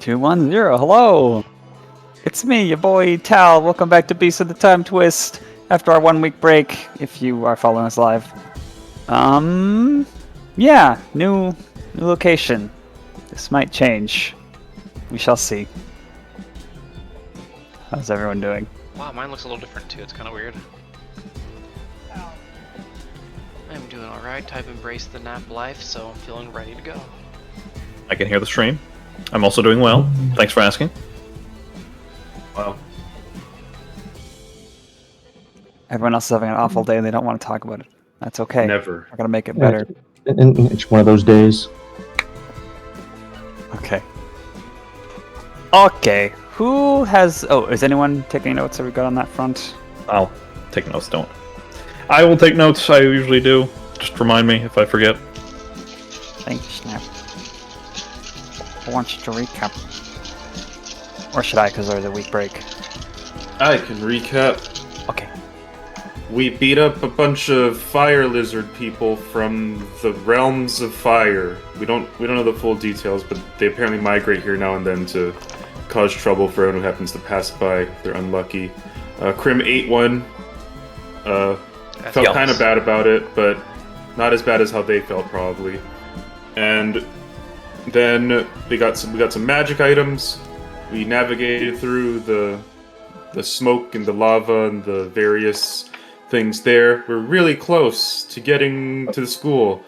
210, hello! It's me, your boy Tal. Welcome back to Beast of the Timetwist after our 1 week break, if you are following us live. Yeah, new location. This might change. We shall see. How's everyone doing? Wow, mine looks a little different too. It's kind of weird. I'm doing alright. I've embraced the nap life, so I'm feeling ready to go. I can hear the stream. I'm also doing well. Thanks for asking. Wow. Everyone else is having an awful day and they don't want to talk about it. That's okay. Never. We're gonna make it better. It's one of those days. Okay. Okay. Who has... Oh, is anyone taking notes that we got on that front? I'll take notes, don't. I will take notes, I usually do. Just remind me if I forget. Thank you, Snap. I want you to recap. Or should I, because there's a week break? I can recap. Okay. We beat up a bunch of fire lizard people from the realms of fire. We don't know the full details, but they apparently migrate here now and then to cause trouble for anyone who happens to pass by. They're unlucky. Crim ate one. Felt kind of bad about it, but not as bad as how they felt probably. And then we got some magic items. We navigated through the smoke and the lava and the various things there. We're really close to getting to the school.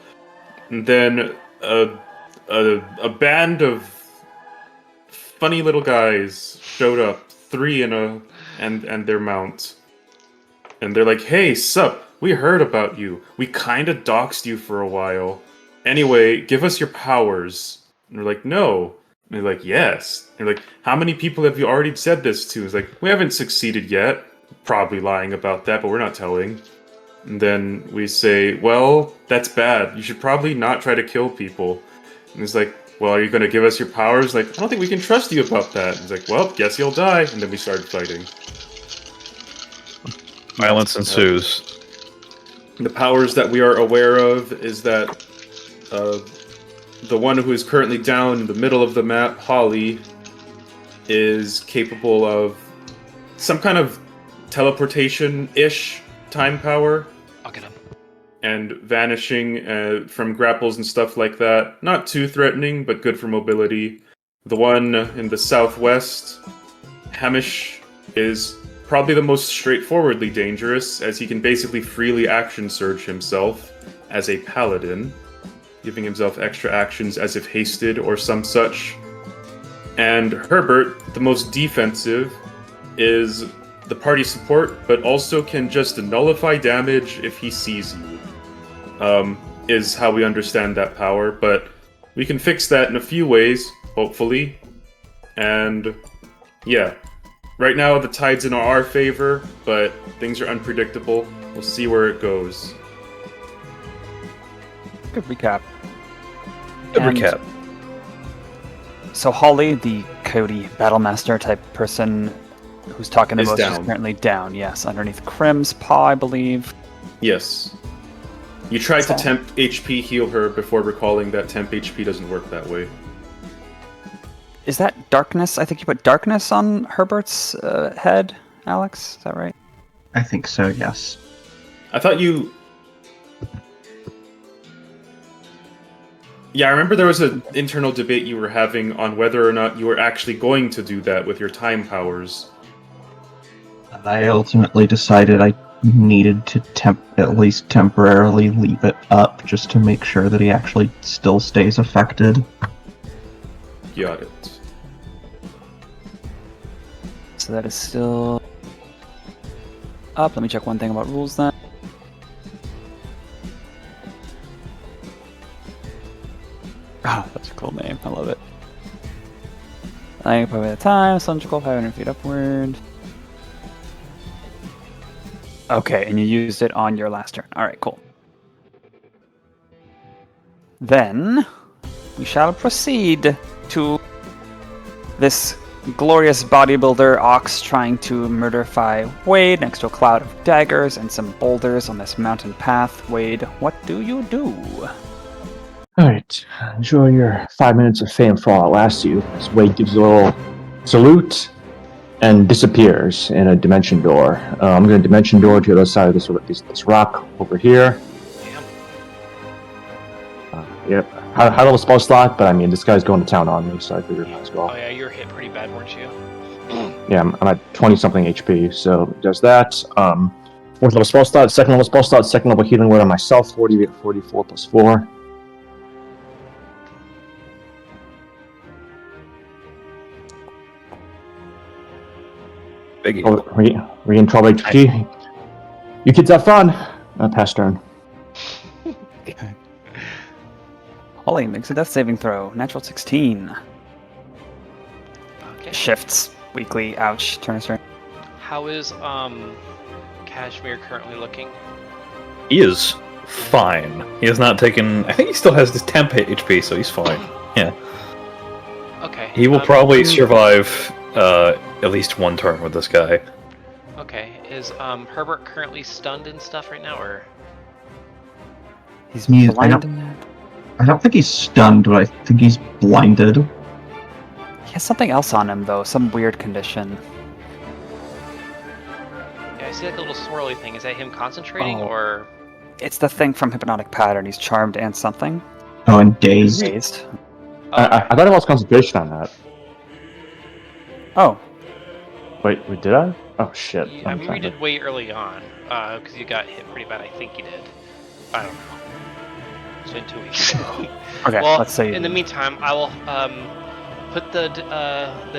And then a band of funny little guys showed up, 3 and their mount. And they're like, "Hey, sup, we heard about you. We kinda doxed you for a while. Anyway, give us your powers." And we're like, "No." And they're like, "Yes." And they're like, "How many people have you already said this to?" It's like, "We haven't succeeded yet." Probably lying about that, but we're not telling. And then we say, "Well, that's bad. You should probably not try to kill people." And he's like, "Well, are you going to give us your powers?" Like, "I don't think we can trust you about that." And he's like, "Well, guess you'll die." And then we started fighting. Violence ensues. The powers that we are aware of is that the one who is currently down in the middle of the map, Holly, is capable of some kind of teleportation-ish time power. I'll get him. And vanishing from grapples and stuff like that. Not too threatening, but good for mobility. The one in the southwest, Hamish, is probably the most straightforwardly dangerous, as he can basically freely action surge himself as a paladin, giving himself extra actions as if hasted or some such. And Herbert, the most defensive, is the party support, but also can just nullify damage if he sees you. Is how we understand that power, but we can fix that in a few ways, hopefully. And yeah, right now the tide's in our favor, but things are unpredictable. We'll see where it goes. Good recap. Good And recap. So Holly, the Cody Battlemaster type person who's talking the Is most, is down. currently down, yes, underneath Crim's paw, I believe. Yes. You tried to temp HP heal her before recalling that temp HP doesn't work that way. Is that darkness? I think you put darkness on Herbert's head, Alex? Is that right? I think so, yes. I thought you... Yeah, I remember there was an internal debate you were having on whether or not you were actually going to do that with your time powers. I ultimately decided I needed to at least temporarily leave it up just to make sure that he actually still stays affected. Got it. So that is still up. Let me check one thing about rules then. Oh, that's a cool name. I love it. I probably at a time, cylindrical, 500 feet upward. Okay, and you used it on your last turn. Alright, cool. Then, we shall proceed to this glorious bodybuilder ox trying to murderify Wade next to a cloud of daggers and some boulders on this mountain path. Wade, what do you do? Alright, enjoy your 5 minutes of fame for all it lasts you. As Wade gives a little salute and disappears in a dimension door. I'm going to dimension door to the other side of this rock over here. Yep. High level spell slot, but I mean, this guy's going to town on me, so I figured might as well. Oh yeah, you were hit pretty bad, weren't you? Yeah, I'm at 20 something HP, so it does that. Fourth level spell slot, second level spell slot, second level healing word on myself, 44 plus 4. Biggie. Oh, we in 12 HP. You kids have fun. Pass turn. Okay. Holly makes a death saving throw. Natural 16. Okay. Shifts weekly. Ouch. Turn turn. How is Kashmir currently looking? He is fine. He has not taken. I think he still has this temp HP, so he's fine. Yeah. Okay. He will probably survive at least one turn with this guy. Okay. Is Herbert currently stunned and stuff right now, or? He's He is- blinded. I don't think he's stunned, but I think he's blinded. He has something else on him though. Some weird condition. Yeah, I see like a little swirly thing. Is that him concentrating, Oh. or? It's the thing from Hypnotic Pattern. He's charmed and something. Oh, and dazed. Dazed. I thought I lost concentration on that. Oh. Wait, did I? Oh shit. I mean, we did way early on, because you got hit pretty bad. I think you did. I don't know. It's been 2 weeks. Okay. Well, let's see. in the meantime, I will put the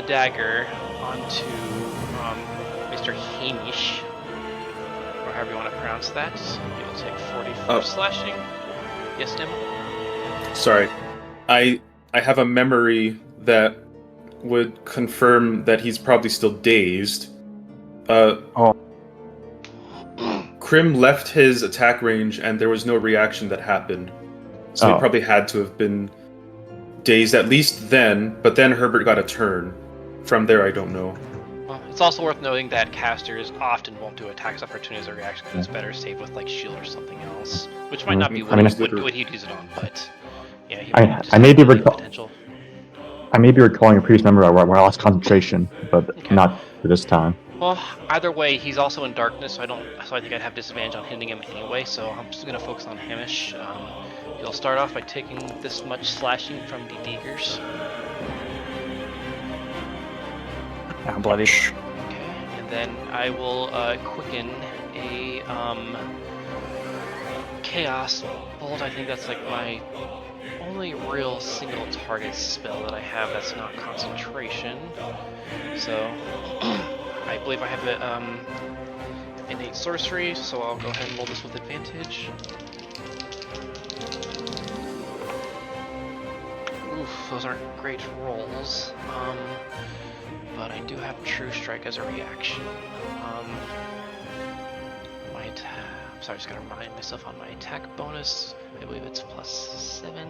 dagger onto Mr. Hamish, or however you want to pronounce that. He will take 44 slashing. Yes, Nim? Sorry. I have a memory that would confirm that he's probably still dazed. Krim left his attack range and there was no reaction that happened. So he probably had to have been dazed at least then, but then Herbert got a turn. From there, I don't know. Well, it's also worth noting that casters often won't do attacks opportunity as a reaction because it's better saved with like shield or something else, which might not be what, what he'd use it on, but yeah, he I may be potential. I may be recalling a previous memory where I lost concentration, but not for this time. Well, either way, he's also in darkness, so I think I'd have disadvantage on hitting him anyway. So I'm just gonna focus on Hamish. He'll start off by taking this much slashing from the daggers. Ah, bloody. Okay, and then I will quicken a Chaos Bolt. I think that's like my only real single target spell that I have that's not concentration. So I believe I have a innate sorcery, so I'll go ahead and roll this with advantage. Oof, those aren't great rolls. But I do have True Strike as a reaction. Sorry, just gotta remind myself on my attack bonus. I believe it's +7.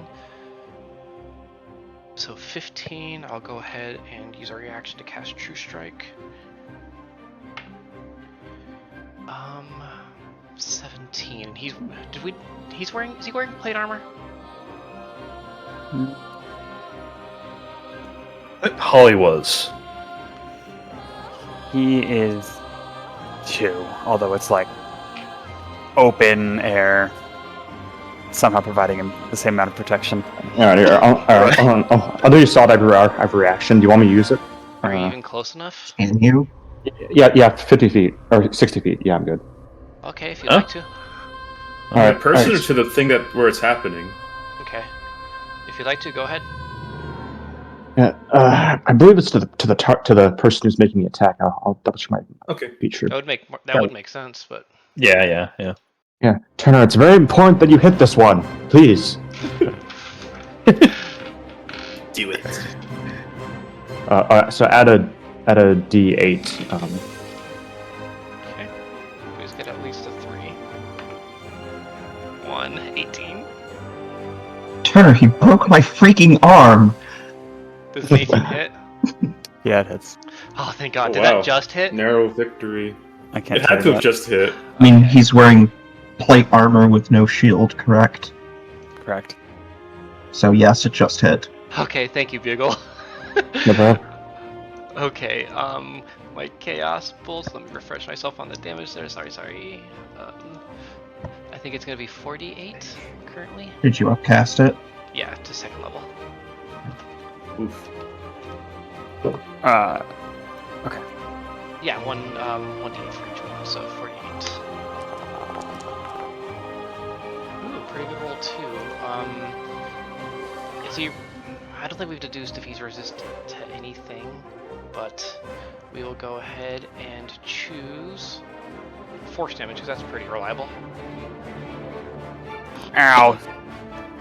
So 15, I'll go ahead and use a reaction to cast True Strike. 17. Is he wearing plate armor? Holly was. He is 2, although it's like open air, somehow providing him the same amount of protection. Alright, here. I'll do your solid I've reaction. Do you want me to use it? Are you even close enough? Can you? Yeah, 50 feet. Or 60 feet. Yeah, I'm good. Okay, if you'd like to. Alright, person alright. or to the thing where it's happening? Okay. If you'd like to, go ahead. Yeah, I believe it's to the person who's making the attack. I'll double check my Okay. feature. That would make sense, but Yeah. Yeah, Turner, it's very important that you hit this one, please. Do it. So add a D8. okay. Please get at least a 3. 1, 18. Turner, he broke my freaking arm! Does an 18 hit? Yeah, it hits. Oh, thank God. Oh, Did wow. that just hit? Narrow victory. I can't. It had tell to you have that. just hit. I mean, he's wearing plate armor with no shield, correct? Correct. So yes, it just hit. Okay, thank you, Bugle. No problem. Okay, my chaos pulls. Let me refresh myself on the damage there. Sorry. I think it's gonna be 48 currently. Did you upcast it? Yeah, to 2nd level. Oof. Okay. Yeah, 1d8 for each one, so 48. Ooh, pretty good roll too. Is he? I don't think we've deduced if he's resistant to anything, but we will go ahead and choose force damage because that's pretty reliable. Ow.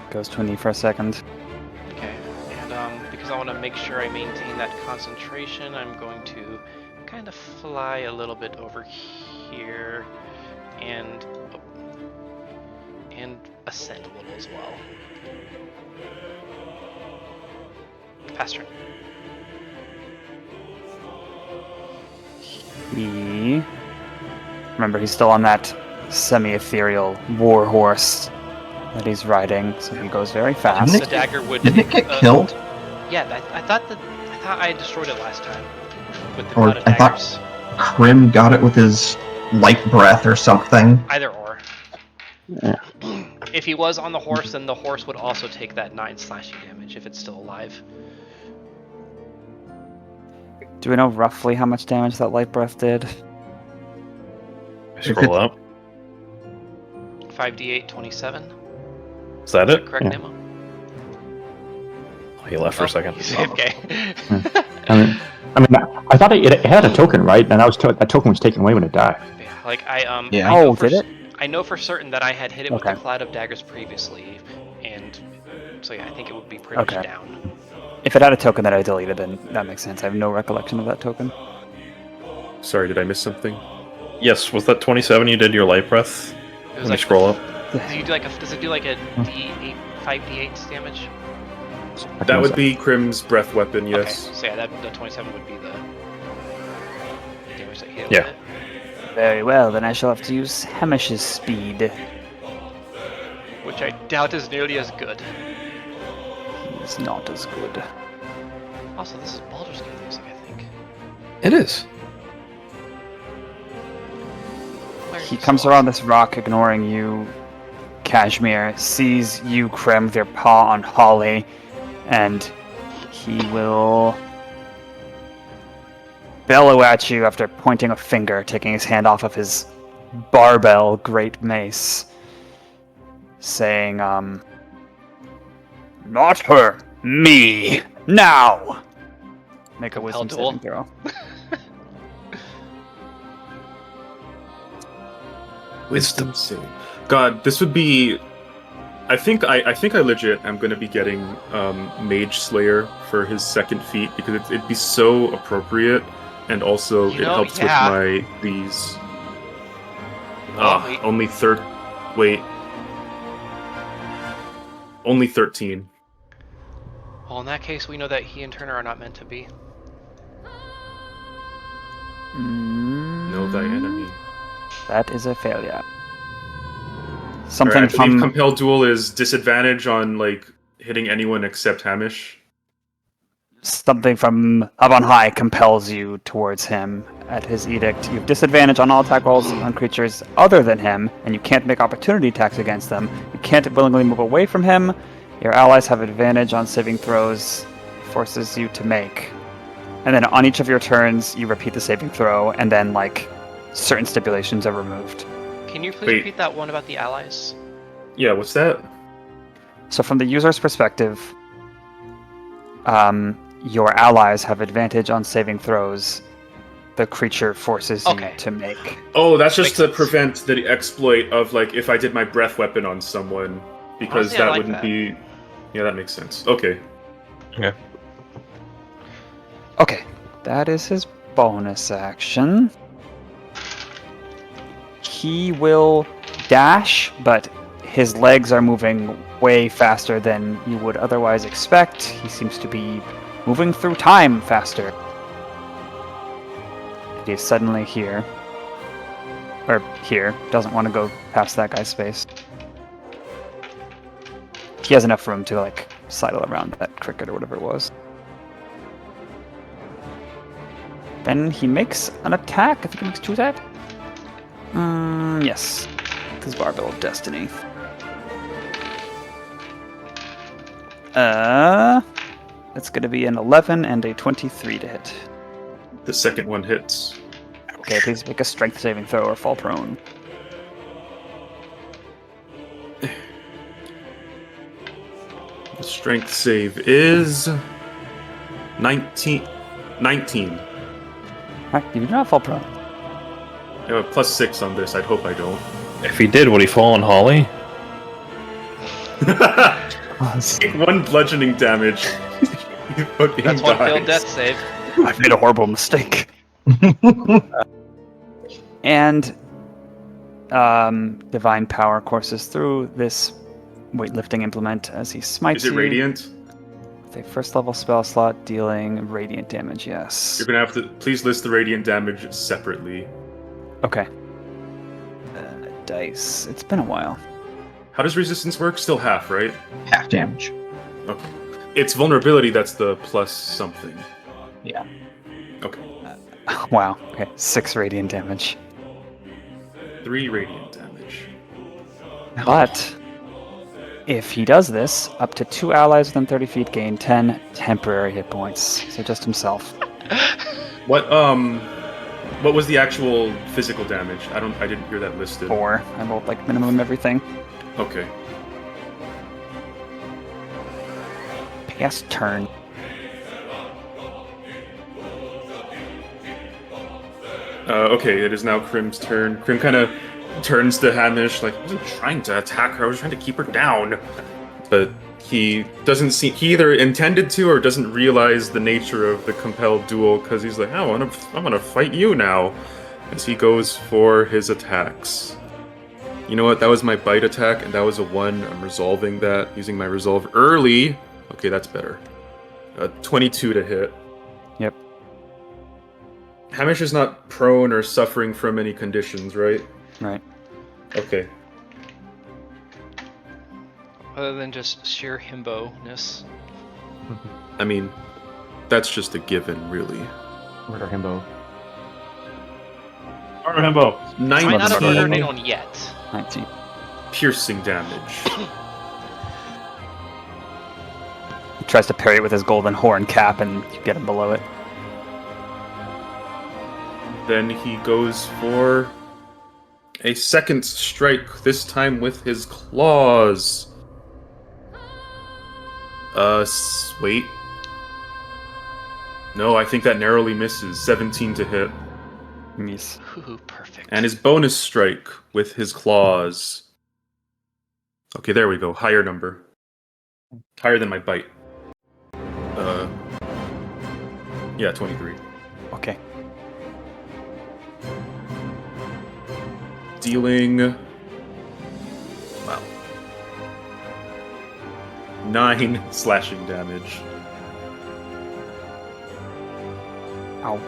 Goes to a knee for a second. Okay, and because I want to make sure I maintain that concentration, I'm going to kind of fly a little bit over here and ascend a little as well. Pass turn. Remember, he's still on that semi-ethereal war horse that he's riding, so he goes very fast. The dagger would. Didn't it get killed? Yeah, I thought I destroyed it last time with the Or cloud of I thought- daggers. Krim got it with his light breath or something. Either or. Yeah. If he was on the horse, then the horse would also take that 9 slashing damage if it's still alive. Do we know roughly how much damage that light breath did? Scroll up. 5d8, 27. Is that it? Correct, Yeah. Nemo? Oh, he left for a second. Okay. I mean, I thought it had a token, right? And that token was taken away when it died. Yeah, like I Yeah. I know Oh, for did it? I know for certain that I had hit it with Okay. the cloud of daggers previously, and so yeah, I think it would be pretty Okay. much down. If it had a token that I deleted, then that makes sense. I have no recollection of that token. Sorry, did I miss something? Yes, was that 27 you did your light breath? It Let was me like scroll up. Does it do like a d8, 5d8 damage? That would be Krim's breath weapon, yes. Okay, so yeah, the 27 would be the damage that hit. Yeah. With it. Very well, then I shall have to use Hamish's speed. Which I doubt is nearly as good. He's not as good. Also, this is Baldur's Gate music, I think. It is. Where He you comes saw- around this rock, ignoring you, Kashmir, sees you, Krem, with your paw on Holly, and he will bellow at you after pointing a finger, taking his hand off of his barbell great mace, saying, "Not her, me, now!" Make a wisdom Compel saving throw. Wisdom save. God, this would be. I think I legit am going to be getting Mage Slayer for his second feat because it'd be so appropriate, and also You it know, helps yeah. with these. Wait. Wait. Only 13. Well, in that case, we know that he and Turner are not meant to be. Know thy enemy. That is a failure. Alright, Something I believe from Compel Duel is disadvantage on like hitting anyone except Hamish. something from up on high compels you towards him. At his edict, you have disadvantage on all attack rolls on creatures other than him, and you can't make opportunity attacks against them. You can't willingly move away from him. Your allies have advantage on saving throws, forces you to make. And then on each of your turns, you repeat the saving throw, and then like certain stipulations are removed. Can you please Wait. repeat that one about the allies? Yeah, what's that? So from the user's perspective, your allies have advantage on saving throws the creature forces Okay. you to make. Oh, that's just Makes to sense. prevent the exploit of like if I did my breath weapon on someone, because Honestly, I that like wouldn't that. be. Yeah, that makes sense. Okay. Okay, that is his bonus action. He will dash, but his legs are moving way faster than you would otherwise expect. He seems to be moving through time faster. And he's suddenly here. Or here. Doesn't want to go past that guy's space. He has enough room to, like, sidle around that cricket or whatever it was. Then he makes an attack. I think he makes 2 attacks. Yes. His Barbell of Destiny. That's going to be an 11 and a 23 to hit. The second one hits. Okay, please make a strength saving throw or fall prone. The strength save is 19. 19. Alright, you do not fall prone. I have a +6 on this. I'd hope I don't. If he did, would he fall on Holly? Take 1 bludgeoning damage. You fucking That's one failed dies. death save. I've made a horrible mistake. And divine power courses through this weightlifting implement as he smites Is it you radiant? with a first level spell slot dealing radiant damage. Yes. You're gonna have to please list the radiant damage separately. Okay. Dice. It's been a while. How does resistance work? Still half, right? Half damage. Okay. It's vulnerability that's the plus something. Yeah. Okay. Wow. Okay. 6 radiant damage. 3 radiant damage. But if he does this, up to 2 allies within 30 feet gain 10 temporary hit points. So just himself. What was the actual physical damage? I didn't hear that listed. 4. I rolled like minimum everything. Okay. Pass turn. Okay, it is now Krim's turn. Krim kind of turns to Hamish like, I wasn't trying to attack her, I was trying to keep her down. But he doesn't see, he either intended to or doesn't realize the nature of the compelled duel because he's like, I want to fight you now. As he goes for his attacks. You know what, that was my bite attack and that was a 1. I'm resolving that using my resolve early. Okay, that's better. 22 to hit. Yep. Hamish is not prone or suffering from any conditions, right? Right. Okay. Other than just sheer himbo-ness. I mean, that's just a given, really. Murder himbo. Murder himbo. I might not have 19 murdered anyone yet. 19. piercing damage. He tries to parry it with his golden horn cap and you get him below it. Then he goes for a second strike, this time with his claws. Wait. No, I think that narrowly misses. 17 to hit. Miss. Ooh, perfect. And his bonus strike with his claws. Okay, there we go. Higher number. Higher than my bite. Yeah, 23. Okay. Dealing... Wow. 9 slashing damage. Ow.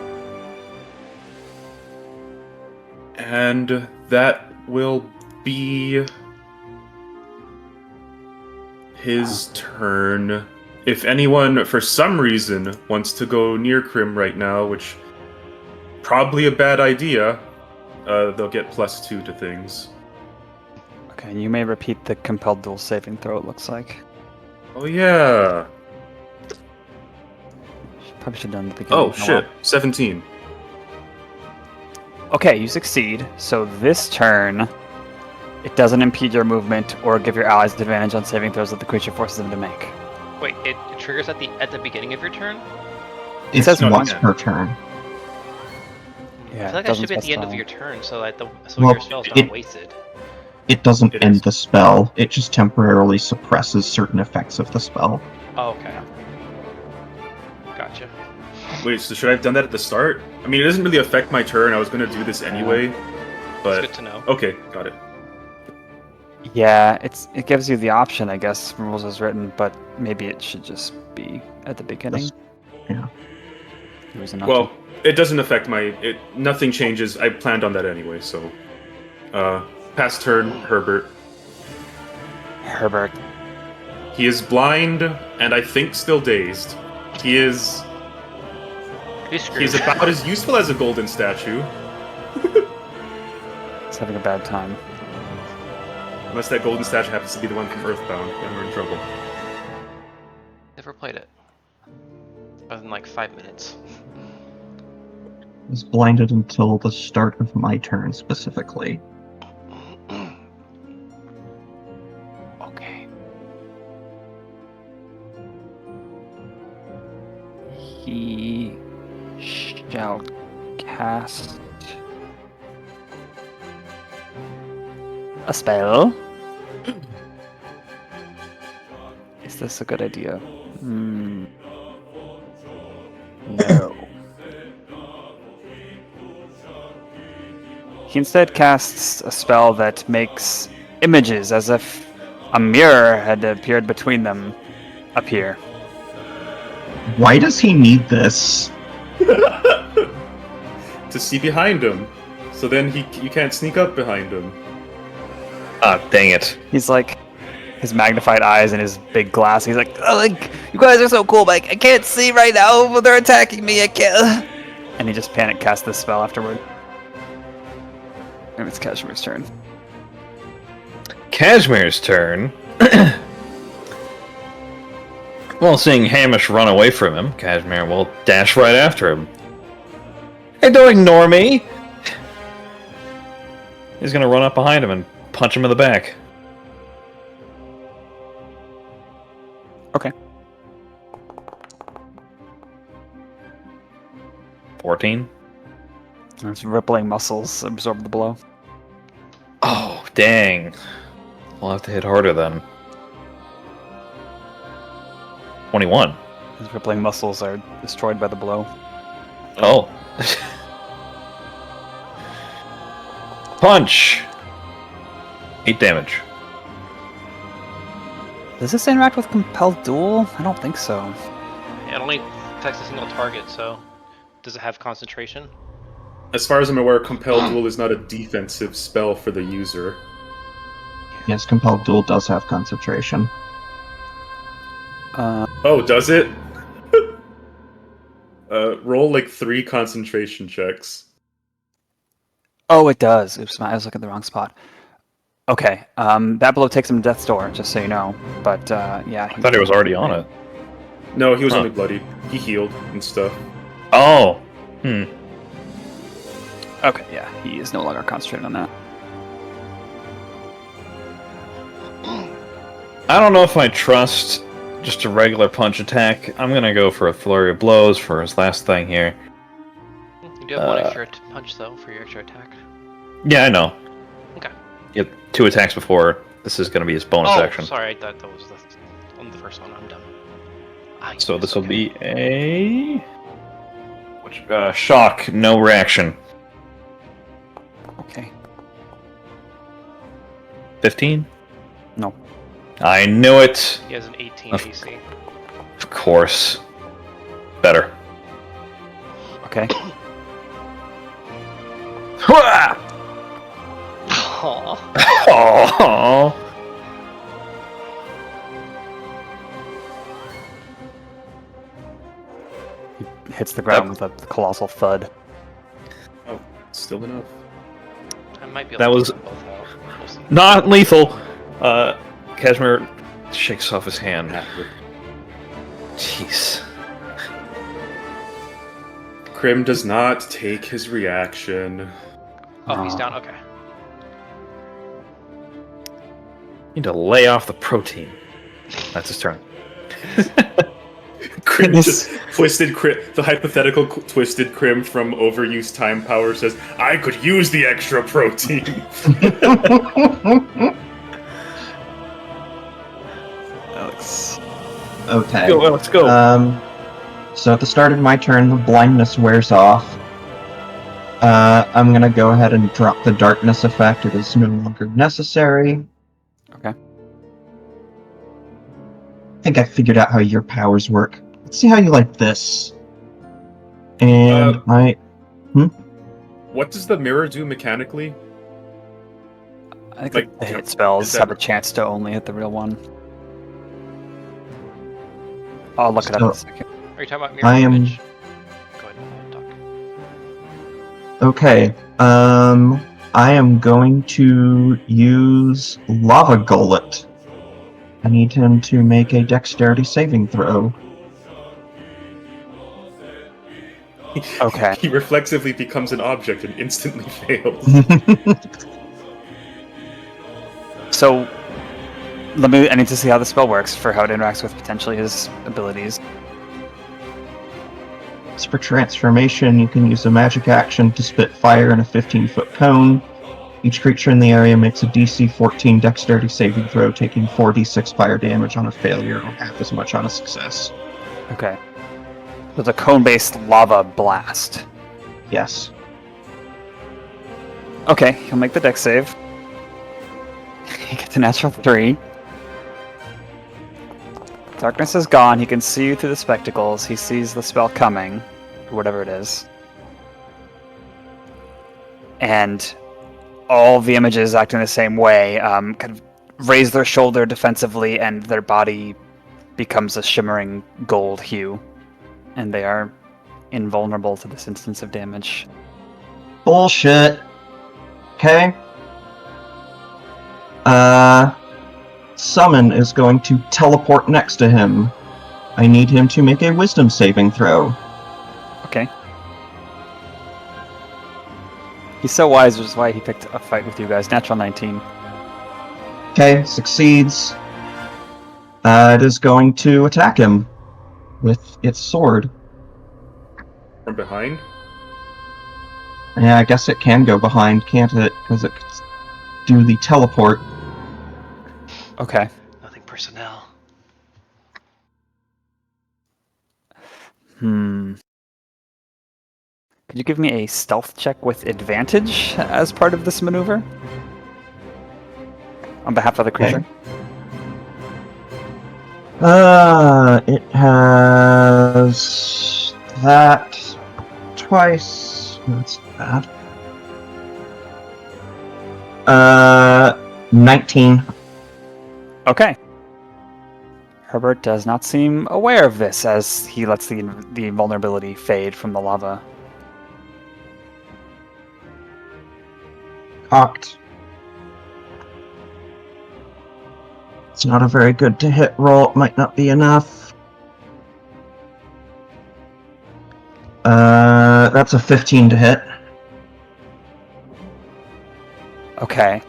And that will be his turn. If anyone, for some reason, wants to go near Krim right now, which probably a bad idea, they'll get +2 to things. Okay, and you may repeat the compelled duel saving throw, it looks like. Oh yeah. Probably should have done the beginning. Oh shit. 17. Okay, you succeed. So this turn, it doesn't impede your movement or give your allies advantage on saving throws that the creature forces them to make. Wait, it triggers at the beginning of your turn? It says says no, once yeah. per turn. Yeah, I feel like it that doesn't should be at the end of specify. your turn, so that Well, your spell's not it- wasted. It doesn't It end is. the spell, it just temporarily suppresses certain effects of the spell. Oh, okay. Gotcha. Wait, so should I have done that at the start? I mean, it doesn't really affect my turn. I was going to do this anyway. It's But good to know. okay, got it. Yeah, it gives you the option, I guess, rules as written, but maybe it should just be at the beginning. Yeah. There was an Well, option. it doesn't affect nothing changes. I planned on that anyway, so. Past turn, Herbert. Herbert He is blind and I think still dazed. He's about as useful as a golden statue. He's having a bad time. Unless that golden statue happens to be the one from Earthbound, then we're in trouble. Never played it. Other than like 5 minutes. I was blinded until the start of my turn specifically. Okay. He shall cast a spell. Is this a good idea? No. He instead casts a spell that makes images as if a mirror had appeared between them appear. Why does he need this? To see behind him. So then you can't sneak up behind him. Ah, dang it. He's like, his magnified eyes and his big glass. He's like, oh, like, you guys are so cool, but I can't see right now. But they're attacking me. I can't. And he just panic casts this spell afterward. And it's Kashmir's turn. Kashmir's turn. Well, seeing Hamish run away from him, Kashmir will dash right after him. Hey, don't ignore me! He's gonna run up behind him and punch him in the back. Okay. 14. His rippling muscles absorb the blow. Oh, dang. We'll have to hit harder then. 21. His rippling muscles are destroyed by the blow. Oh. Punch! 8 damage. Does this interact with Compelled Duel? I don't think so. It only attacks a single target, so does it have concentration? As far as I'm aware, Compelled Duel is not a defensive spell for the user. Yes, Compelled Duel does have concentration. Oh, does it? Roll like 3 concentration checks. Oh, it does. Oops, I was looking at the wrong spot. Okay, that blow takes him to death's door, just so you know. But, yeah. I thought he was already on it. No, he was Huh. only bloodied. He healed and stuff. Oh. Okay, yeah, he is no longer concentrated on that. I don't know if I trust just a regular punch attack. I'm gonna go for a flurry of blows for his last thing here. You do have one extra punch, though, for your extra attack. Yeah, I know. Okay. He had 2 attacks before. This is gonna be his bonus action. Sorry, I thought that was on the first one. I'm dumb. So this will be a... shock, no reaction. Okay. 15? No. I knew it! He has an 18 Of- AC. Of course. Better. Okay. Hurrah! Aww. Oh. He hits the ground with a colossal thud. Oh, still enough. I might be able That to was- keep them both out. We'll see. Not lethal! Kashmir shakes off his hand. Jeez. Krim does not take his reaction. Oh, he's Aw. down? Okay. Need to lay off the protein. That's his turn. Krim just twisted Krim, the hypothetical twisted Krim from overused time power says, I could use the extra protein. Alex. Okay. Go, let's go. So at the start of my turn, the blindness wears off. I'm gonna go ahead and drop the darkness effect. It is no longer necessary. Okay. I think I figured out how your powers work. Let's see how you like this. And What does the mirror do mechanically? I think Like, the hit spells is that- have a chance to only hit the real one. I'll look it up in a So- second. Are you talking about mirror I am- image? Go ahead, talk. Okay. I am going to use Lava Gullet. I need him to make a dexterity saving throw. Okay. He reflexively becomes an object and instantly fails. So, I need to see how the spell works for how it interacts with potentially his abilities. As for transformation, you can use a magic action to spit fire in a 15-foot cone. Each creature in the area makes a DC 14 dexterity saving throw, taking 4d6 fire damage on a failure or half as much on a success. Okay. So it's a cone-based lava blast. Yes. Okay, he'll make the dex save. He gets a natural 3. Darkness is gone. He can see you through the spectacles. He sees the spell coming, whatever it is. And all the images acting the same way, kind of raise their shoulder defensively, and their body becomes a shimmering gold hue. And they are invulnerable to this instance of damage. Bullshit. Okay. Summon is going to teleport next to him. I need him to make a wisdom saving throw. Okay. He's so wise, which is why he picked a fight with you guys. Natural 19. Okay, succeeds. It is going to attack him with its sword. From behind? Yeah, I guess it can go behind, can't it? Because it could do the teleport. Okay. Nothing personnel. Could you give me a stealth check with advantage as part of this maneuver? On behalf of the creature? It has that twice. That's bad. 19. Okay. Herbert does not seem aware of this as he lets the invulnerability fade from the lava. Cocked. It's not a very good to hit roll. It might not be enough. That's a 15 to hit. Okay.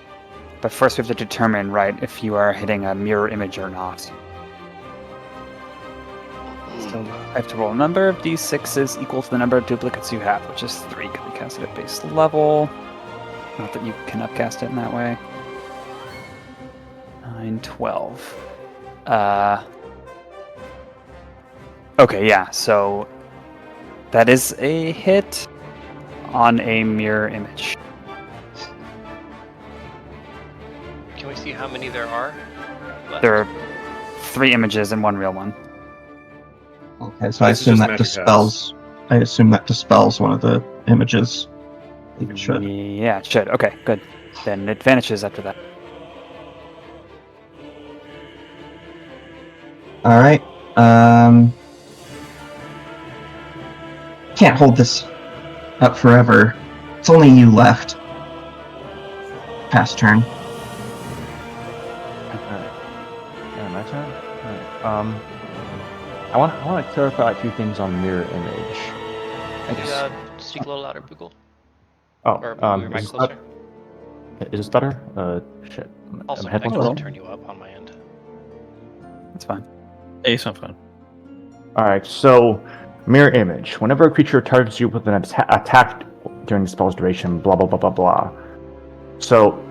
But first we have to determine, right, if you are hitting a mirror image or not. So I have to roll a number of d6s equal to the number of duplicates you have, which is 3. Can we cast it at base level? Not that you can upcast it in that way. 9, 12. Okay, yeah, so that is a hit on a mirror image. Can we see how many there are left? There are 3 images and 1 real one. Okay, so I This is assume just that magic dispels. I assume that dispels one of the images. It should. Yeah, it should. Okay, good. Then it vanishes after that. All right. Can't hold this up forever. It's only you left. Pass turn. Alright. Yeah, my turn? Alright. I want to clarify a few things on mirror image. I Can you, guess. speak a little louder, Google? Oh, Or move your mic is closer? this better? Shit. Also, Am I I headphones can turn you up on my end. That's fine. Ace, I'm fine. Alright, so mirror image. Whenever a creature targets you with an attack during the spell's duration, blah blah blah blah blah. So,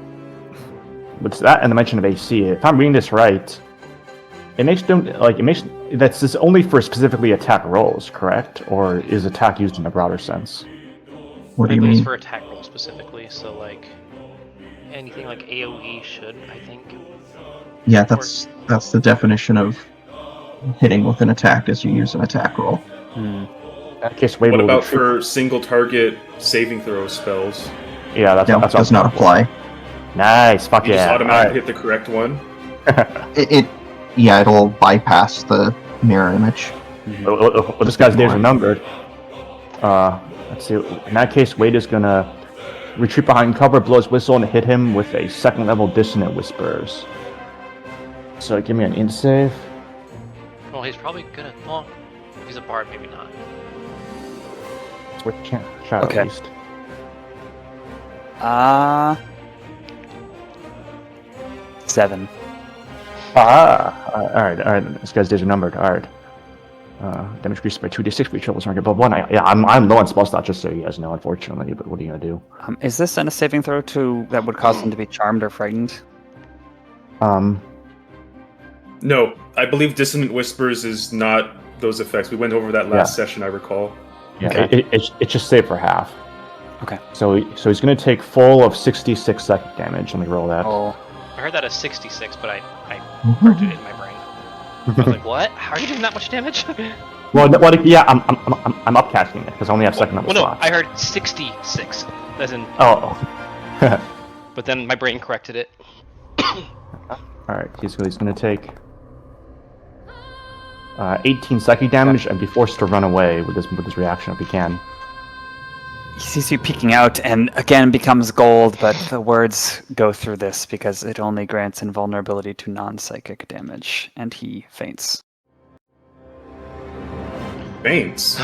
with that and the mention of AC, if I'm reading this right, that's just only for specifically attack rolls, correct? Or is attack used in a broader sense? What do I you think it's mean? for attack roll specifically, so like anything like AoE should, I think. Yeah, that's the definition of hitting with an attack as you use an attack roll. In that case, Wade What will about retreat. for single target saving throw spells? Yeah, that's No, that's does not apply. Nice, fuck You just yeah. automatically Alright. hit the correct one? Yeah, it'll bypass the mirror image. Well, this guy's days are numbered. Let's see. In that case, Wade is gonna retreat behind cover, blow his whistle, and hit him with a second level dissonant whispers. So give me an int save. Well, he's probably gonna. Well, if he's a bard, maybe not. It's worth a shot Okay. at least. 7. Alright. This guy's days are numbered. Alright. Damage increases by 2d6 for each level target above 1. I'm low on spell slot, just so you guys know, unfortunately, but what are you gonna do? Is this in a saving throw that would cause him to be charmed or frightened? No, I believe Dissonant Whispers is not those effects. We went over that last session, I recall. Yeah, Okay. it's just saved for half. Okay. So he's gonna take full of 66 psychic damage. Let me roll that. Oh, I heard that as 66, but I heard it in my brain. I was like, what? How are you doing that much damage? Well, I'm upcasting it because I only have second level Well, no, slots. I heard 66, as in. Oh. But then my brain corrected it. Alright, he's gonna take 18 psychic damage and be forced to run away with his reaction if he can. he sees you peeking out and again becomes gold, but the words go through this because it only grants invulnerability to non-psychic damage, and he faints. Faints.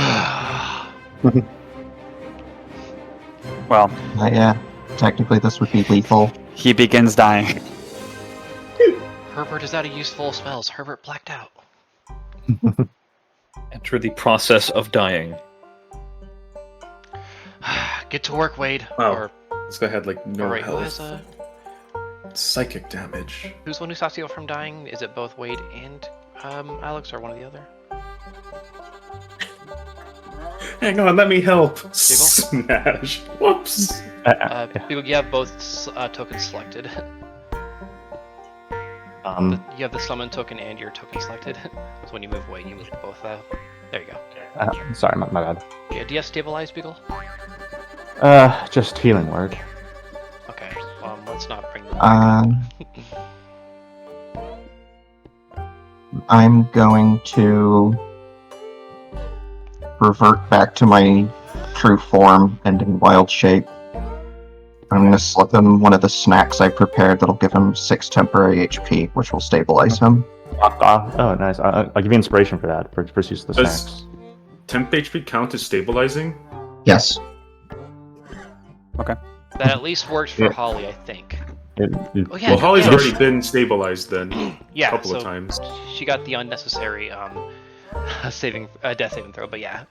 Well, Yeah, technically this would be lethal. he begins dying. Herbert is out of useful spells. Herbert blacked out. Enter the process of dying. Get to work, Wade. Wow. Or, This guy had like no wait, who health. has a... Psychic damage. Who's the one who stops you from dying? Is it both Wade and Alex, or one or the other? Hang on, let me help. Smash. Whoops. You have both tokens selected. You have the summon token and your token selected. So when you move away, you move both. There you go. Sorry, my bad. Yeah, do you have stabilize, Beagle? Just healing word. Okay, let's not bring them. I'm going to revert back to my true form and in wild shape. I'm going to slip him one of the snacks I prepared that'll give him 6 temporary HP, which will stabilize him. Oh, nice. I'll give you inspiration for that, for use of the Does snacks. temp HP count as stabilizing? Yes. Okay. That at least works for Holly, I think. Oh yeah. Well, Holly's yeah. already been stabilized then. Yeah, a couple so of times. She got the unnecessary death saving throw, but yeah.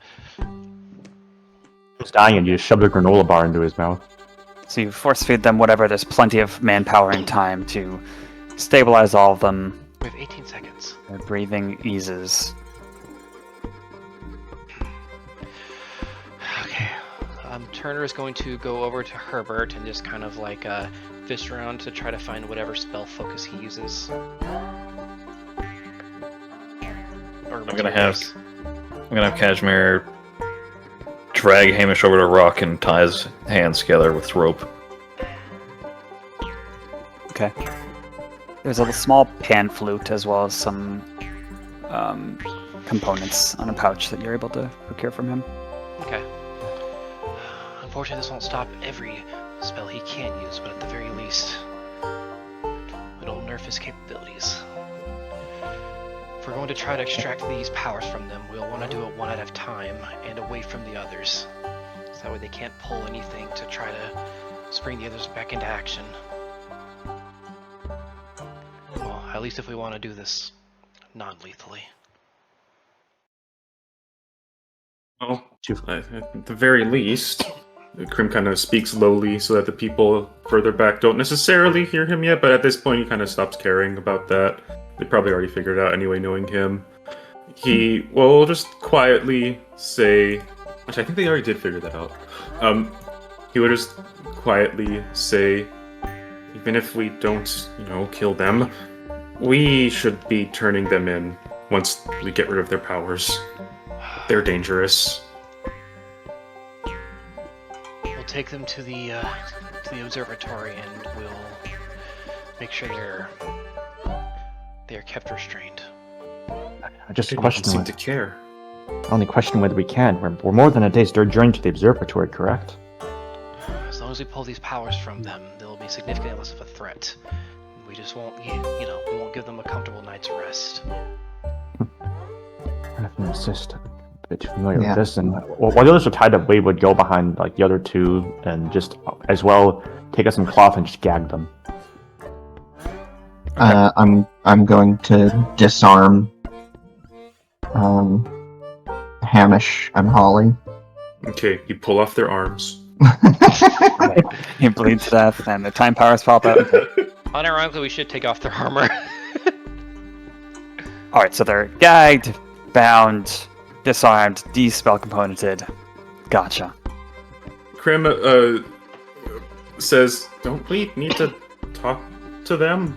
He's dying and you just shove the granola bar into his mouth. So you force feed them whatever. There's plenty of manpower and time to stabilize all of them. We have 18 seconds. Their breathing eases. Okay. Turner is going to go over to Herbert and just kind of like fish around to try to find whatever spell focus he uses. I'm gonna have Kashmir drag Hamish over to Rock and tie his hands together with rope. Okay. There's a small pan flute as well as some components on a pouch that you're able to procure from him. Okay. Unfortunately, this won't stop every spell he can use, but at the very least, it'll nerf his capabilities. If we're going to try to extract these powers from them, we'll want to do it one at a time and away from the others. So that way they can't pull anything to try to spring the others back into action. Well, at least if we want to do this non-lethally. Well, at the very least, Krim kind of speaks lowly so that the people further back don't necessarily hear him yet, but at this point he kind of stops caring about that. They probably already figured it out anyway, knowing him. He will just quietly say... Actually, I think they already did figure that out. He would just quietly say, even if we don't, kill them, we should be turning them in once we get rid of their powers. They're dangerous. We'll take them to the observatory and we'll make sure they're kept restrained. I just Didn't question. seem to care. Only question whether we can. We're more than a day's journey to the observatory, correct? As long as we pull these powers from them, they'll be significantly less of a threat. We just won't, we won't give them a comfortable night's rest. I have to insist. A bit familiar Yeah. with this, and while the others are tied up, we would go behind like the other two and just as well take us some cloth and just gag them. I'm going to disarm Hamish and Holly. Okay, you pull off their arms. He bleeds to death, and the time powers pop out. Unironically, we should take off their armor. Alright, so they're gagged, bound, disarmed, de-spell componented. Gotcha. Krim says, "Don't we need to talk to them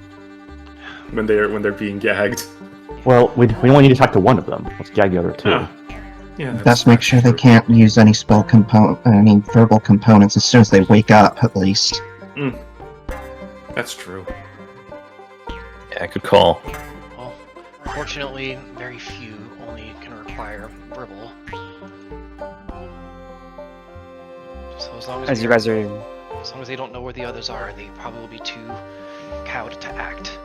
when they're being gagged?" Well, we only need to talk to one of them. Let's gag the other two. Ah. Yeah, Best make sure they can't use any verbal components as soon as they wake up, at least. That's true. Yeah, good call. Well, fortunately, very few only can require verbal. So as long As you guys are as long as they don't know where the others are, they probably will be too cowed to act.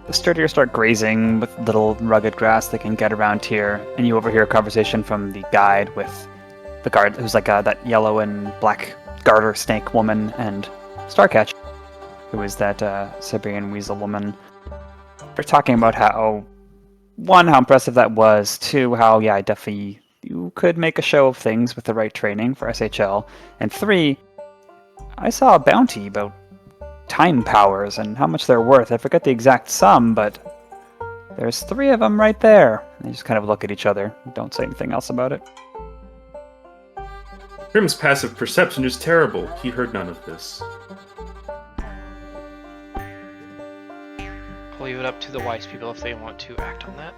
The sturdier start grazing with little rugged grass they can get around here, and you overhear a conversation from the guide with the guard, who's like that yellow and black garter snake woman, and Starcatch, who is that Siberian weasel woman. They're talking about how, one, how impressive that was, two, how, yeah, definitely you could make a show of things with the right training for SHL, and three, I saw a bounty about time powers and how much they're worth. I forget the exact sum, but there's 3 of them right there. They just kind of look at each other. Don't say anything else about it. Krim's passive perception is terrible. He heard none of this. I'll leave it up to the wise people if they want to act on that.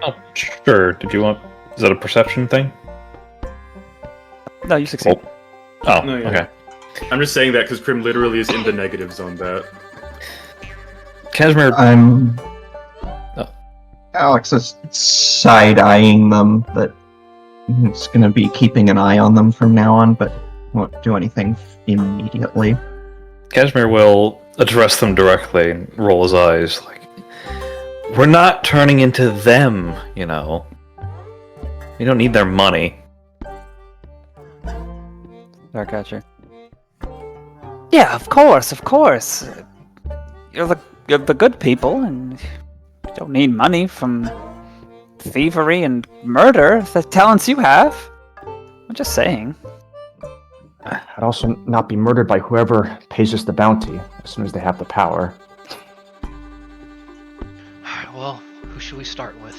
Oh, sure. Did you want... Is that a perception thing? No, you succeed. Oh, No, yeah. okay. I'm just saying that because Krim literally is in the negatives on that. Kazimir... Alex is side-eyeing them, but it's going to be keeping an eye on them from now on, but won't do anything immediately. Kazimir will address them directly and roll his eyes like, we're not turning into them, you know. We don't need their money. Starcatcher. Yeah, of course, of course. You're the good people, and you don't need money from thievery and murder. The talents you have. I'm just saying. I'd also not be murdered by whoever pays us the bounty as soon as they have the power. Alright, well, who should we start with?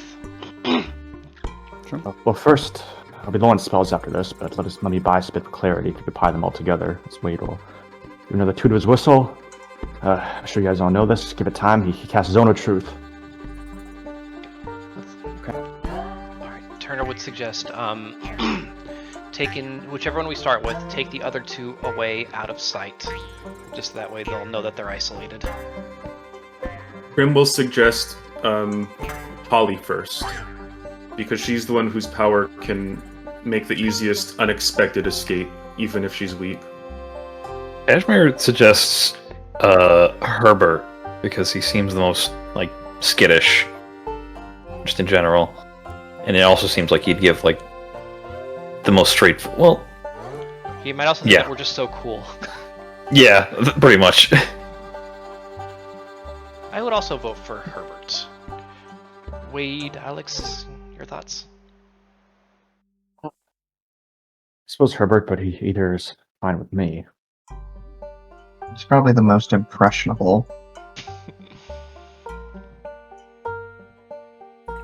Well, first, I'll be low on spells after this, but let me buy a bit of clarity to apply them all together. Let's wait. We'll give another toot of his whistle. I'm sure you guys all know this. Give it time. He casts Zone of Truth. Alright, Turner would suggest taking whichever one we start with, take the other 2 away out of sight. Just that way they'll know that they're isolated. Krim will suggest Holly first, because she's the one whose power can make the easiest unexpected escape, even if she's weak. Kazimir suggests Herbert, because he seems the most, like, skittish, just in general. And it also seems like he'd give, like, the most straight... Well... He might also think that we're just so cool. Yeah, pretty much. I would also vote for Herbert. Wade, Alex, your thoughts? I suppose Herbert, but he either is fine with me. He's probably the most impressionable.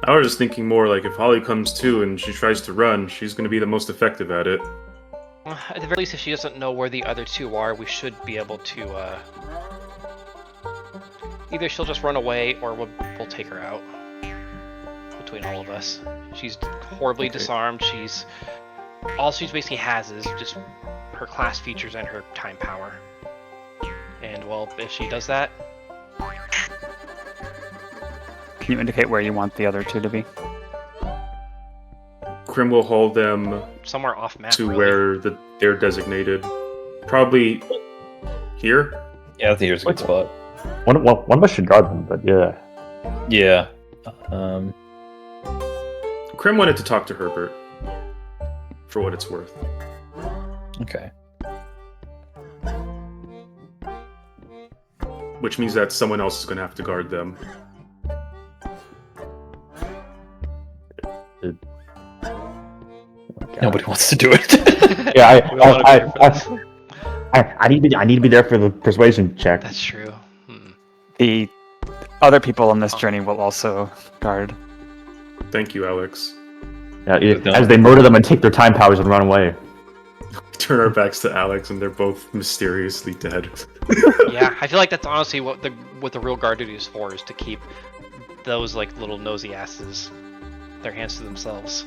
I was just thinking more like if Holly comes to and she tries to run, she's going to be the most effective at it. At the very least, if she doesn't know where the other 2 are, we should be able to, either she'll just run away, or we'll take her out. Between all of us. She's horribly disarmed, all she basically has is just her class features and her time power. And, well, if she does that... Can you indicate where you want the other two to be? Krim will hold them Somewhere off map. to really. where they're designated. Probably here. Yeah, I think here's a good spot. One of us should guard them, but yeah. Yeah. Krim wanted to talk to Herbert, for what it's worth. Okay. Which means that someone else is going to have to guard them. Nobody wants to do it. Yeah, We all wanna be there for this. I need to be there for the persuasion check. That's true. The other people on this journey will also guard. Thank you, Alex. Yeah, as they murder them and take their time powers and run away. Turn our backs to Alex, and they're both mysteriously dead. Yeah, I feel like that's honestly what the real guard duty is for, is to keep those like little nosy asses their hands to themselves.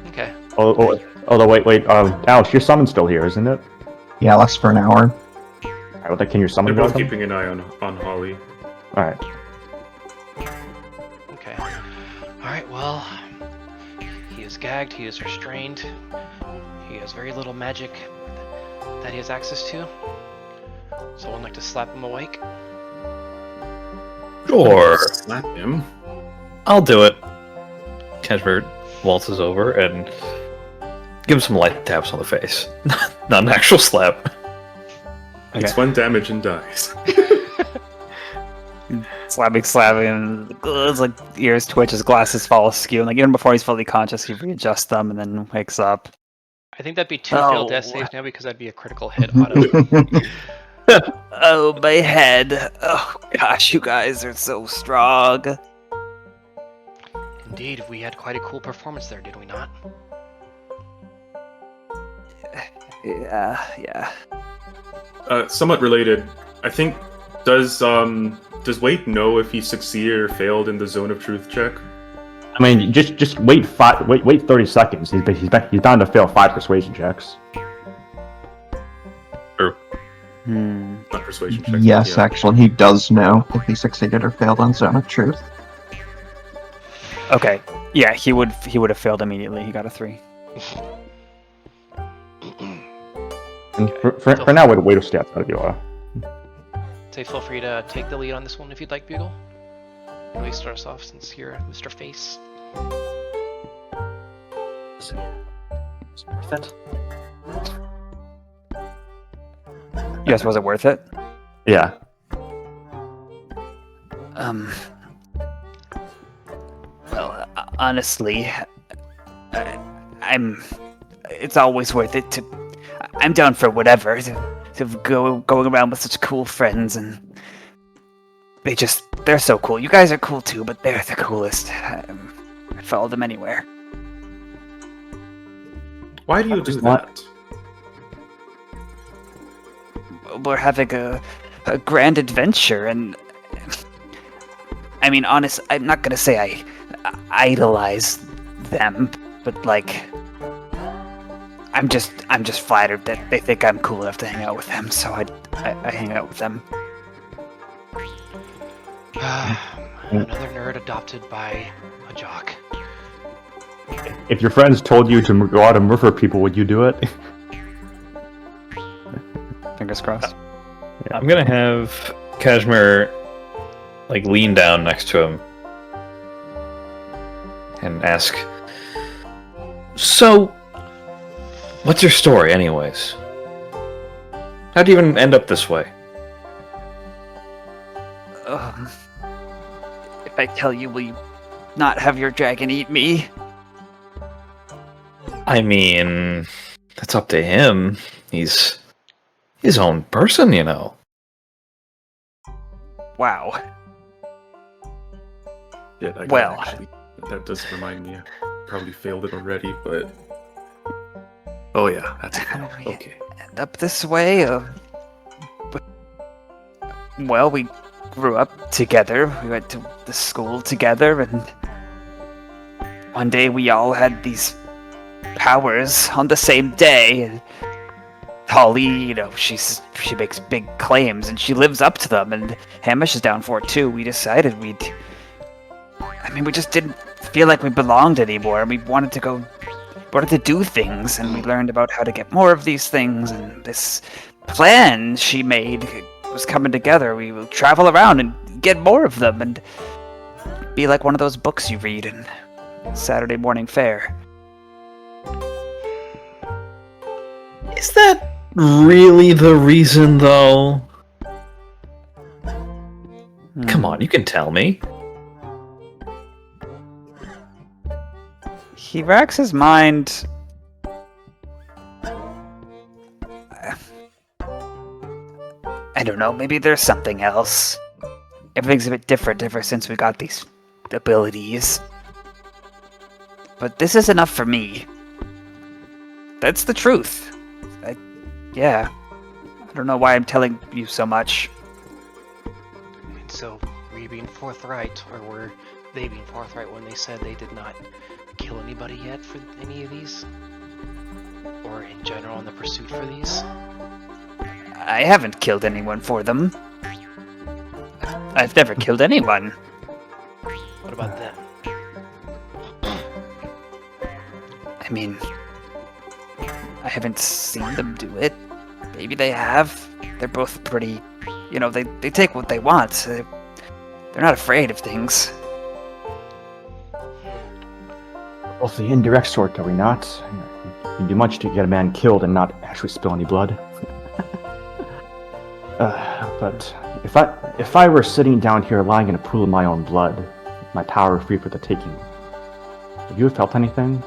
Okay. Although wait, Alex, your summon's still here, isn't it? Yeah, lasts for an hour. Alright, well, can your summon They're both go? keeping an eye on Holly. Alright. Okay. Alright, well, he is gagged, he is restrained, he has very little magic that he has access to. Someone like to slap him awake? Sure. Slap him. I'll do it. Kashmir waltzes over and gives him light taps on the face. Not an actual slap. It's 1 damage and dies. Slapping, and his like ears twitch, his glasses fall askew, and like even before he's fully conscious, he readjusts them and then wakes up. I think that'd be 2 failed death saves now because that'd be a critical hit auto. Oh, my head. Oh, gosh, you guys are so strong. Indeed, we had quite a cool performance there, did we not? Yeah. Somewhat related, I think, does Wade know if he succeeded or failed in the Zone of Truth check? I mean, just wait 30 seconds. He's bound to fail 5 persuasion checks. Not persuasion check. Yes, yeah. actually, he does know if he succeeded or failed on Zone of Truth. Okay. Yeah, he would have failed immediately. He got a 3. And for now, wait a stats out of you. So feel free to take the lead on this one if you'd like, Bugle. At least start us off since you're Mr. Face. Worth it? Yes, was it worth it? Yeah. Well, honestly, it's always worth it to. I'm down for whatever. To going around with such cool friends, and they're so cool. You guys are cool too, but they're the coolest. I'd follow them anywhere. Why do you do What? that? We're having a grand adventure, and I mean, honest, I'm not gonna say I idolize them, but like, I'm just flattered that they think I'm cool enough to hang out with them, so I hang out with them. Another nerd adopted by a jock. If your friends told you to go out and murder people, would you do it? Fingers crossed. I'm gonna have Kashmir like lean down next to him and ask, so what's your story anyways? How'd you even end up this way? If I tell you, will you not have your dragon eat me? I mean, that's up to him. He's his own person, you know. Wow. Yeah, that Well. that does remind me. I probably failed it already, but oh yeah, that's okay. End up this way? Well, we grew up together. We went to the school together, and one day we all had these powers on the same day. And Holly, she makes big claims and she lives up to them, and Hamish is down for it too. We decided we just didn't feel like we belonged anymore, and we wanted to do things, and we learned about how to get more of these things, and this plan she made was coming together. We will travel around and get more of them, and be like one of those books you read in Saturday morning fare. Is that really the reason, though? Come on, you can tell me. He racks his mind. I don't know, maybe there's something else. Everything's a bit different ever since we got these abilities. But this is enough for me. That's the truth. I don't know why I'm telling you so much. And so, were you being forthright, or were they being forthright when they said they did not kill anybody yet for any of these? Or in general in the pursuit for these? I haven't killed anyone for them. I've never killed anyone. What about them? I mean, I haven't seen them do it. Maybe they have. They're both pretty, they take what they want. They're not afraid of things. Both the indirect sort, are we not? You do much to get a man killed and not actually spill any blood. But if I were sitting down here lying in a pool of my own blood, with my power free for the taking, would you have felt anything?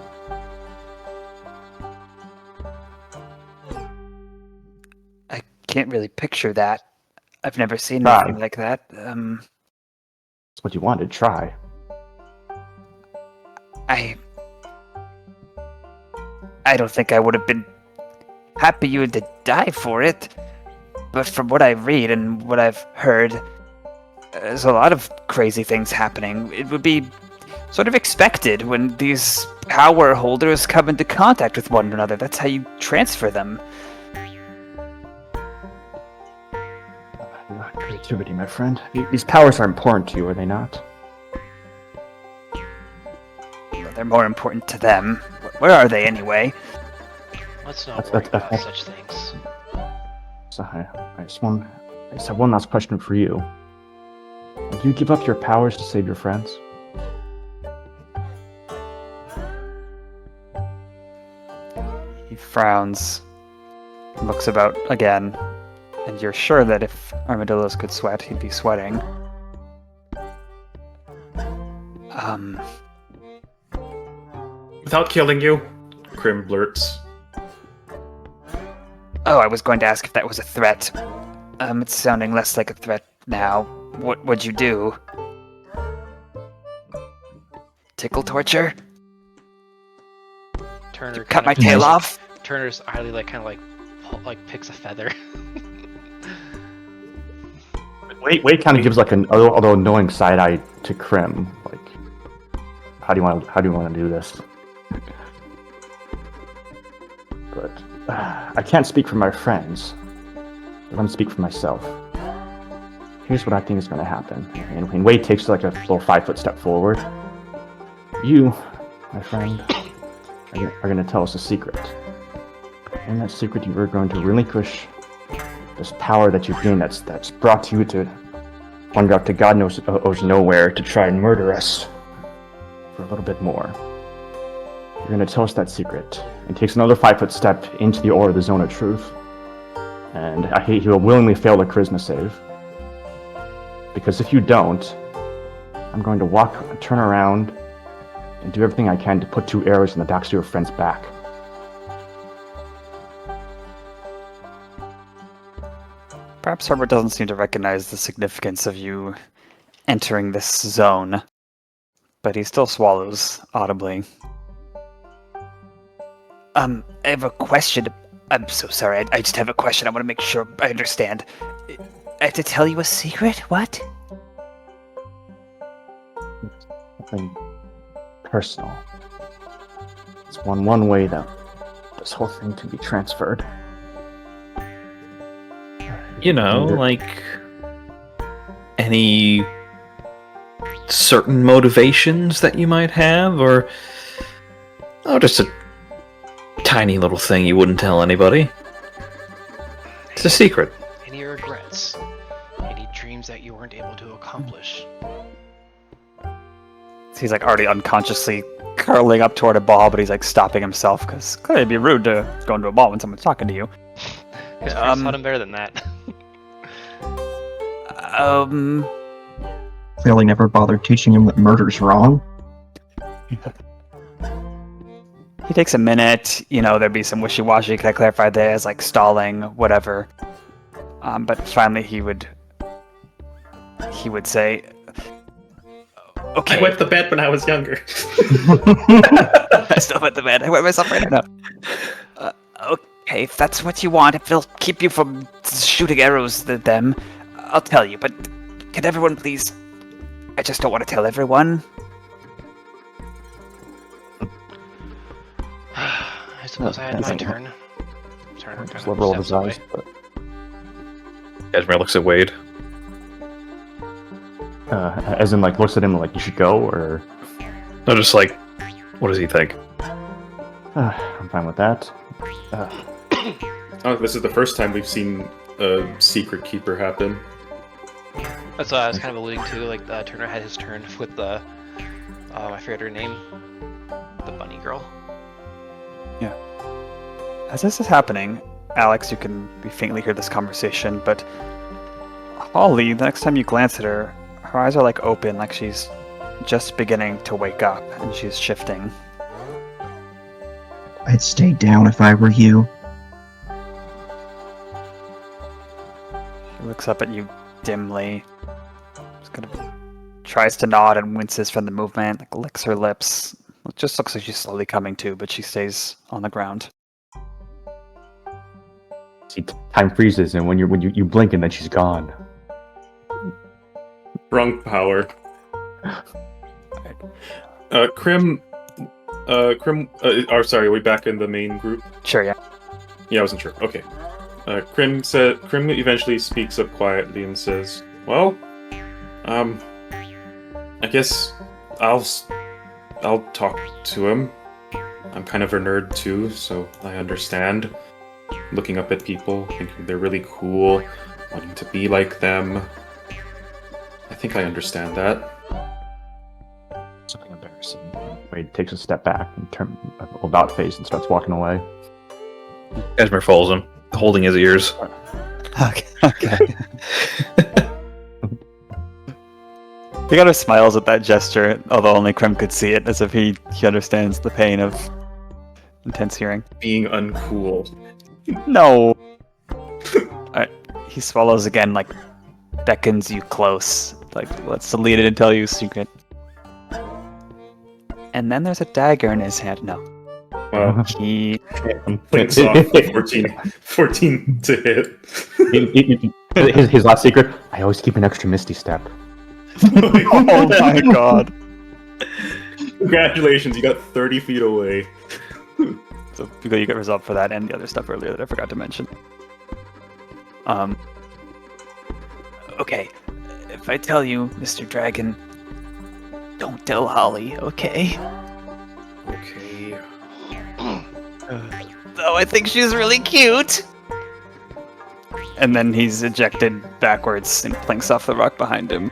I can't really picture that. I've never seen Try. anything like that. That's what you wanted. Try. I don't think I would have been happy you had to die for it. But from what I read and what I've heard, there's a lot of crazy things happening. It would be sort of expected when these power holders come into contact with one another. That's how you transfer them. Creativity, my friend. These powers are important to you, are they not? Well, they're more important to them. Where are they anyway? Let's not worry about such things. So I just have one last question for you. Would you give up your powers to save your friends? He frowns, looks about again, and you're sure that if armadillos could sweat, he'd be sweating. Without killing you, Krim blurts. Oh, I was going to ask if that was a threat. It's sounding less like a threat now. What would you do? Tickle torture? Turner Cut my tail off? Turner's idly picks a feather. Wade kind of gives like an although annoying side eye to Krim. Like, how do you want to do this? But I can't speak for my friends. But I'm speak for myself. Here's what I think is going to happen. And when Wade takes like a little 5-foot step forward, you, my friend, are going to tell us a secret. And that secret, you are going to relinquish this power that you've gained that's brought you to wander out to God knows nowhere to try and murder us for a little bit more. You're going to tell us that secret, and takes another 5-foot step into the aura of the zone of truth. And he will willingly fail the charisma save. Because if you don't, I'm going to turn around, and do everything I can to put 2 arrows in the backs of your friend's back. Perhaps Herbert doesn't seem to recognize the significance of you entering this zone, but he still swallows audibly. I have a question. I'm so sorry. I just have a question. I want to make sure I understand. I have to tell you a secret? What? Something personal. It's one way that this whole thing can be transferred. You know, like any certain motivations that you might have, or just a tiny little thing you wouldn't tell anybody. It's a secret. Any regrets? Any dreams that you weren't able to accomplish? He's like already unconsciously curling up toward a ball, but he's like stopping himself because clearly it'd be rude to go into a ball when someone's talking to you. His friends taught him better than that. Really never bothered teaching him that murder's wrong. He takes a minute, there'd be some wishy-washy, can I clarify this, like stalling, whatever. But finally he would say, okay. I wet the bed when I was younger. I still wet the bed. I wet myself right now. Okay, if that's what you want, if it'll keep you from shooting arrows at them, I'll tell you, but can everyone please... I just don't want to tell everyone. I suppose I had my turn. Just liberal of his eyes, but Esmer looks at Wade. as in, like, looks at him like, you should go, or... No, just like, what does he think? I'm fine with that. Oh, this is the first time we've seen a secret keeper happen. That's what I was kind of alluding to. Like, Turner had his turn with the, I forget her name, the bunny girl. Yeah. As this is happening, Alex, you can faintly hear this conversation, but Holly, the next time you glance at her, her eyes are like open, like she's just beginning to wake up, and she's shifting. I'd stay down if I were you. She looks up at you dimly. Just kind of tries to nod and winces from the movement, like licks her lips. It just looks like she's slowly coming to, but she stays on the ground. See, time freezes, and when you blink, and then she's gone. Wrong power. Krim, sorry, are we back in the main group? Sure, yeah. Yeah, I wasn't sure. Okay. Krim eventually speaks up quietly and says, well, I guess I'll talk to him. I'm kind of a nerd too, so I understand. Looking up at people, thinking they're really cool, wanting to be like them. I think I understand that. Something embarrassing. Wade takes a step back and turns about face and starts walking away. Esmer follows him, holding his ears. Okay. He kind of smiles at that gesture, although only Krim could see it, as if he understands the pain of intense hearing. Being uncool. No! Alright, he swallows again, like, beckons you close, like, wants to lead it and tell you a secret. And then there's a dagger in his hand. No. Wow. He... Blinks off 14 to hit. His last secret, I always keep an extra misty step. Oh my god. Congratulations, you got 30 feet away. So you get resolved for that and the other stuff earlier that I forgot to mention. Okay. If I tell you, Mr. Dragon, don't tell Holly, okay? Okay. Though I think she's really cute. And then he's ejected backwards and plinks off the rock behind him.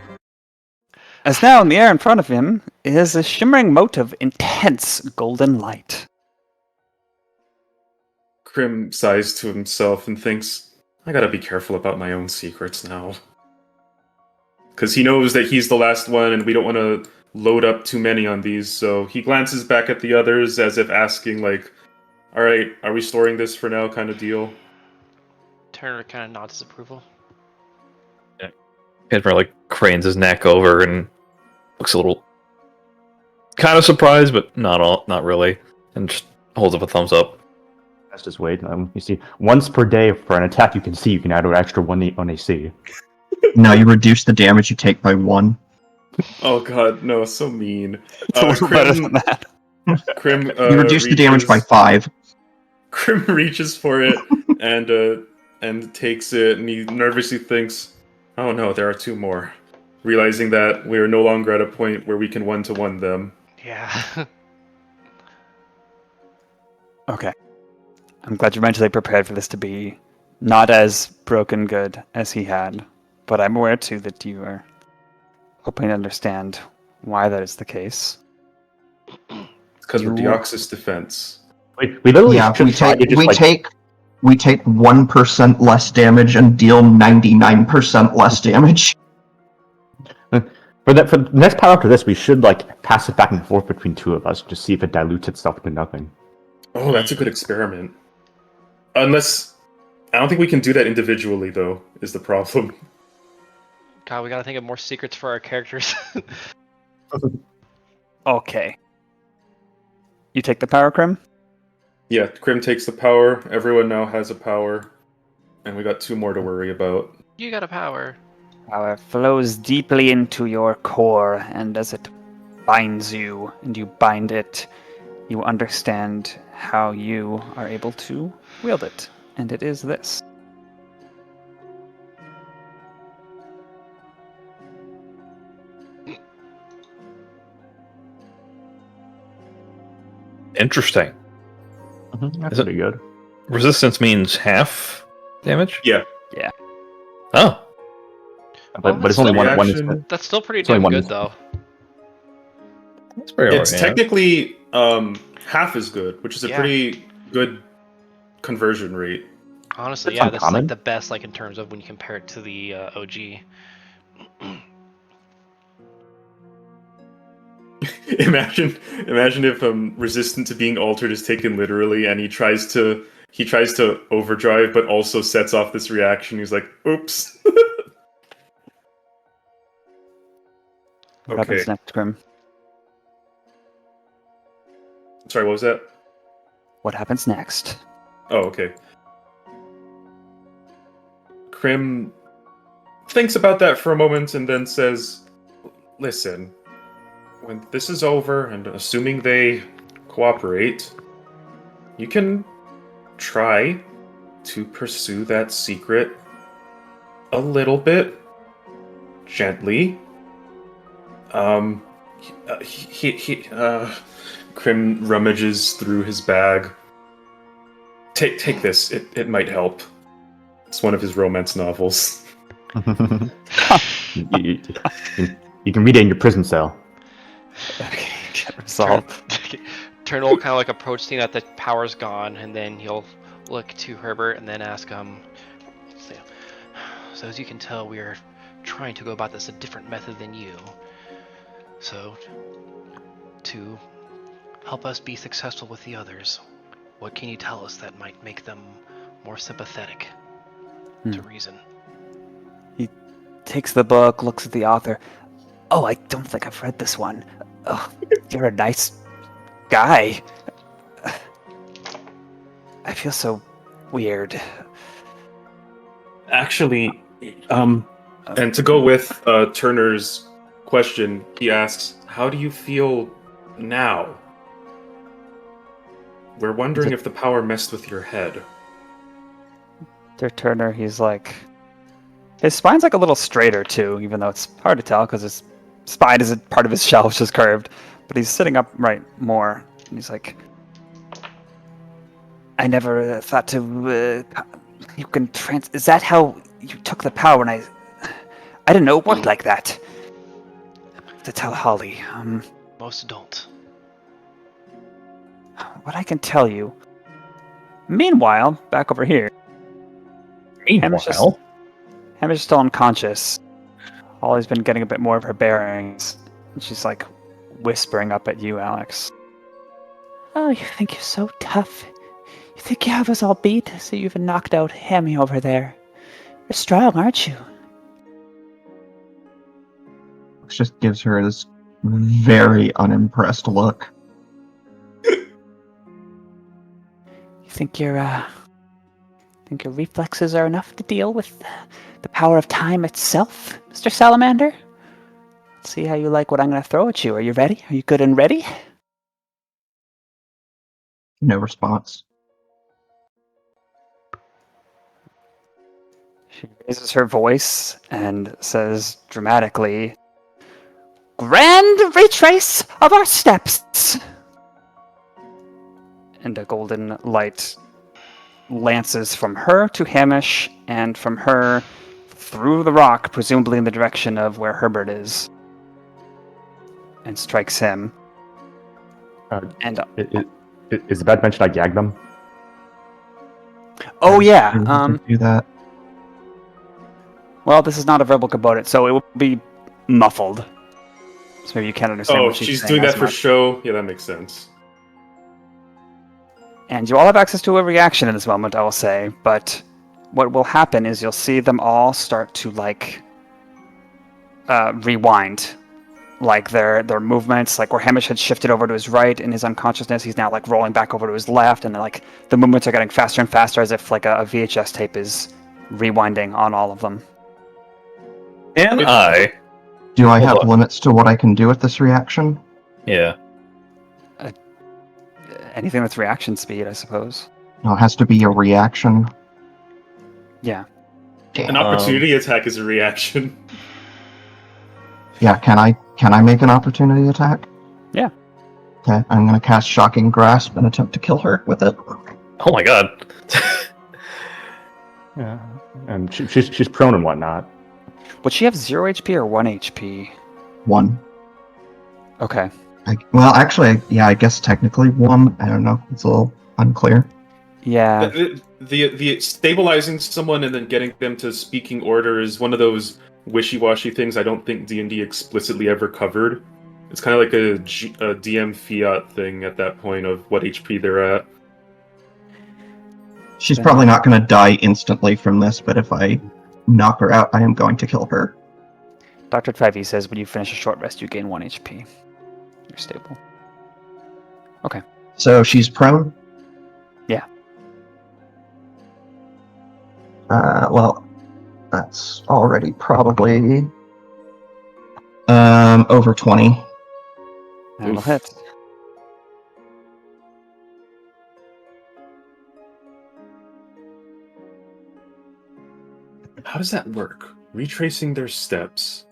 As now in the air in front of him is a shimmering mote of intense golden light. Krim sighs to himself and thinks, I gotta be careful about my own secrets now. Because he knows that he's the last one and we don't want to load up too many on these, so he glances back at the others as if asking, like, alright, are we storing this for now kind of deal? Turner kind of nods his approval. Esmer like cranes his neck over and looks a little kind of surprised, but not really, and just holds up a thumbs up. That's just Wade. You see, once per day for an attack you can add an extra 1 AC. Now you reduce the damage you take by 1. Oh god, no, so mean. It's a little better than that. Krim, You reduce the damage by 5. Krim reaches for it and and takes it, and he nervously thinks, "Oh no, there are two more." Realizing that we are no longer at a point where we can one-to-one them. Yeah. Okay. I'm glad you're mentally prepared for this to be not as broken good as he had, but I'm aware too that you are hoping to understand why that is the case. It's because we're Deoxys defense. We literally Yeah, should try to just we take 1% less damage and deal 99% less damage. For the next part after this, we should like pass it back and forth between two of us to see if it dilutes itself to nothing. Oh, that's a good experiment. Unless... I don't think we can do that individually, though, is the problem. God, we gotta think of more secrets for our characters. Okay. You take the power, Krim? Yeah, Krim takes the power, everyone now has a power, and we got two more to worry about. You got a power. Power flows deeply into your core, and as it binds you and you bind it, you understand how you are able to wield it. And it is this. Interesting. That's Is it- pretty good. Resistance means half damage? Yeah. Oh. But it's only one. Reaction. That's still pretty It's only damn one good, instance. though. That's very It's alright, yeah. technically half as good, which is a Yeah. pretty good conversion rate. Honestly, That's yeah, that's uncommon. like the best, like in terms of when you compare it to the OG. Imagine if resistant to being altered is taken literally, and he tries to overdrive, but also sets off this reaction. He's like, "Oops." What Okay. happens next, Krim? Sorry, what was that? What happens next? Oh, okay. Krim thinks about that for a moment and then says, "Listen, when this is over, and assuming they cooperate, you can try to pursue that secret a little bit gently. Krim rummages through his bag. Take this. It might help. It's one of his romance novels. you can read it in your prison cell. Okay, get resolved. Turn will kind of like approach seeing that the power's gone, and then he'll look to Herbert and then ask so as you can tell, we are trying to go about this a different method than you. So, to help us be successful with the others, what can you tell us that might make them more sympathetic to reason? He takes the book, looks at the author. Oh, I don't think I've read this one. Oh, you're a nice guy. I feel so weird. Actually, and to go with Turner's question, he asks, "How do you feel now? We're wondering if the power messed with your head." To Turner, he's like... His spine's like a little straighter, too, even though it's hard to tell because his spine is a part of his shell, which is curved. But he's sitting upright more. And he's like... I never thought to... you can Is that how you took the power? And I didn't know it worked like that. To tell Holly, Most don't. what I can tell you... Meanwhile, back over here... Hammer's still unconscious. Holly's been getting a bit more of her bearings. And she's like whispering up at you, Alex. Oh, you think you're so tough? You think you have us all beat, so you even knocked out Hammy over there. You're strong, aren't you? Just gives her this very unimpressed look. You think your reflexes are enough to deal with the power of time itself, Mr. Salamander? Let's see how you like what I'm going to throw at you. Are you ready? Are you good and ready? No response. She raises her voice and says dramatically, "Grand retrace of our steps!" And a golden light lances from her to Hamish, and from her through the rock, presumably in the direction of where Herbert is, and strikes him. And Is the bad mentioned I gagged them? oh yeah, Do that. well, this is not a verbal component, so it will be muffled. So maybe you can't understand Oh, what she's saying doing that as for much. show? Yeah, that makes sense. And you all have access to a reaction in this moment, I will say, but what will happen is you'll see them all start to, rewind. Like, their movements, like where Hamish had shifted over to his right in his unconsciousness, he's now, rolling back over to his left, and, the movements are getting faster and faster as if, a VHS tape is rewinding on all of them. And I. Do I Hold have on. limits to what I can do with this reaction? Yeah. Anything with reaction speed, I suppose. No, it has to be a reaction. Yeah. Damn. An opportunity attack is a reaction. Yeah, can I make an opportunity attack? Yeah. Okay, I'm gonna cast Shocking Grasp and attempt to kill her with it. Oh my god. Yeah. And she's prone and whatnot. Would she have 0 HP or 1 HP? 1. Okay. Well, actually, yeah, I guess technically 1. I don't know. It's a little unclear. Yeah. The stabilizing someone and then getting them to speaking order is one of those wishy-washy things I don't think D&D explicitly ever covered. It's kind of like a DM fiat thing at that point of what HP they're at. She's probably not going to die instantly from this, but if I knock her out, I am going to kill her. Dr. 5e says when you finish a short rest, you gain 1 HP. You're stable. Okay. So she's prone? Yeah. Well, that's already probably over 20. That'll Oof. hit. How does that work? Retracing their steps,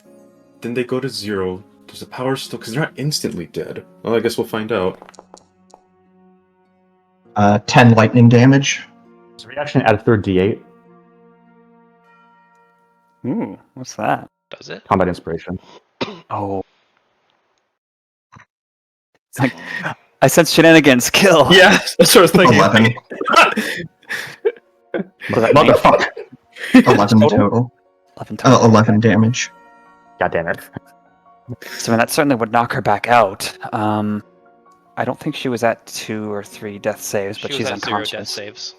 then they go to 0. Does the power still... Because they're not instantly dead. Well, I guess we'll find out. 10 lightning damage. Is the reaction add a third D8? Ooh, what's that? Does it? Combat inspiration. Oh. It's like, I sense shenanigans. Kill. Yeah, that's what I was thinking. 11. What does that mean? Motherfucker! 11 total. 11 total. 11 damage. God damn it. So that certainly would knock her back out. I don't think she was at 2 or 3 death saves, but She she's was at 0 death unconscious. saves.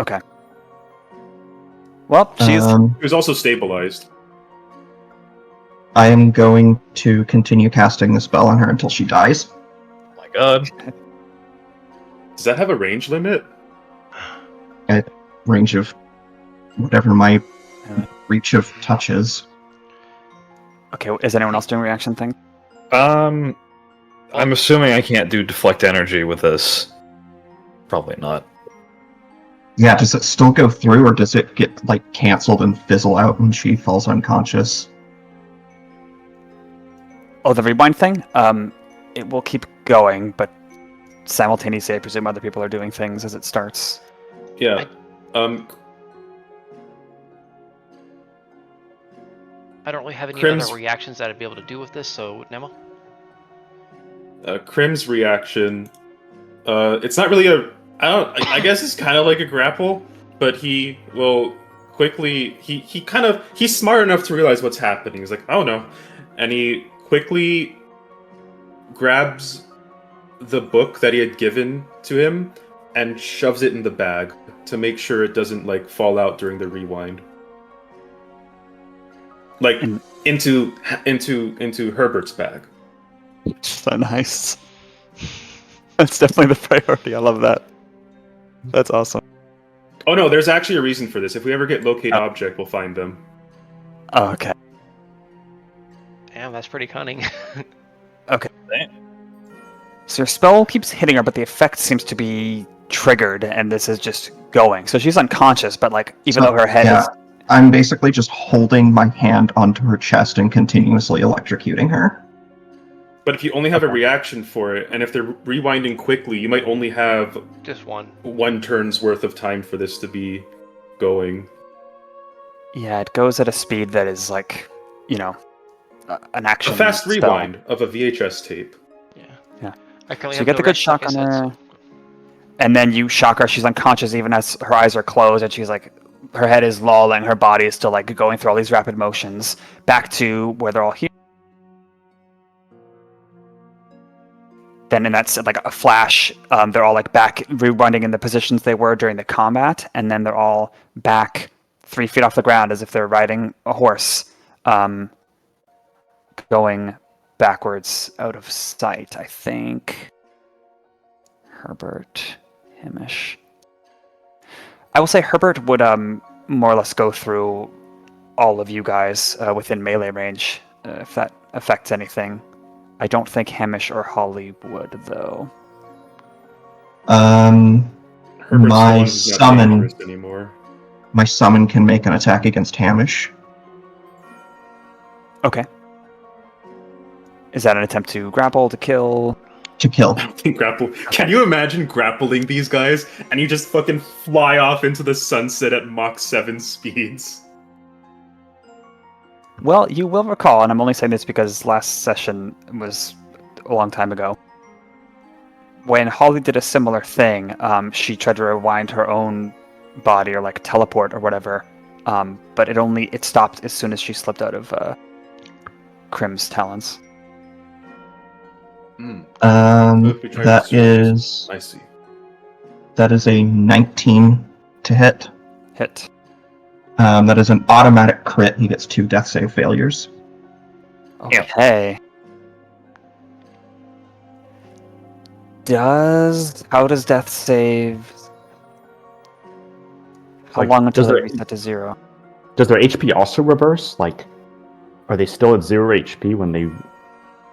Okay. Well, she's He was also stabilized. I am going to continue casting the spell on her until she dies. Oh my god. Does that have a range limit? Range of whatever my Yeah. reach of touch is. okay. Is anyone else doing reaction thing? I'm assuming I can't do deflect energy with this. Probably not. Yeah, does it still go through, or does it get, cancelled and fizzle out when she falls unconscious? Oh, the rewind thing? It will keep going, but simultaneously, I presume other people are doing things as it starts. Yeah. I don't really have any Crim's- other reactions that I'd be able to do with this, so Nemo? Crim's reaction. It's not really I guess it's kind of like a grapple, but he will quickly. He's smart enough to realize what's happening. He's like, oh no, and he quickly grabs the book that he had given to him and shoves it in the bag to make sure it doesn't fall out during the rewind. And- into Herbert's bag. So nice. That's definitely the priority. I love that. That's awesome. Oh no, there's actually a reason for this. If we ever get locate object, we'll find them. Oh, okay. Damn, that's pretty cunning. So your spell keeps hitting her, but the effect seems to be triggered, and this is just going. So she's unconscious, but like even though her head is I'm basically just holding my hand onto her chest and continuously electrocuting her. But if you only have a reaction for it, and if they're rewinding quickly, you might only have Just one. one turn's worth of time for this to be going. Yeah, it goes at a speed that is like, an action. A fast spell. rewind of a VHS tape. Yeah. I currently So you have get no the good rest, shock like I on said, her, so- and then you shock her. She's unconscious even as her eyes are closed, and she's like, her head is lolling, her body is still like going through all these rapid motions back to where they're all here. Then in that like a flash, they're all like back rewinding in the positions they were during the combat, and then they're all back 3 feet off the ground as if they're riding a horse, going backwards out of sight. I think Herbert, Hamish. I will say Herbert would more or less go through all of you guys within melee range, if that affects anything. I don't think Hamish or Holly would, though. Herbert's the My one who's not summon, dangerous anymore. my summon can make an attack against Hamish. Okay. Is that an attempt to grapple, to kill? To kill. I don't think grapple. Can you imagine grappling these guys and you just fucking fly off into the sunset at Mach 7 speeds? Well, you will recall, and I'm only saying this because last session was a long time ago. When Holly did a similar thing, she tried to rewind her own body or like teleport or whatever, but it stopped as soon as she slipped out of Krim's talons. I see. That is a 19 to hit. Hit. That is an automatic crit. He gets 2 death save failures. Okay. How does death save? How Like, long until does they it- reset to 0? Does their HP also reverse? Like, are they still at 0 HP when they?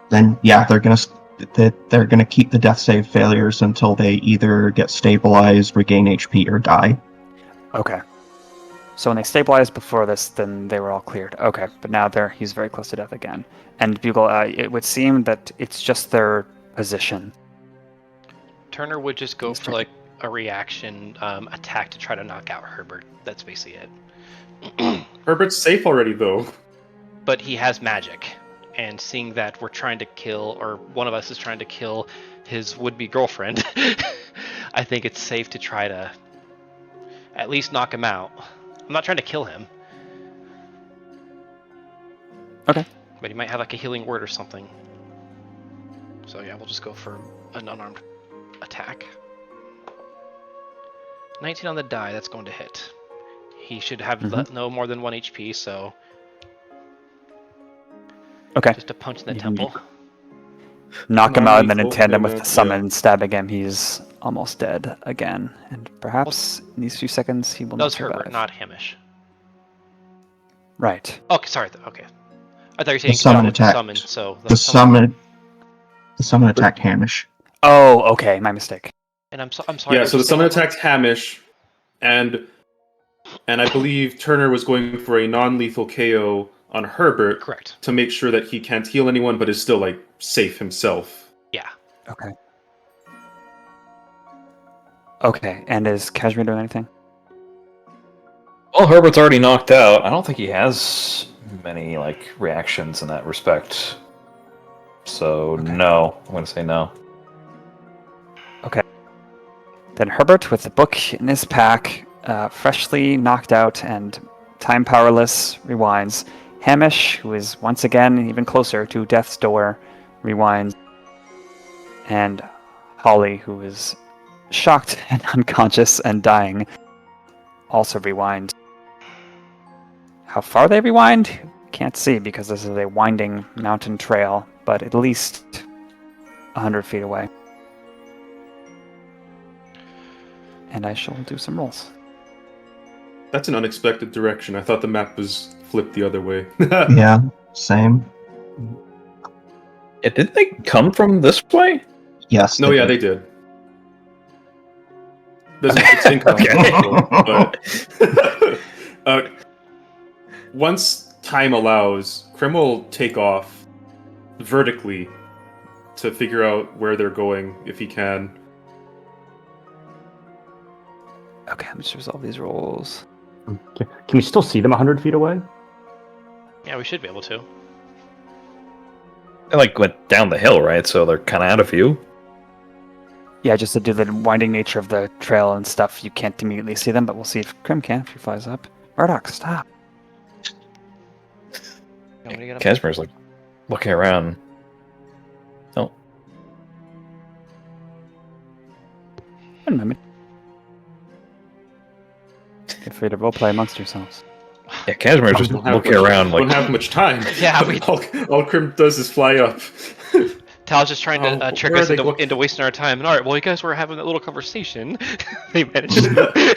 Then yeah, they're gonna keep the death save failures until they either get stabilized, regain HP, or die. Okay. So when they stabilized before this, then they were all cleared. Okay, but now he's very close to death again. And Bugle, it would seem that it's just their position. Turner would just go He's for like a reaction attack to try to knock out Herbert. That's basically it. Herbert's safe already, though. But he has magic, and seeing that we're trying to kill, or one of us is trying to kill his would-be girlfriend, I think it's safe to try to at least knock him out. I'm not trying to kill him. Okay. But he might have like a healing word or something. So yeah, we'll just go for an unarmed attack. 19 on the die, that's going to hit. He should have no more than 1 HP, so Okay. just a punch in the You temple. Knock him out, and then in Non-lethal tandem with the damage, summon, stabbing him, he's almost dead again. And perhaps in these few seconds, he will That not was survive. Herbert, not Hamish. Right. Okay, sorry. Okay. I thought you were saying The summon with the attacked. summon, so The summon attacked Hamish. Oh, okay. My mistake. And I'm sorry. Yeah, what so did the you say summon about that? attacked Hamish, and I believe Turner was going for a non-lethal KO on Herbert Correct. to make sure that he can't heal anyone, but is still like safe himself. Yeah. Okay. Okay, and is Kashmir doing anything? Well, Herbert's already knocked out. I don't think he has many like reactions in that respect. So no, I'm gonna say no. Then Herbert, with the book in his pack, freshly knocked out and time powerless, rewinds. Hamish, who is once again even closer to death's door, rewinds. And Holly, who is shocked and unconscious and dying, also rewind. How far they rewind? Can't see because this is a winding mountain trail, but at least 100 feet away. And I shall do some rolls. That's an unexpected direction. I thought the map was flipped the other way. Yeah, same. Yeah, didn't they come from this way? Yes. No, they yeah, did. they did. It's inconsequential, but once time allows, Krim will take off vertically to figure out where they're going if he can. Okay, let me just resolve these rolls. Okay. Can we still see them 100 feet away? Yeah, we should be able to. They went down the hill, right? So they're kind of out of view. Yeah, just to do the winding nature of the trail and stuff, you can't immediately see them, but we'll see if Krim can if he flies up. Murdoch, stop. Casimir's looking around. Oh. One moment. Feel free to roleplay amongst yourselves. Yeah, Casimir's just looking around Don't have much time. Yeah, all Krim does is fly up. Tal's just trying to trick us where are they into wasting our time. And alright, well, you guys were having that little conversation. They managed to...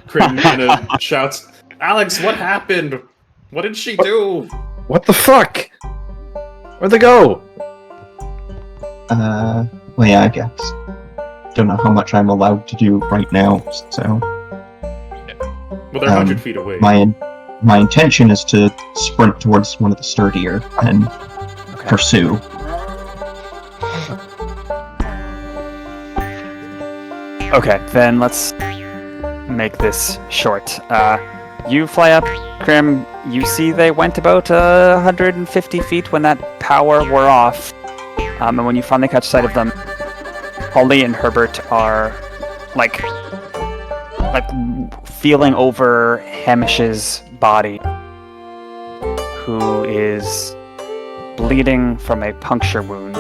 Krim kind of shouts, "Alex, what happened? What did she do?" What the fuck? Where'd they go? Well, yeah, I guess. Don't know how much I'm allowed to do right now, so... Well, they're 100 feet away. My intention is to sprint towards one of the sturdier and pursue. Okay, then let's make this short. You fly up, Krim. You see they went about 150 feet when that power wore off. And when you finally catch sight of them, Holly and Herbert are like feeling over Hamish's body, who is bleeding from a puncture wound.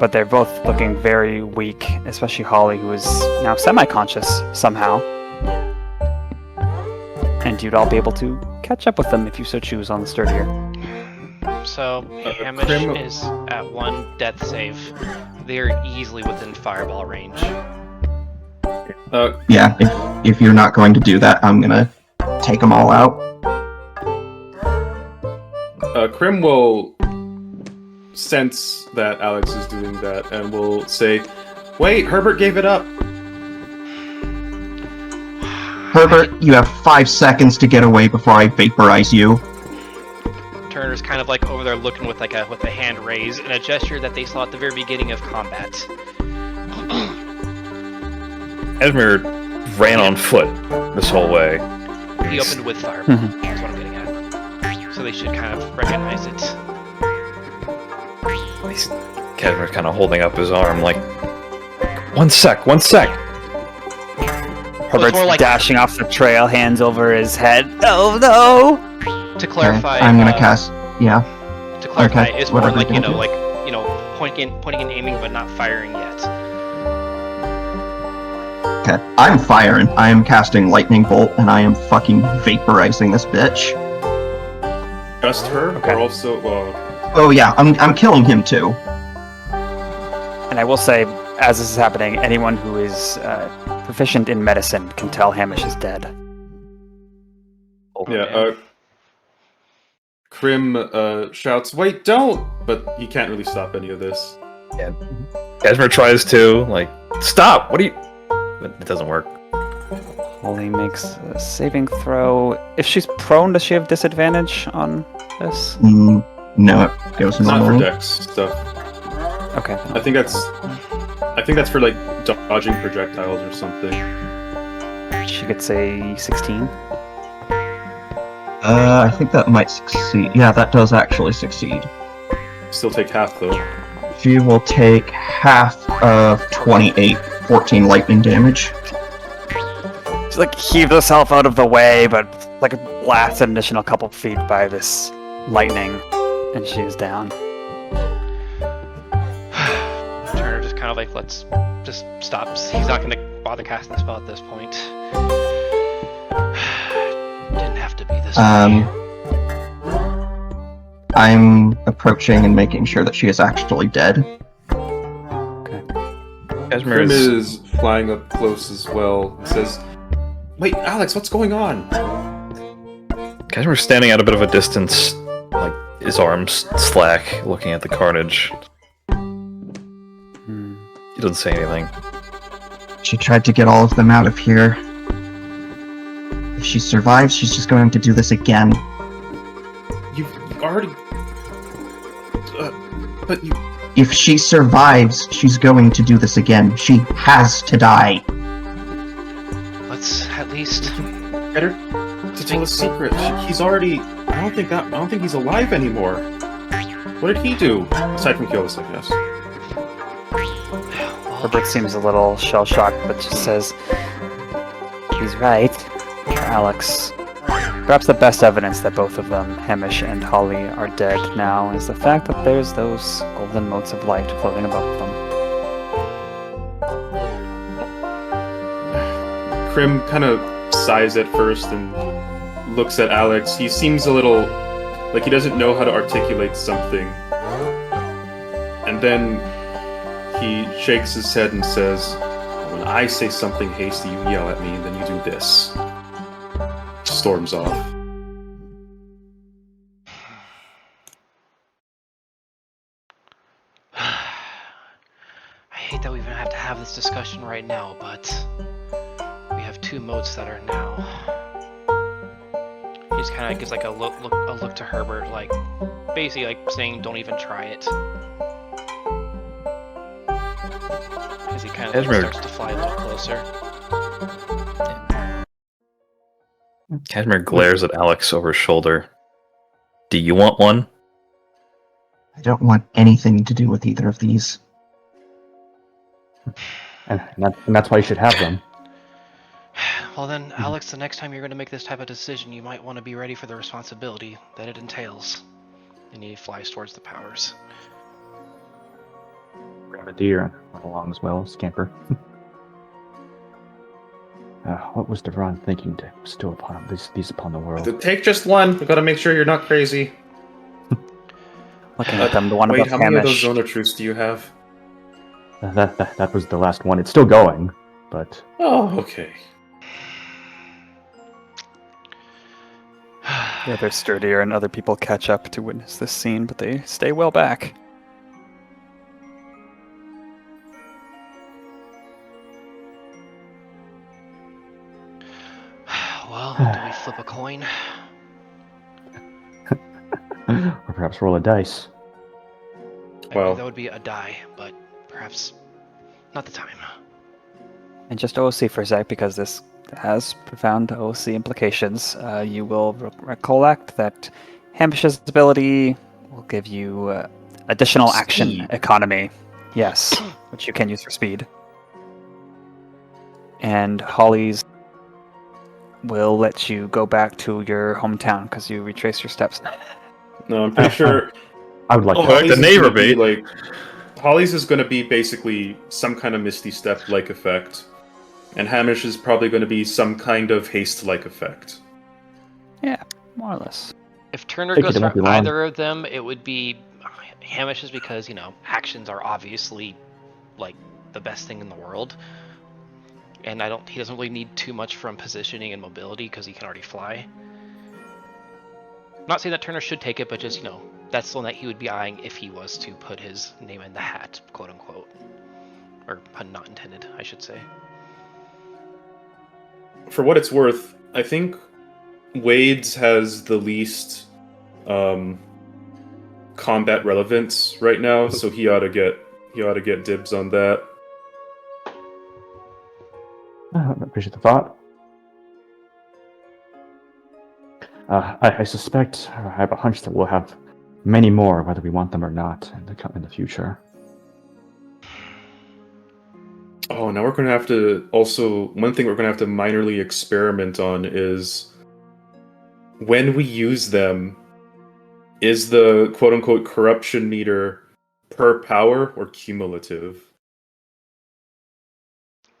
But they're both looking very weak, especially Holly, who is now semi-conscious somehow. And you'd all be able to catch up with them if you so choose on the sturdier. So, Hamish is at 1 death save. They're easily within fireball range. Yeah, if you're not going to do that, I'm gonna take them all out. Krim will sense that Alex is doing that and will say, "Wait, Herbert gave it up." Herbert, you have 5 seconds to get away before I vaporize you. Turner's kind of over there looking with a hand raised and a gesture that they saw at the very beginning of combat. Casimir ran on foot this whole way. He opened with fire. That's what I'm getting at. So they should kind of recognize it. Casimir's kind of holding up his arm one sec. Herbert's more dashing off the trail, hands over his head. Oh no! To clarify, I'm gonna cast. Yeah. To clarify, Okay, it's more whatever you're gonna pointing and aiming, but not firing yet. Okay. I'm firing. I am casting lightning bolt, and I am fucking vaporizing this bitch. Just her, Okay. or also, Oh yeah, I'm killing him too. And I will say, as this is happening, anyone who is proficient in medicine can tell Hamish is dead. yeah. Krim shouts, "Wait, don't!" But he can't really stop any of this. Yeah. Casimir tries to, stop! What are you... But it doesn't work. Holly makes a saving throw. If she's prone, does she have disadvantage on this? No, it goes It's not for normal. dex stuff. Okay. I think that's for dodging projectiles or something. She gets a 16. I think that might succeed. Yeah, that does actually succeed. Still take half though. She will take half of 28, 14 lightning damage. She heaved herself out of the way, but blasted an additional couple feet by this lightning, and she is down. Turner just kind of let's just stop. He's not going to bother casting the spell at this point. Didn't have to be this way. I'm approaching and making sure that she is actually dead. Casimir Krim is flying up close as well. He says, "Wait, Alex, what's going on?" Casimir's standing at a bit of a distance, his arms slack, looking at the carnage. He doesn't say anything. She tried to get all of them out of here. If she survives, she's just going to do this again. You've already... but you... If she survives, she's going to do this again. She has to die. Let's at least... Get her to tell a secret. He's already... I don't think he's alive anymore. What did he do? Aside from kill us, I guess. Herbert seems a little shell-shocked, but just says, he's right. Alex. Perhaps the best evidence that both of them, Hamish and Holly, are dead now is the fact that there's those golden motes of light floating above them. Krim kind of sighs at first and looks at Alex. He seems a little like he doesn't know how to articulate something. And then he shakes his head and says, "When I say something hasty, you yell at me, and then you do this." Storms off. I hate that we even have to have this discussion right now, but we have two modes that are now. He just kind of gives like a look to Herbert, like basically like saying, "Don't even try it," because he kind of starts to fly a little closer. Casimir glares at Alex over his shoulder. Do you want one? I don't want anything to do with either of these. And that's why you should have them. Well then, Alex, the next time you're going to make this type of decision, you might want to be ready for the responsibility that it entails. And he flies towards the powers. Grab a deer and run along as well, scamper. What was Devron thinking to bestow upon these upon the world? Take just one. We gotta make sure you're not crazy. Looking at them, the one Wait, above how many of those Hamish. Zona truths do you have? That was the last one. It's still going, but Oh, okay. Yeah, they're sturdier and other people catch up to witness this scene, but they stay well back. Well, do we flip a coin? or perhaps roll a dice. I Well- believe that would be a die, but perhaps not the time. And just OC for a sec, because this has profound OC implications. You will recollect that Hamish's ability will give you additional action Speed. economy. Yes, which you can use for speed. And Holly's will let you go back to your hometown because you retrace your steps. No, I'm pretty sure. I would like Oh, to. like the is neighbor gonna be, bait. like Holly's is going to be basically some kind of Misty Step-like effect, and Hamish is probably going to be some kind of haste-like effect. Yeah, more or less. If Turner Take it, goes it won't for be long. either of them, it would be Hamish's because, you know, actions are obviously like the best thing in the world. And he doesn't really need too much from positioning and mobility because he can already fly. Not saying that Turner should take it, but just, you know, that's the one that he would be eyeing if he was to put his name in the hat, quote unquote. Or pun not intended, I should say. For what it's worth, I think Wade's has the least combat relevance right now, so he ought to get dibs on that. I appreciate the thought. I suspect, or I have a hunch that we'll have many more, whether we want them or not, in the future. Oh, now we're going to have to also... One thing we're going to have to minorly experiment on is when we use them, is the quote-unquote corruption meter per power or cumulative?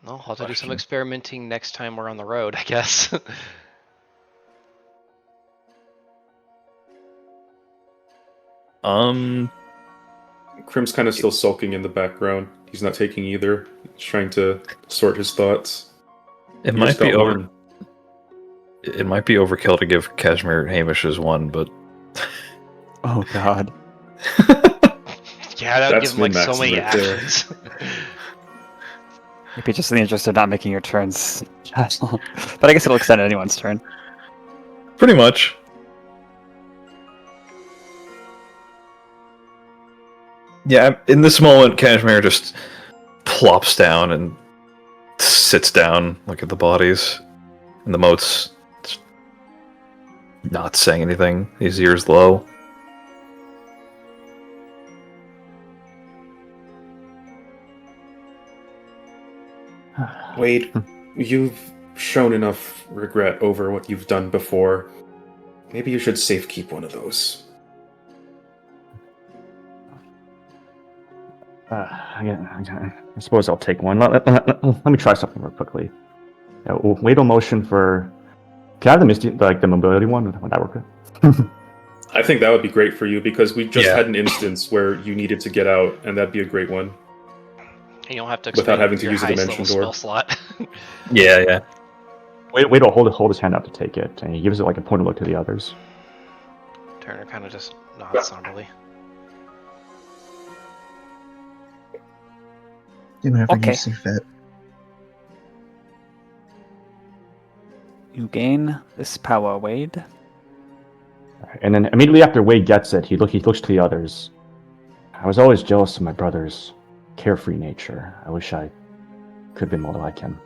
Well, I'll have to do some experimenting next time we're on the road, I guess. Krim's kind of still sulking in the background. He's not taking either. He's trying to sort his thoughts. It He might just be got over. one. It might be overkill to give Casimir Hamish's one, but Oh god. Yeah, that would That's give him like so min-maxing many right there. actions. Maybe just in the interest of not making your turns. But I guess it'll extend anyone's turn. Pretty much. Yeah, in this moment, Kashmir just plops down and sits down, look at the bodies, and the moat's just not saying anything, his ears low. Wade, you've shown enough regret over what you've done before. Maybe you should safekeep one of those. I suppose I'll take one. Let me try something real quickly. Wait a motion for. Can I have the Misty, like the mobility one? Would that work? I think that would be great for you because we just Yeah. had an instance where you needed to get out, and that'd be a great one. You don't have to Without expend having to your use a highest dimension level door. spell slot. Yeah. Wait will hold his hand out to take it, and he gives it like a pointed look to the others. Turner kind of just nods somberly. Do whatever Okay. you see fit. You gain this power, Wade. And then immediately after Wade gets it, he looks to the others. I was always jealous of my brother's carefree nature. I wish I could be more like him.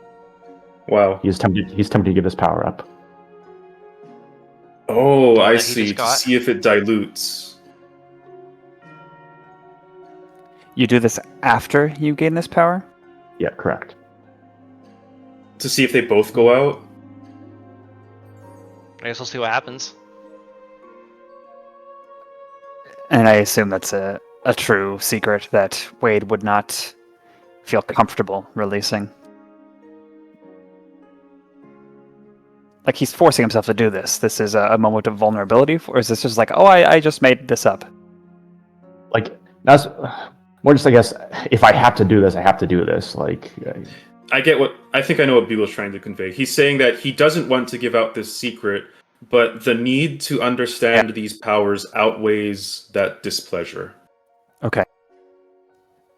Wow. He's tempted to give this power up. Oh, I That he see. just To got? see if it dilutes. You do this after you gain this power? Yeah, correct. To see if they both go out? I guess we'll see what happens. And I assume that's a true secret that Wade would not feel comfortable releasing. Like, he's forcing himself to do this. This is a moment of vulnerability, or is this just like, oh, I just made this up? Like, that's more just, I guess, if I have to do this, I have to do this. Like, I think I know what Beulah's trying to convey. He's saying that he doesn't want to give out this secret, but the need to understand these powers outweighs that displeasure. Okay.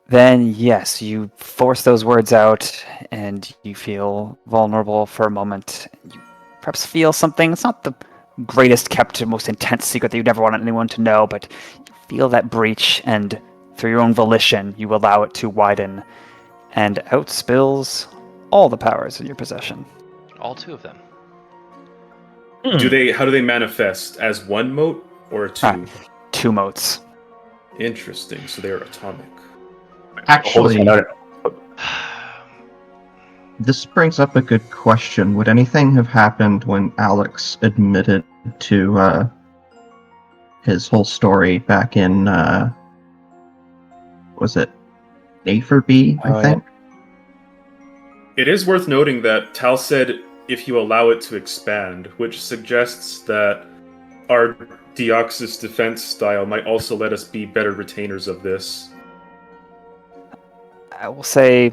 Then, yes, you force those words out, and you feel vulnerable for a moment. You perhaps feel something. It's not the greatest kept, most intense secret that you'd never want anyone to know, but you feel that breach, and through your own volition, you allow it to widen, and out spills all the powers in your possession. All two of them. How do they manifest? As one mote or two? Ah. 2 motes. Interesting. So they're atomic. hold his Actually, hand out. this brings up a good question. Would anything have happened when Alex admitted to his whole story back in, was it A for B, I Oh, think? It is worth noting that Tal said if you allow it to expand, which suggests that our Deoxys defense style might also let us be better retainers of this. I will say,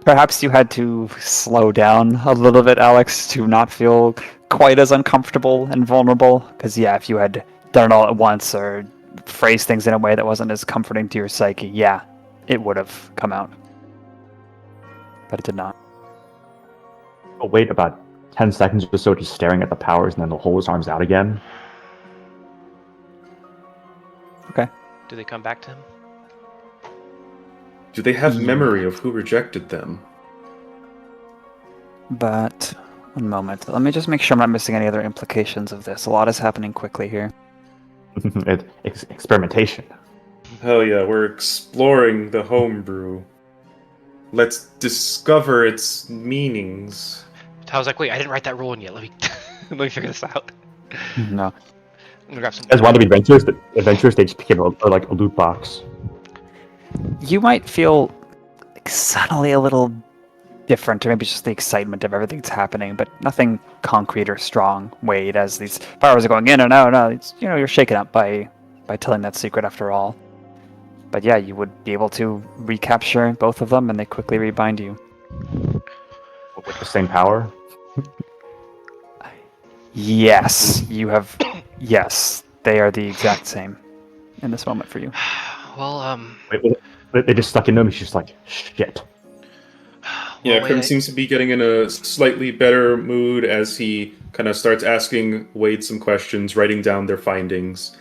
perhaps you had to slow down a little bit, Alex, to not feel quite as uncomfortable and vulnerable. Because, yeah, if you had done it all at once or phrased things in a way that wasn't as comforting to your psyche, yeah, it would have come out. But it did not. I'll wait about 10 seconds or so just staring at the powers, and then he'll hold his arms out again. Do they come back to him? Do they have memory of who rejected them? But, one moment. Let me just make sure I'm not missing any other implications of this. A lot is happening quickly here. Experimentation. Hell yeah, we're exploring the homebrew. Let's discover its meanings. I was like, wait, I didn't write that rule in yet. Let me let me figure this out. No. I'm gonna grab some. You guys want to be adventurous? The adventurous, they just became like a loot box. You might feel like subtly a little different, or maybe just the excitement of everything that's happening, but nothing concrete or strong, Wade, as these powers are going in and out. No, it's, you're shaken up by telling that secret after all. But yeah, you would be able to recapture both of them, and they quickly rebind you. With the same power? Yes, you have. Yes, they are the exact same in this moment for you. Well, Wait, they just stuck into him. He's just like, shit. Yeah, Well, Krim wait, seems to be getting in a slightly better mood as he kind of starts asking Wade some questions, writing down their findings.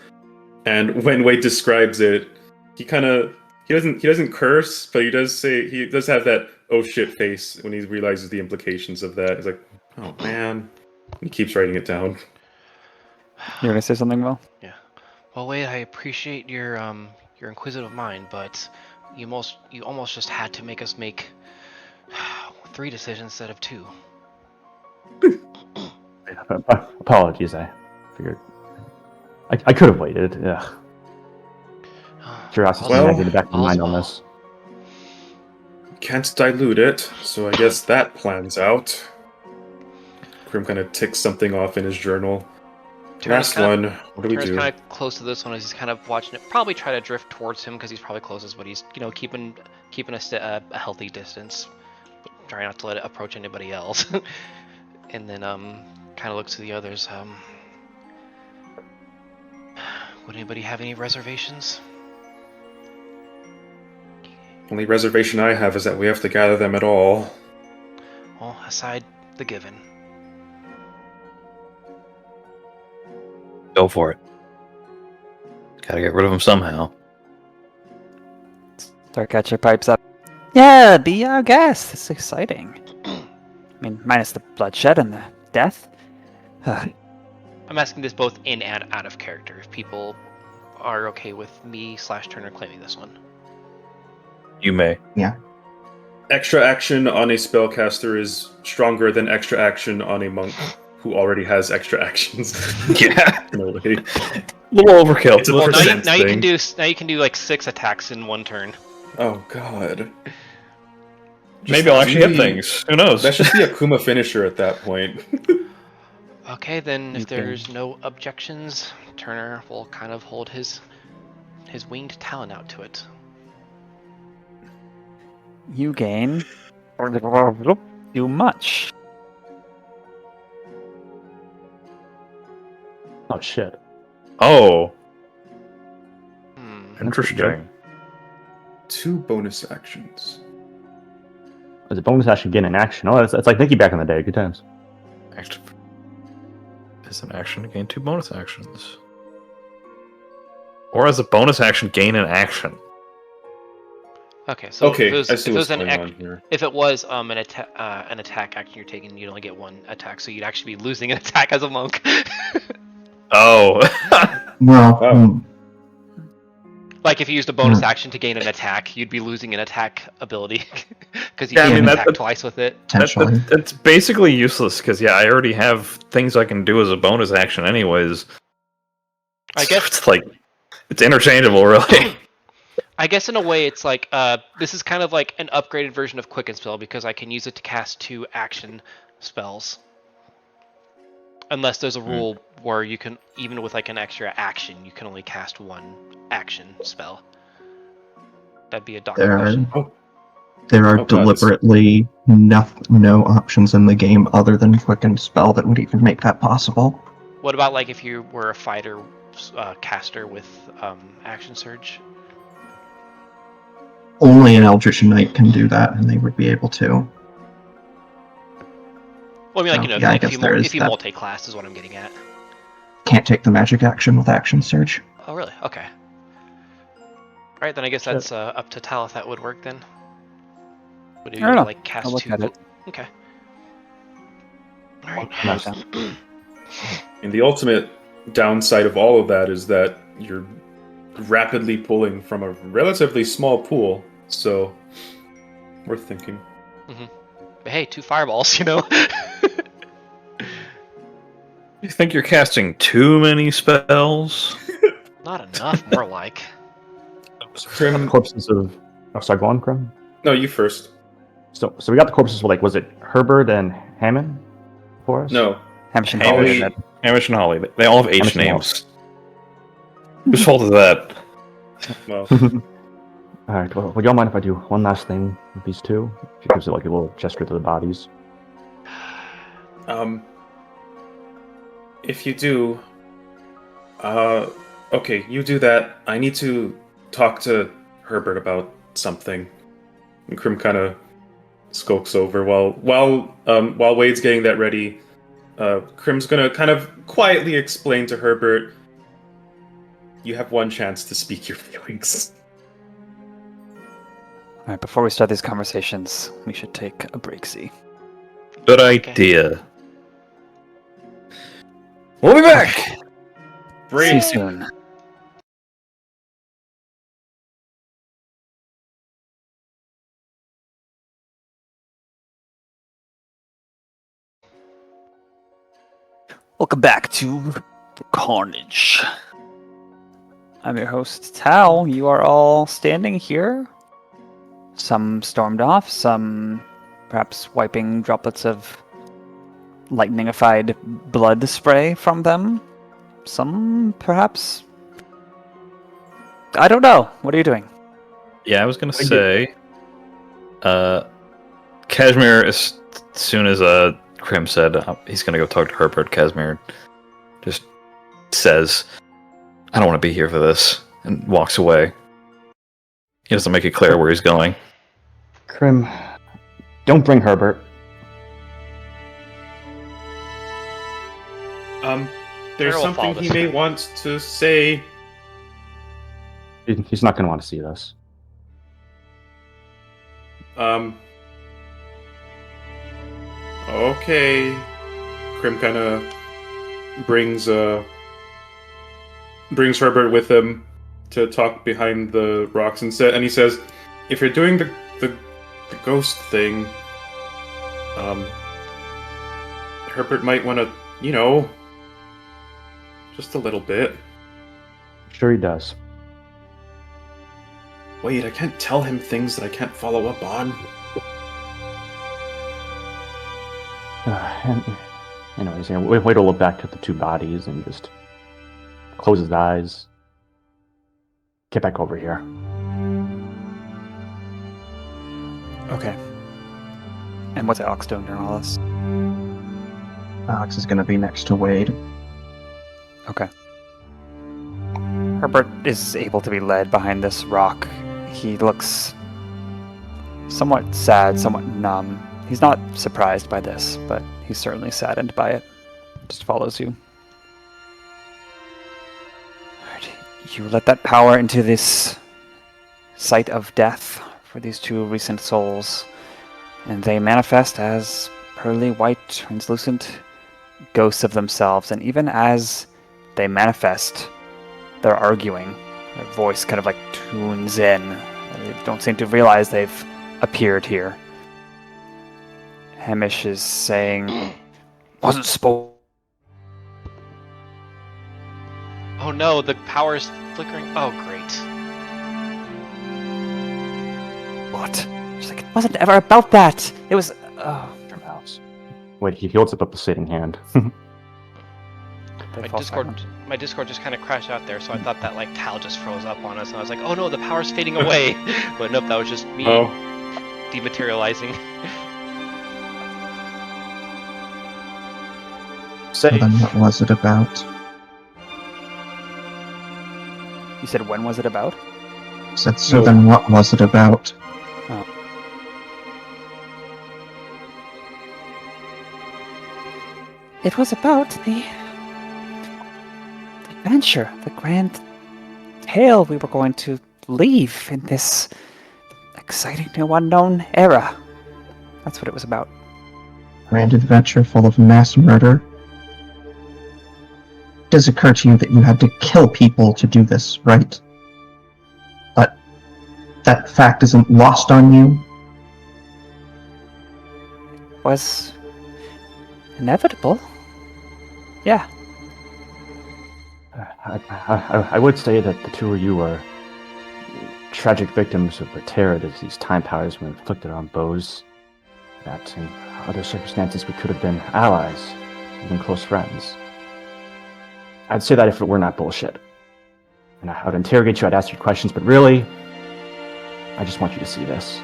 And when Wade describes it, he doesn't curse, but he does have that oh shit face when he realizes the implications of that. He's like, oh man. He keeps writing it down. You're gonna say something, Will? Yeah. Well, Wade, I appreciate your inquisitive mind, but you almost just had to make us make 3 decisions instead of 2. Apologies, I figured. I could have waited. Ugh. Curiosity Well, nagging in the back of my mind on well. this. Can't dilute it, so I guess that plan's out. Krim kind of ticks something off in his journal. Last one. What do we do? kind of close to this one as he's kind of watching it. Probably try to drift towards him because he's probably closest, but he's keeping a healthy distance, but trying not to let it approach anybody else. And then kind of looks to the others. Would anybody have any reservations? Only reservation I have is that we have to gather them at all. Well, aside the given. Go for it. Gotta get rid of him somehow. Start catch your pipes up. Yeah, be our guest. It's exciting. I mean, minus the bloodshed and the death. I'm asking this both in and out of character. If people are okay with me / Turner claiming this one. You may. Extra action on a spellcaster is stronger than extra action on a monk who already has extra actions. Yeah. In a way. A little overkill. It's a Well, percent now you can thing. do like 6 attacks in 1 turn. Oh god. Maybe I'll actually hit things. Who knows? That should be a Kuma finisher at that point. Okay, then if Okay. there's no objections, Turner will kind of hold his winged talon out to it. You gain too much. Oh shit. Oh, Hmm. interesting. 2 bonus actions. As a bonus action, gain an action. Oh, it's like Nikki back in the day. Good times. Active is an action to gain 2 bonus actions. Or as a bonus action, gain an action. Okay, so Okay, if it was, I see if it what's was an going ac- on here. if it was an attack action you're taking, you'd only get 1 attack, so you'd actually be losing an attack as a monk. Oh. Well, Wow. Like if you used a bonus action to gain an attack, you'd be losing an attack ability because you Yeah, I can mean, attack that- twice with it. potentially. That's basically useless because I already have things I can do as a bonus action anyways. I guess- it's like it's interchangeable, really. I guess in a way it's like this is kind of like an upgraded version of Quicken Spell because I can use it to cast 2 action spells. Unless there's a rule where you can, even with like an extra action, you can only cast 1 action spell. That'd be a doctor There are, question. there are Oh, God, deliberately no options in the game other than Quicken Spell that would even make that possible. What about like if you were a fighter caster with action surge? Only an Eldritch Knight can do that, and they would be able to. Well, I mean, like, Oh, you know, yeah, I if guess you, there is if you that. multi-class is what I'm getting at. Can't take the magic action with Action Surge. Oh, really? Okay. Alright, then I guess that's up to Tal if that would work then. Would you I don't know. like cast I'll look 2? at it. Okay. Alright. Nice. And the ultimate downside of all of that is that you're rapidly pulling from a relatively small pool, so worth thinking. But hey, 2 fireballs, you know? You think you're casting too many spells? Not enough, more like. Krim, Corpses of. Oh, sorry, go on, Krim. no, you first. So we got the corpses. Like, was it Herbert and Hammond for us? No, Hamish and Hamish. Holly. Hamish and Holly. They all have H Hamish and names. Whose fault is that? well, All right. Well, would y'all mind if I do one last thing with these 2? She gives it like a little gesture to the bodies. if you do, okay, you do that. I need to talk to Herbert about something. And Krim kind of skulks over while Wade's getting that ready. Krim's gonna kind of quietly explain to Herbert, you have one chance to speak your feelings. All right, before we start these conversations, we should take a break. See. Good idea. We'll be back. See you soon. Welcome back to the Carnage. I'm your host, Tal. You are all standing here. Some stormed off, some perhaps wiping droplets of lightningified blood spray from them. Some perhaps... I don't know. What are you doing? Yeah, I was gonna say, Kashmir, as soon as Krim said he's gonna go talk to Herbert, Kashmir just says, I don't want to be here for this, and walks away. He doesn't make it clear where he's going. Krim, don't bring Herbert. There's Pyre will something follow he this may through. want to say. He's not going to want to see this. Okay. Krim kind of brings Herbert with him to talk behind the rocks and he says, if you're doing the ghost thing, Herbert might want to, just a little bit. Sure he does. Wait, I can't tell him things that I can't follow up on. Anyways, wait to look back at the two bodies and just close his eyes. Get back over here. Okay. And what's Alex doing during all this? Alex is going to be next to Wade. Okay. Herbert is able to be led behind this rock. He looks somewhat sad, somewhat numb. He's not surprised by this, but he's certainly saddened by it. Just follows you. Alright, you let that power into this site of death for these two recent souls, and they manifest as pearly white, translucent ghosts of themselves, and even as they manifest, they're arguing. Their voice kind of like tunes in. They don't seem to realize they've appeared here. Hamish is saying, wasn't spoke. Oh no, the power's flickering. Oh, great. What? She's like, it wasn't ever about that. It was. Oh. From Alex. Wait, he holds up a pulsating hand. They My fall Discord, silent. my Discord just kind of crashed out there, so I thought that like Tal just froze up on us, and I was like, oh no, the power's fading away. But nope, that was just me dematerializing. So then what was it about? You said, when was it about? Said, so then what was it about? It was about the adventure, the grand tale we were going to leave in this exciting new unknown era. That's what it was about. Grand adventure full of mass murder? It does occur to you that you had to kill people to do this, right? But that fact isn't lost on you? Was inevitable. Yeah. I would say that the two of you are tragic victims of the terror that these time powers were inflicted on those that in other circumstances we could have been allies, even close friends. I'd say that if it were not bullshit. And I would interrogate you, I'd ask you questions, but really, I just want you to see this.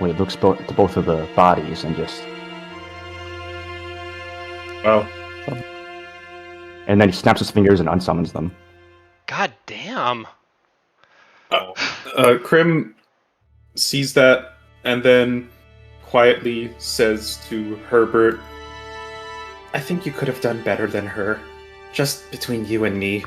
Wade looks to both of the bodies and just... Well, and then he snaps his fingers and unsummons them. God damn. Krim sees that and then quietly says to Herbert, I think you could have done better than her. Just between you and me.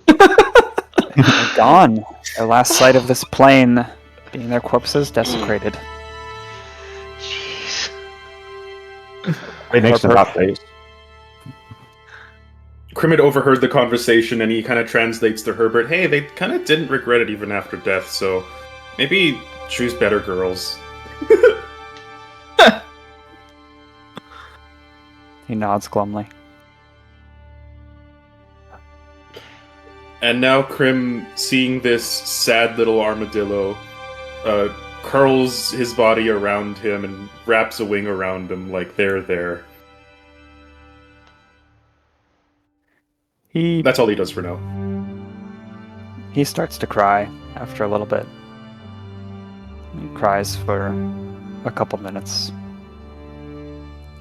They're gone. Their last sight of this plane being their corpses desecrated. Jeez. Right next to Herbert. that face. Krim had overheard the conversation and he kind of translates to Herbert, hey, they kind of didn't regret it even after death, so maybe choose better girls. He nods glumly. And now Krim, seeing this sad little armadillo, curls his body around him and wraps a wing around him like they're there. That's all he does for now. He starts to cry after a little bit. He cries for a couple minutes.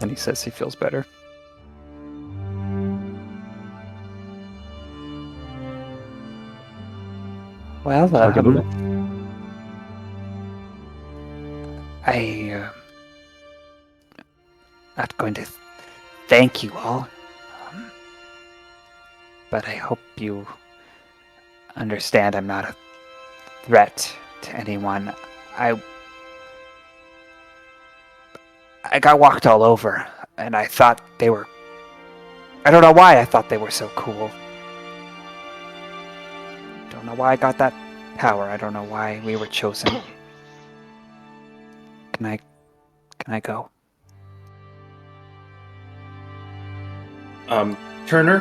Then he says he feels better. Well, I'm not going to thank you all, but I hope you understand I'm not a threat to anyone. I got walked all over, and I thought they were... I don't know why I thought they were so cool. Don't know why I got that power. I don't know why we were chosen. Can I go? Turner?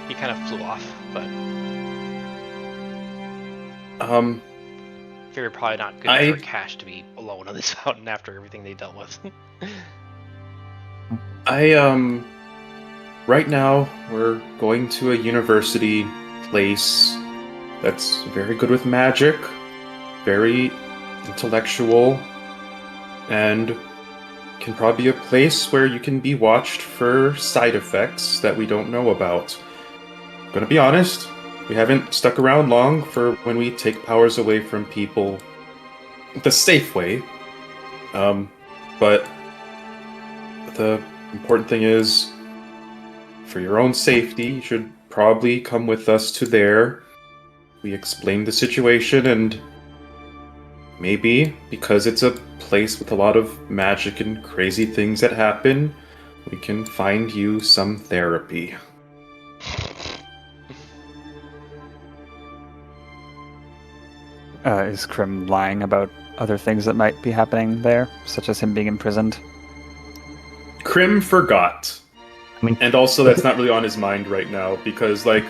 He kind of flew off, but figured probably not good for Cash to be alone on this mountain after everything they dealt with. Right now, we're going to a university place that's very good with magic, very intellectual, and can probably be a place where you can be watched for side effects that we don't know about. I'm gonna be honest, we haven't stuck around long for when we take powers away from people the safe way. But the important thing is, for your own safety, you should probably come with us to there. We explain the situation, and maybe, because it's a place with a lot of magic and crazy things that happen, we can find you some therapy. Is Krim lying about other things that might be happening there, such as him being imprisoned? Krim forgot. And also, that's not really on his mind right now, because, like,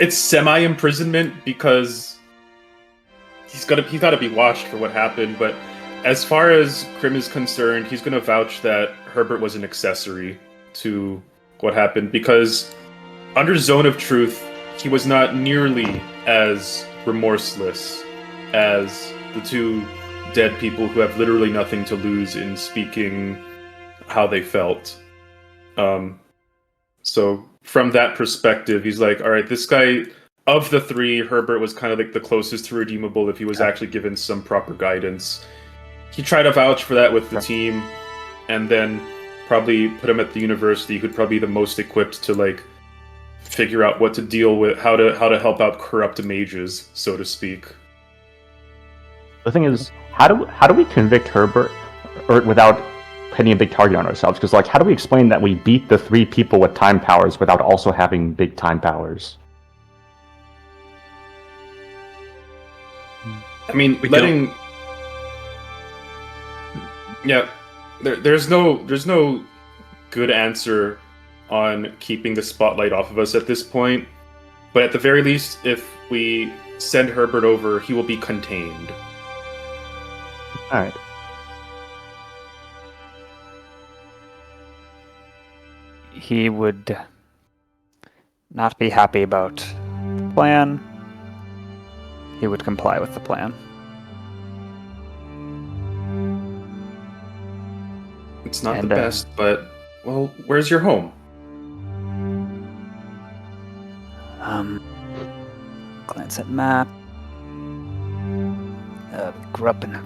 it's semi-imprisonment, because he's got to be watched for what happened, but as far as Krim is concerned, he's going to vouch that Herbert was an accessory to what happened, because under Zone of Truth, he was not nearly as remorseless as the two dead people who have literally nothing to lose in speaking how they felt. So from that perspective, he's like, all right, this guy, of the three, Herbert was kind of like the closest to redeemable if he was actually given some proper guidance. He tried to vouch for that with the team, and then probably put him at the university, who'd probably be the most equipped to, like, figure out what to deal with, how to help out corrupt mages, so to speak. The thing is, how do we convict Herbert or without putting a big target on ourselves? Because, like, how do we explain that we beat the three people with time powers without also having big time powers? I mean, yeah, there's no good answer on keeping the spotlight off of us at this point. But at the very least, if we send Herbert over, he will be contained. All right. He would not be happy about the plan. He would comply with the plan. It's not the best, but, well, where's your home? Glance at map. Grew up in a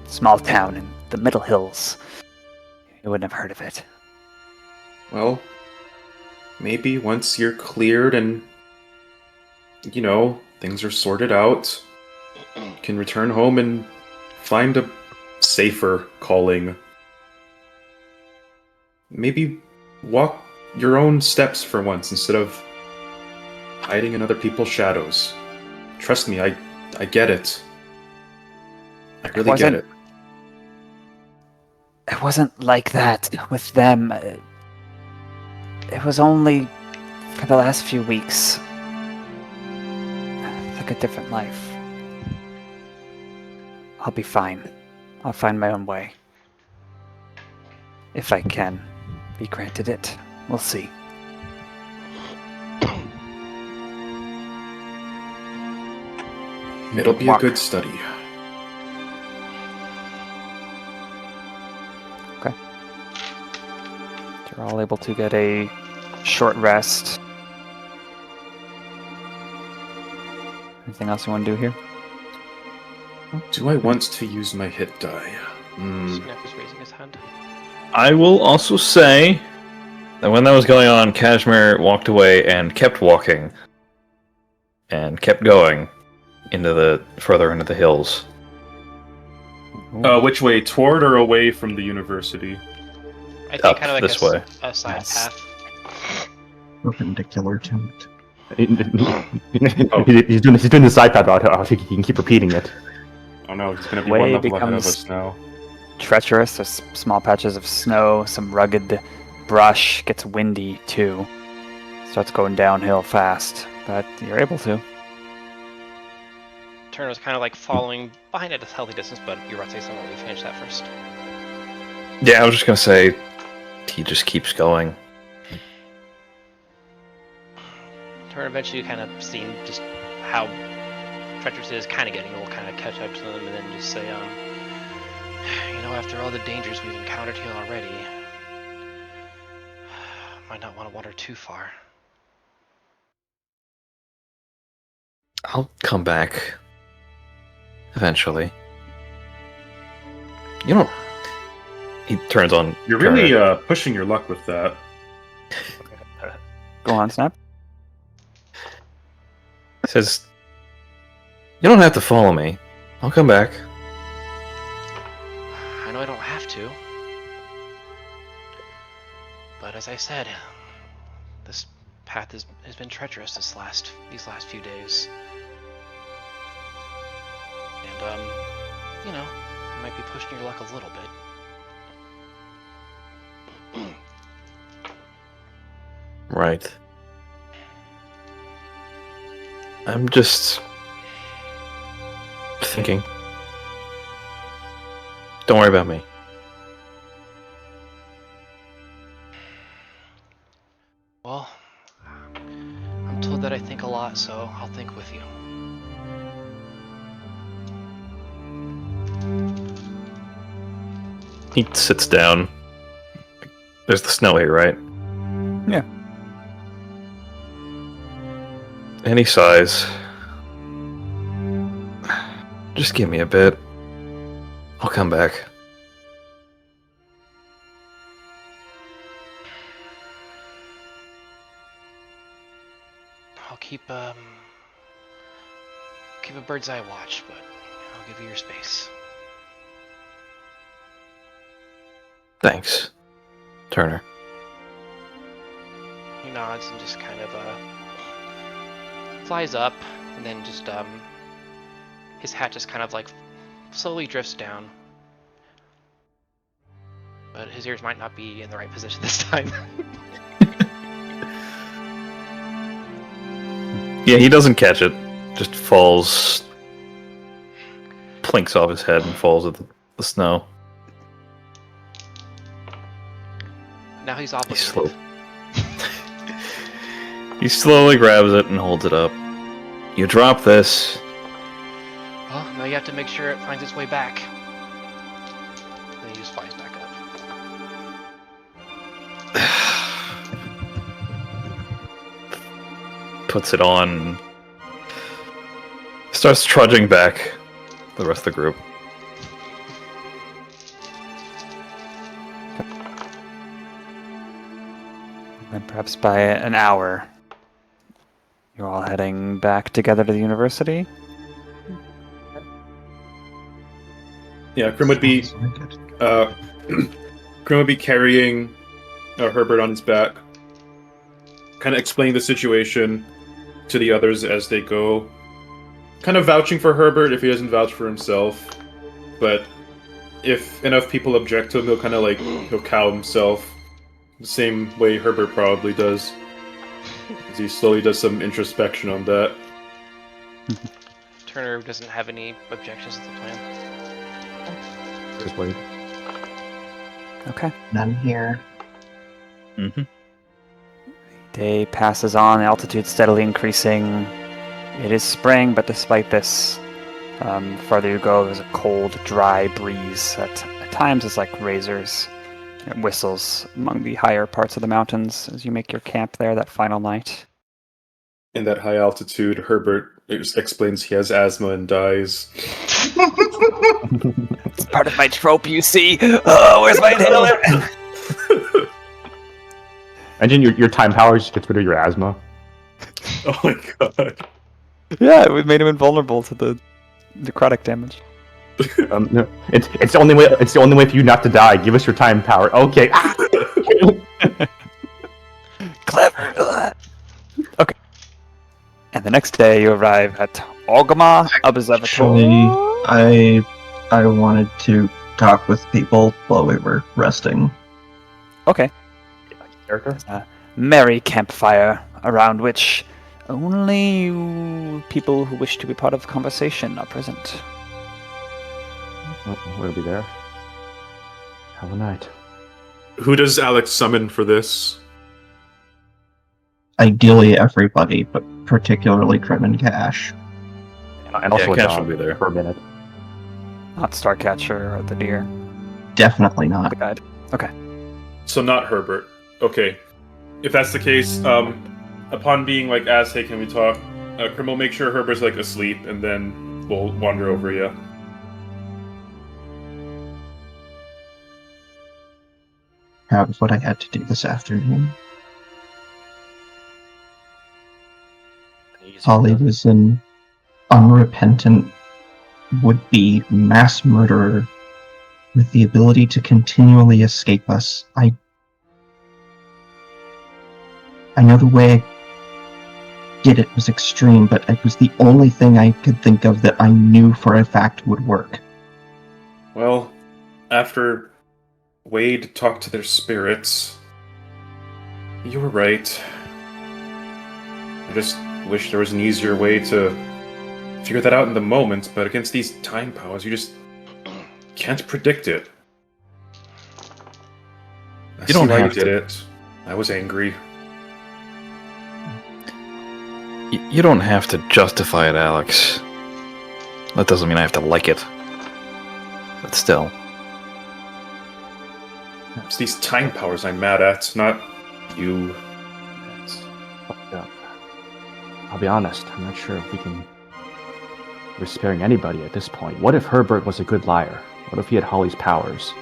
small town in the Middle Hills. You wouldn't have heard of it. Well, maybe once you're cleared and, things are sorted out, you can return home and find a safer calling. Maybe walk your own steps for once instead of hiding in other people's shadows. Trust me, I get it. I really get it. It wasn't like that with them. It was only for the last few weeks. Like a different life. I'll be fine. I'll find my own way. If I can be granted it. We'll see. It'll be a good study. Okay. You're all able to get a short rest. Anything else you want to do here? Do I want to use my hit die? Snap is raising his hand. I will also say that when that was going on, Kashmir walked away and kept walking. And kept going further into the hills. Which way? Toward or away from the university? I think Up kind of like this way. a side Yes. path. Perpendicular to it. He's doing the side path route. I think he can keep repeating it. Oh no, he's gonna be Way one level ahead of becomes- us now. Treacherous. There's small patches of snow, some rugged brush. Gets windy too. Starts going downhill fast, but you're able to. Turner was kind of like following behind at a healthy distance, but you're about to say something. We finish that first. Yeah, I was just gonna say, he just keeps going. Turner eventually kind of seen just how treacherous it is, kind of getting old, kind of catch up to them, and then just say, after all the dangers we've encountered here already, might not want to wander too far. I'll come back. Eventually. You don't... He turns on... You're Turner. really pushing your luck with that. Go on, Snap. Says, you don't have to follow me. I'll come back. I know I don't have to, but as I said, this path has been treacherous these last few days, and you might be pushing your luck a little bit. Right. I'm just... thinking. Don't worry about me. Well, I'm told that I think a lot, so I'll think with you. He sits down. There's the snow here, right? Yeah. And he sighs. Just give me a bit. I'll come back. I'll keep a bird's eye watch, but I'll give you your space. Thanks, Turner. He nods and just kind of flies up, and then just his hat just kind of like slowly drifts down. But his ears might not be in the right position this time. Yeah, he doesn't catch it. Just falls, plinks off his head and falls into the snow. Now he's He, obligated. he slowly grabs it and holds it up. You drop this. Well, now you have to make sure it finds its way back. Then he just flies back up. Puts it on. Starts trudging back the rest of the group. And perhaps by an hour, you're all heading back together to the university. Yeah, Krim would be Sounds like it. Krim would be carrying Herbert on his back, kind of explaining the situation to the others as they go, kind of vouching for Herbert if he doesn't vouch for himself, but if enough people object to him, he'll kind of like, he'll cow himself, the same way Herbert probably does, as he slowly does some introspection on that. Turner doesn't have any objections to the plan. Just wait. Okay. None here. Mm-hmm. Day passes on, altitude steadily increasing. It is spring, but despite this, farther you go, there's a cold, dry breeze that at times is like razors. It whistles among the higher parts of the mountains as you make your camp there that final night. In that high altitude, Herbert explains he has asthma and dies. It's part of my trope, you see. Oh, where's my inhaler? Imagine your time powers gets rid of your asthma. Oh my god. Yeah, it made him invulnerable to the necrotic damage. No, it's the only way. It's the only way for you not to die. Give us your time power. Okay. Clever. Okay. And the next day, you arrive at Ogama Observatory. Actually, I wanted to talk with people while we were resting. Okay. Character. Merry campfire around which only people who wish to be part of the conversation are present. Oh, we'll be there. Have a night. Who does Alex summon for this? Ideally, everybody, but particularly Krim and Cash. And also Cash John will be there. for a minute. Not Starcatcher or the deer. Definitely not. The guide. Okay. So not Herbert. Okay. If that's the case, upon being like asked, hey, can we talk? Krim will make sure Herbert's like asleep, and then we'll wander over you. That was what I had to do this afternoon. Holly was an unrepentant would-be mass murderer with the ability to continually escape us. I know the way I did it was extreme, but it was the only thing I could think of that I knew for a fact would work. Well, after Wade talked to their spirits, you were right. I just wish there was an easier way to figure that out in the moment, but against these time powers, you just can't predict it. You don't have I did to. it. I was angry. You don't have to justify it, Alex. That doesn't mean I have to like it. But still. It's these time powers I'm mad at, not you. It's fucked up. I'll be honest, I'm not sure if we can risk sparing anybody at this point. What if Herbert was a good liar? What if he had Holly's powers?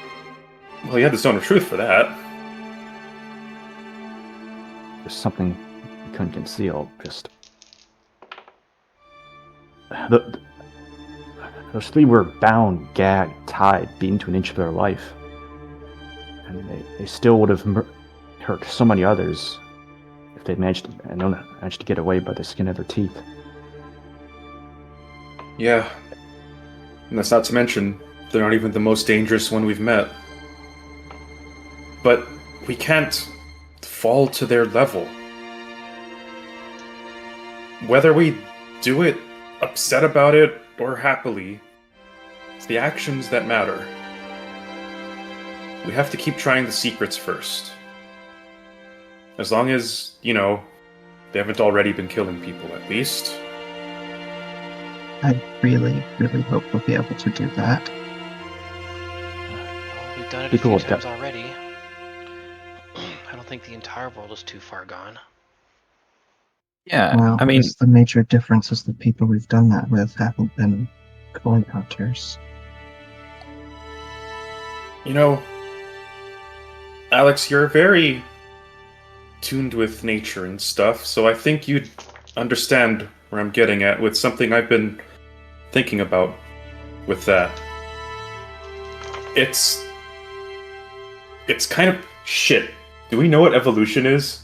Well, you had the Stone of Truth for that. There's something we couldn't conceal. Just those three were bound, gagged, tied, beaten to an inch of their life, and they still would have hurt so many others if they'd managed to get away by the skin of their teeth. Yeah. And that's not to mention, they're not even the most dangerous one we've met. But we can't fall to their level. Whether we do it upset about it or happily, it's the actions that matter. We have to keep trying the secrets first. As long as, they haven't already been killing people, at least. I really, really hope we'll be able to do that. We've done it People a will few times already. I don't think the entire world is too far gone. Yeah, Well, I mean, the major difference is the people we've done that with haven't been Coin hunters. You know, Alex, you're very tuned with nature and stuff, so I think you'd understand where I'm getting at with something I've been thinking about with that. It's kind of shit. Do we know what evolution is?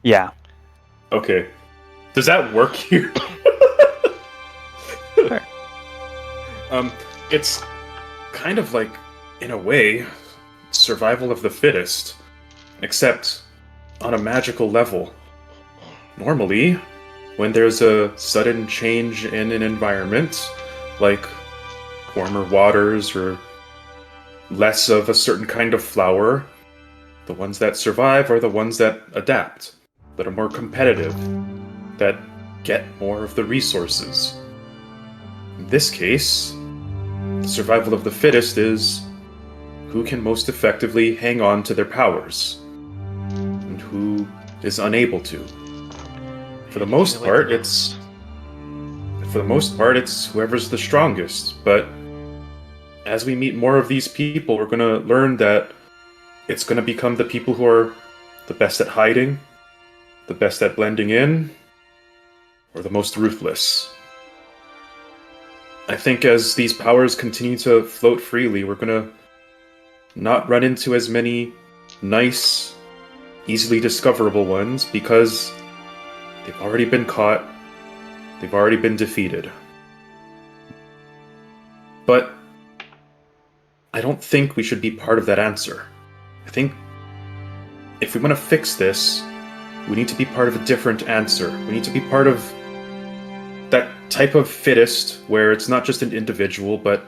Yeah. Okay. Does that work here? Sure. It's kind of like, in a way, survival of the fittest, except on a magical level. Normally, when there's a sudden change in an environment, like warmer waters or less of a certain kind of flower, the ones that survive are the ones that adapt, that are more competitive, that get more of the resources. In this case, the survival of the fittest is who can most effectively hang on to their powers, and who is unable to. For the most part, it's whoever's the strongest, but as we meet more of these people, we're going to learn that it's going to become the people who are the best at hiding, the best at blending in, or the most ruthless. I think as these powers continue to float freely, we're going to not run into as many nice, easily discoverable ones because they've already been caught, they've already been defeated. But I don't think we should be part of that answer. I think if we want to fix this, we need to be part of a different answer. We need to be part of that type of fittest where it's not just an individual, but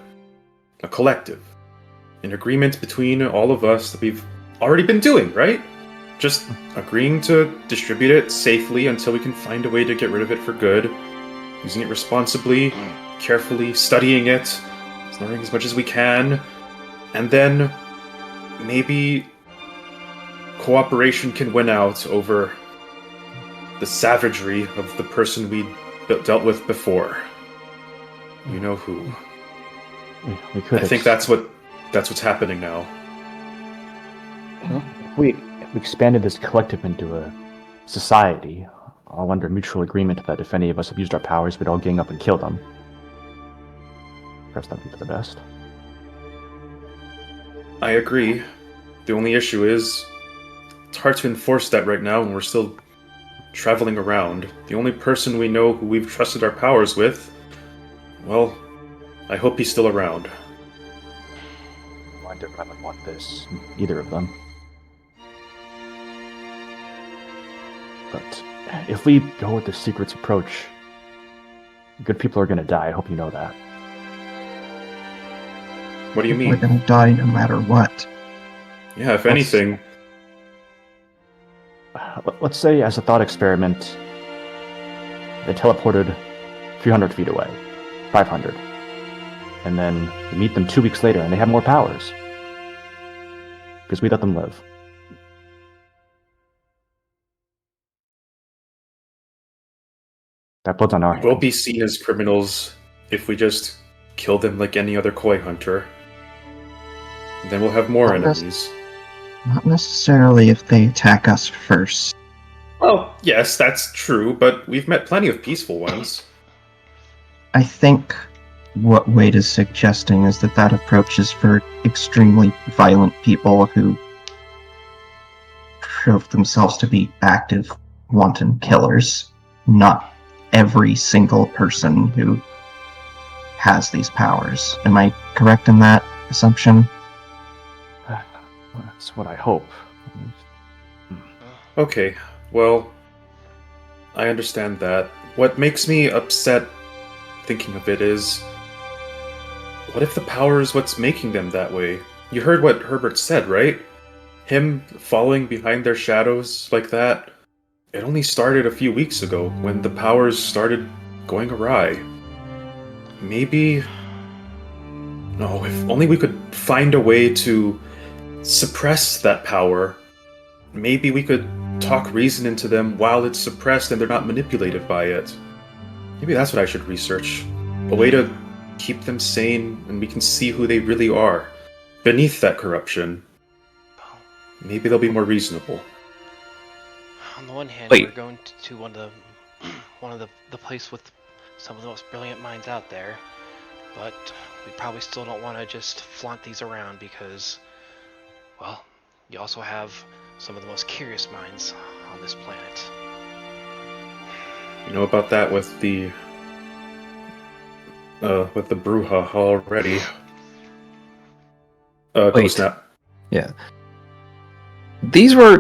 a collective. An agreement between all of us that we've already been doing, right? Just agreeing to distribute it safely until we can find a way to get rid of it for good, using it responsibly, carefully, studying it, learning as much as we can, and then maybe cooperation can win out over the savagery of the person we dealt with before. You know who. We could. I think that's what's happening now. If we expanded this collective into a society, all under mutual agreement that if any of us abused our powers, we'd all gang up and kill them. Perhaps that'd be for the best. I agree. The only issue is, it's hard to enforce that right now when we're still traveling around. The only person we know who we've trusted our powers with, well, I hope he's still around. I wouldn't want this, either of them. But if we go with the secrets approach, good people are going to die. I hope you know that. What do you We're mean? gonna die no matter what. Yeah, if anything. Let's say, as a thought experiment, they teleported 300 feet away, 500, and then we meet them 2 weeks later and they have more powers. Because we let them live. That blood's on our hands. We'll be seen as criminals if we just kill them like any other koi hunter. And then we'll have more enemies. Not necessarily if they attack us first. Well, yes, that's true, but we've met plenty of peaceful ones. I think what Wade is suggesting is that approach is for extremely violent people who prove themselves to be active, wanton killers, not every single person who has these powers. Am I correct in that assumption? That's what I hope. Okay, well, I understand that. What makes me upset thinking of it is, what if the power is what's making them that way? You heard what Herbert said, right? Him falling behind their shadows like that. It only started a few weeks ago, when the powers started going awry. Maybe... No, if only we could find a way to suppress that power. Maybe we could talk reason into them while it's suppressed and they're not manipulated by it. Maybe that's what I should research. A way to keep them sane and we can see who they really are beneath that corruption, maybe they'll be more reasonable. On the one hand, Wait. we're going to one of the place with some of the most brilliant minds out there, but we probably still don't want to just flaunt these around because, well, you also have some of the most curious minds on this planet. You know about that with the Bruja already. Go Wait. Snap. Yeah. These three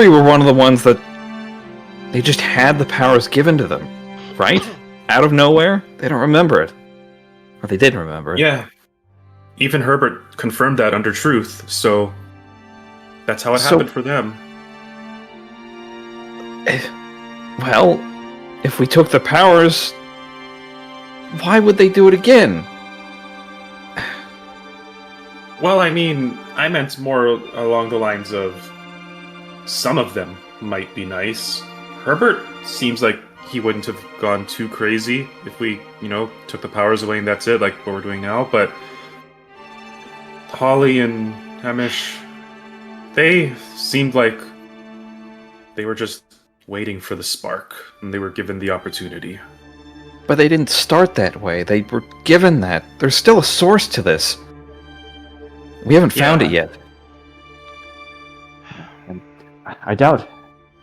were one of the ones that they just had the powers given to them, right? Out of nowhere? They don't remember it. Or they didn't remember it. Yeah. Even Herbert confirmed that under Truth, so that's how it happened for them. Well, if we took the powers, why would they do it again? Well, I mean, I meant more along the lines of some of them might be nice. Herbert seems like he wouldn't have gone too crazy if we, took the powers away and that's it, like what we're doing now, but Holly and Hamish, they seemed like they were just waiting for the spark, and they were given the opportunity. But they didn't start that way. They were given that. There's still a source to this. We haven't found it yet. And I doubt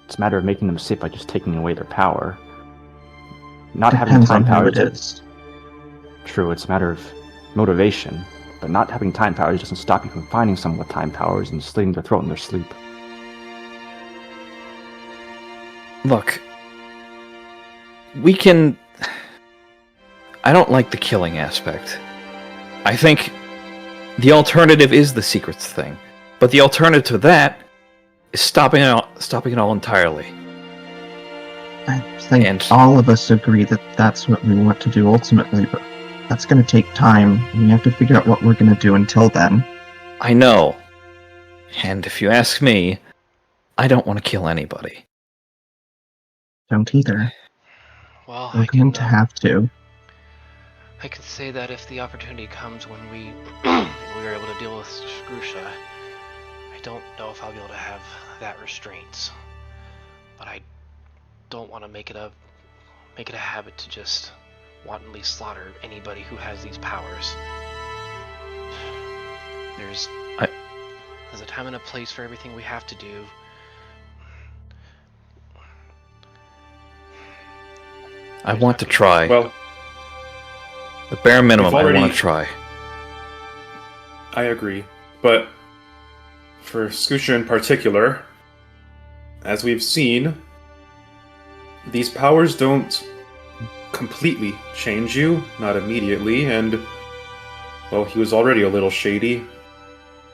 it's a matter of making them sick by just taking away their power. Not having Depends time on how powers. it is. True, it's a matter of motivation. But not having time powers doesn't stop you from finding someone with time powers and slitting their throat in their sleep. Look, we can... I don't like the killing aspect. I think the alternative is the secrets thing. But the alternative to that is stopping it all entirely. I think And- all of us agree that that's what we want to do ultimately, but that's going to take time, and we have to figure out what we're going to do until then. I know. And if you ask me, I don't want to kill anybody. Don't either. Well, We're going to have to. I could say that if the opportunity comes when we we are able to deal with Skrusha, I don't know if I'll be able to have that restraint. But I don't want to make it a habit to just wantonly slaughter anybody who has these powers. There's a time and a place for everything we have to do. I want to try. Well, The bare minimum, We've I want already- to try. I agree, but for Skusha in particular, as we've seen, these powers don't completely change you, not immediately, and, well, he was already a little shady.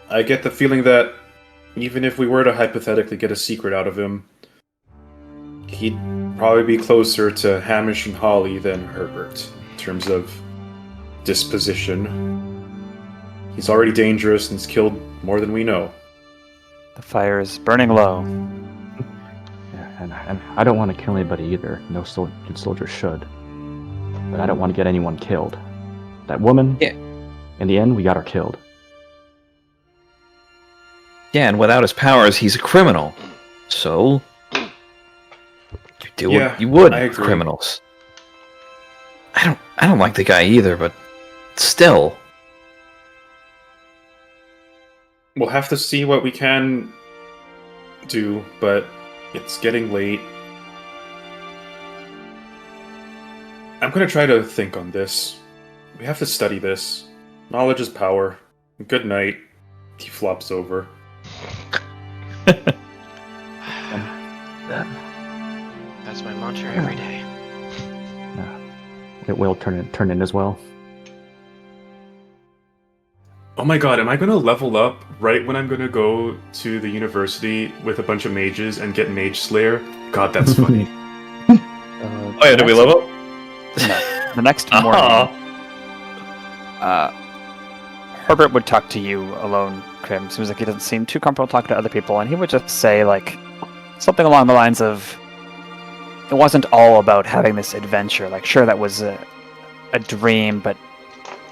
I get the feeling that even if we were to hypothetically get a secret out of him, he'd probably be closer to Hamish and Holly than Herbert, in terms of disposition. He's already dangerous and has killed more than we know. The fire is burning low. Yeah, and I don't want to kill anybody either. No good soldier should. But I don't want to get anyone killed. That woman, Yeah. in the end, we got her killed. Yeah, and without his powers, he's a criminal. So, you do Yeah, what you would I with agree. criminals. I don't like the guy either, but still. We'll have to see what we can do, but it's getting late. I'm gonna try to think on this. We have to study this. Knowledge is power. Good night. He flops over. That's my mantra every day. It will turn in as well. Oh my god, am I gonna level up right when I'm gonna go to the university with a bunch of mages and get Mage Slayer? God, that's funny. Oh yeah, did we level up? No. The next morning, Herbert would talk to you alone, Krim. Seems like he doesn't seem too comfortable talking to other people, and he would just say, like, something along the lines of, it wasn't all about having this adventure. Like, sure, that was a dream, but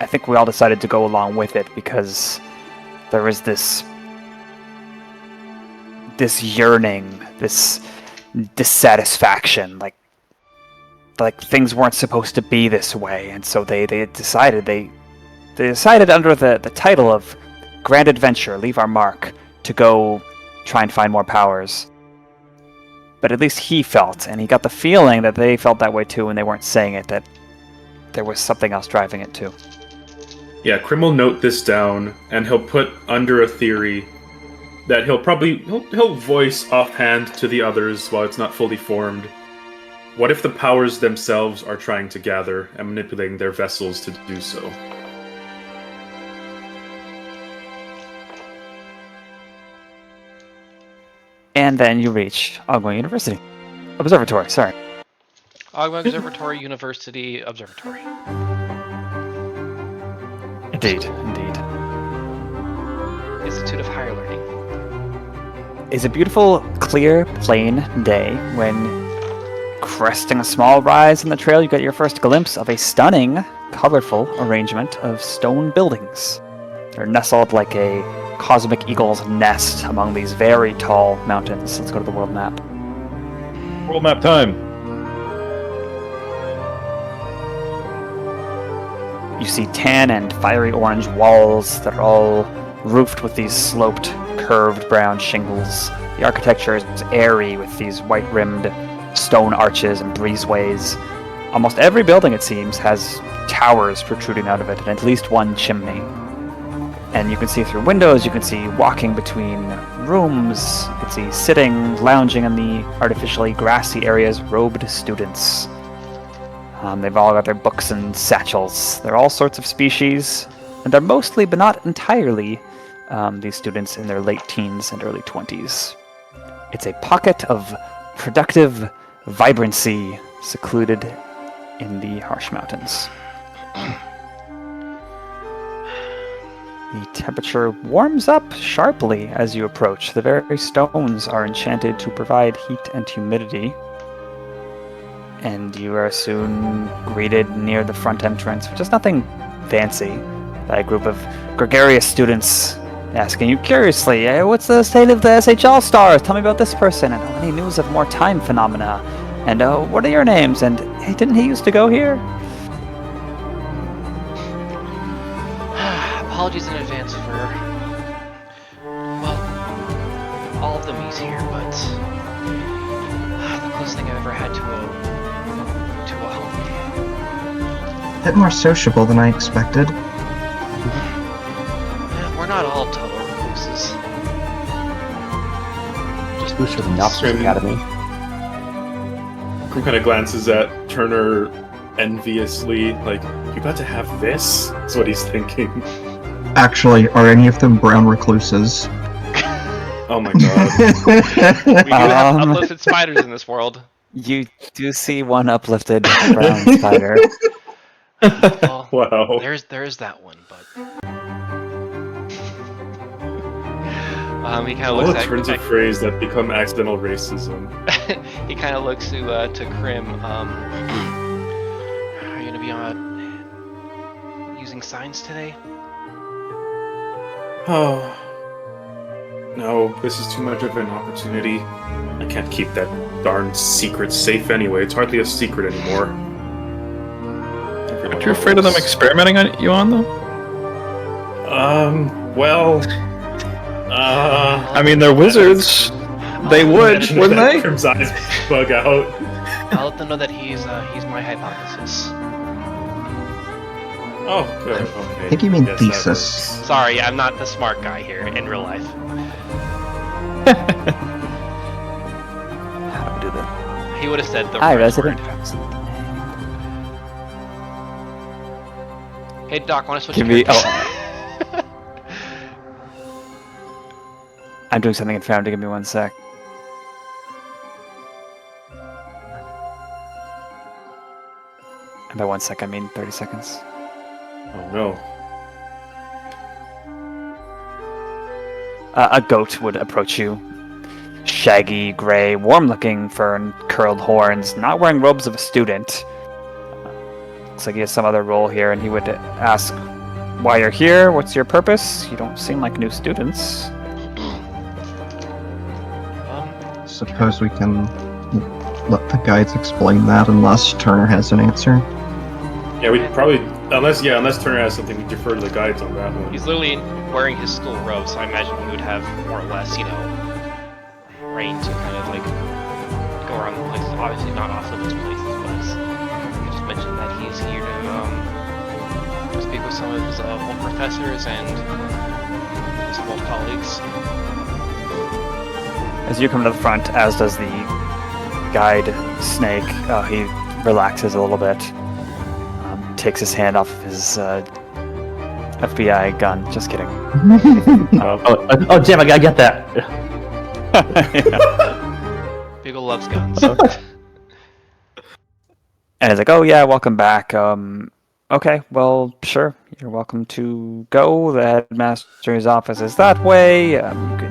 I think we all decided to go along with it because there was this yearning, this dissatisfaction, like things weren't supposed to be this way, and so they decided under the title of Grand Adventure, Leave Our Mark, to go try and find more powers. But at least he felt, and he got the feeling that they felt that way too, and they weren't saying it, that there was something else driving it too. Yeah, Krim will note this down, and he'll put under a theory that he'll voice offhand to the others while it's not fully formed. What if the powers themselves are trying to gather and manipulating their vessels to do so? And then you reach Ogma University. Observatory, sorry. Ogma Observatory University Observatory. Indeed. Institute of Higher Learning. It's a beautiful, clear, plain day when, cresting a small rise in the trail, you get your first glimpse of a stunning, colorful arrangement of stone buildings. They're nestled like a cosmic eagle's nest among these very tall mountains. Let's go to the world map. World map time. You see tan and fiery orange walls that are all roofed with these sloped, curved brown shingles. The architecture is airy with these white-rimmed stone arches and breezeways. Almost every building, it seems, has towers protruding out of it, and at least one chimney. And you can see through windows, you can see walking between rooms, you can see sitting, lounging in the artificially grassy areas, robed students. They've all got their books and satchels. They're all sorts of species, and they're mostly, but not entirely, these students in their late teens and early 20s. It's a pocket of productive vibrancy secluded in the harsh mountains. The temperature warms up sharply as you approach. The very stones are enchanted to provide heat and humidity. And you are soon greeted near the front entrance, which is nothing fancy, by a group of gregarious students asking you curiously, hey, what's the state of the SHL stars? Tell me about this person, and any news of more time phenomena, and what are your names, and hey, didn't he used to go here? Apologies in advance for, well, all of the me's here, but the closest thing I've ever had to a home. A bit more sociable than I expected. We're not all total recluses. Just Booster from the Officers Academy. Krim kind of glances at Turner enviously, like, you got to have this? That's what he's thinking. Actually, are any of them brown recluses? Oh my god. We do have uplifted spiders in this world. You do see one uplifted brown spider. Well, Wow. there is that one, but he kind of All looks the at turns of phrase that become accidental racism. he kind of looks to Krim. Are you gonna be using signs today? Oh. No, this is too much of an opportunity. I can't keep that darn secret safe anyway. It's hardly a secret anymore. Aren't you afraid of them experimenting on you though? Well... I mean, they're wizards. They would, wouldn't they? Krim's eyes bug out. I'll let them know that he's my hypothesis. Oh, good. Okay. I think you mean Guess that thesis. works. Sorry, I'm not the smart guy here in real life. How do we do that? He would have said the Hi, right resident. word. Hey, Doc, want to switch Give me. characters? Oh, I'm doing something in Foundry. Give me 1 sec. And by 1 sec, I mean 30 seconds. Oh no. A goat would approach you. Shaggy, gray, warm-looking fur and curled horns, not wearing robes of a student. looks like he has some other role here, and he would ask why you're here, what's your purpose? You don't seem like new students. Suppose we can let the guides explain that unless Turner has an answer. Yeah, we probably unless Turner has something, we defer to the guides on that one. He's literally wearing his school robe, so I imagine he would have more or less, reign to kind of like go around the places. Obviously not off limits places, but he just mentioned that he's here to speak with some of his old professors and some old colleagues. As you come to the front, as does the guide Snake, he relaxes a little bit, takes his hand off of his FBI gun. Just kidding. Oh, damn! I gotta get that. Beagle loves guns. And he's like, "Oh yeah, welcome back. Okay, well, sure. You're welcome to go. The headmaster's office is that way. You can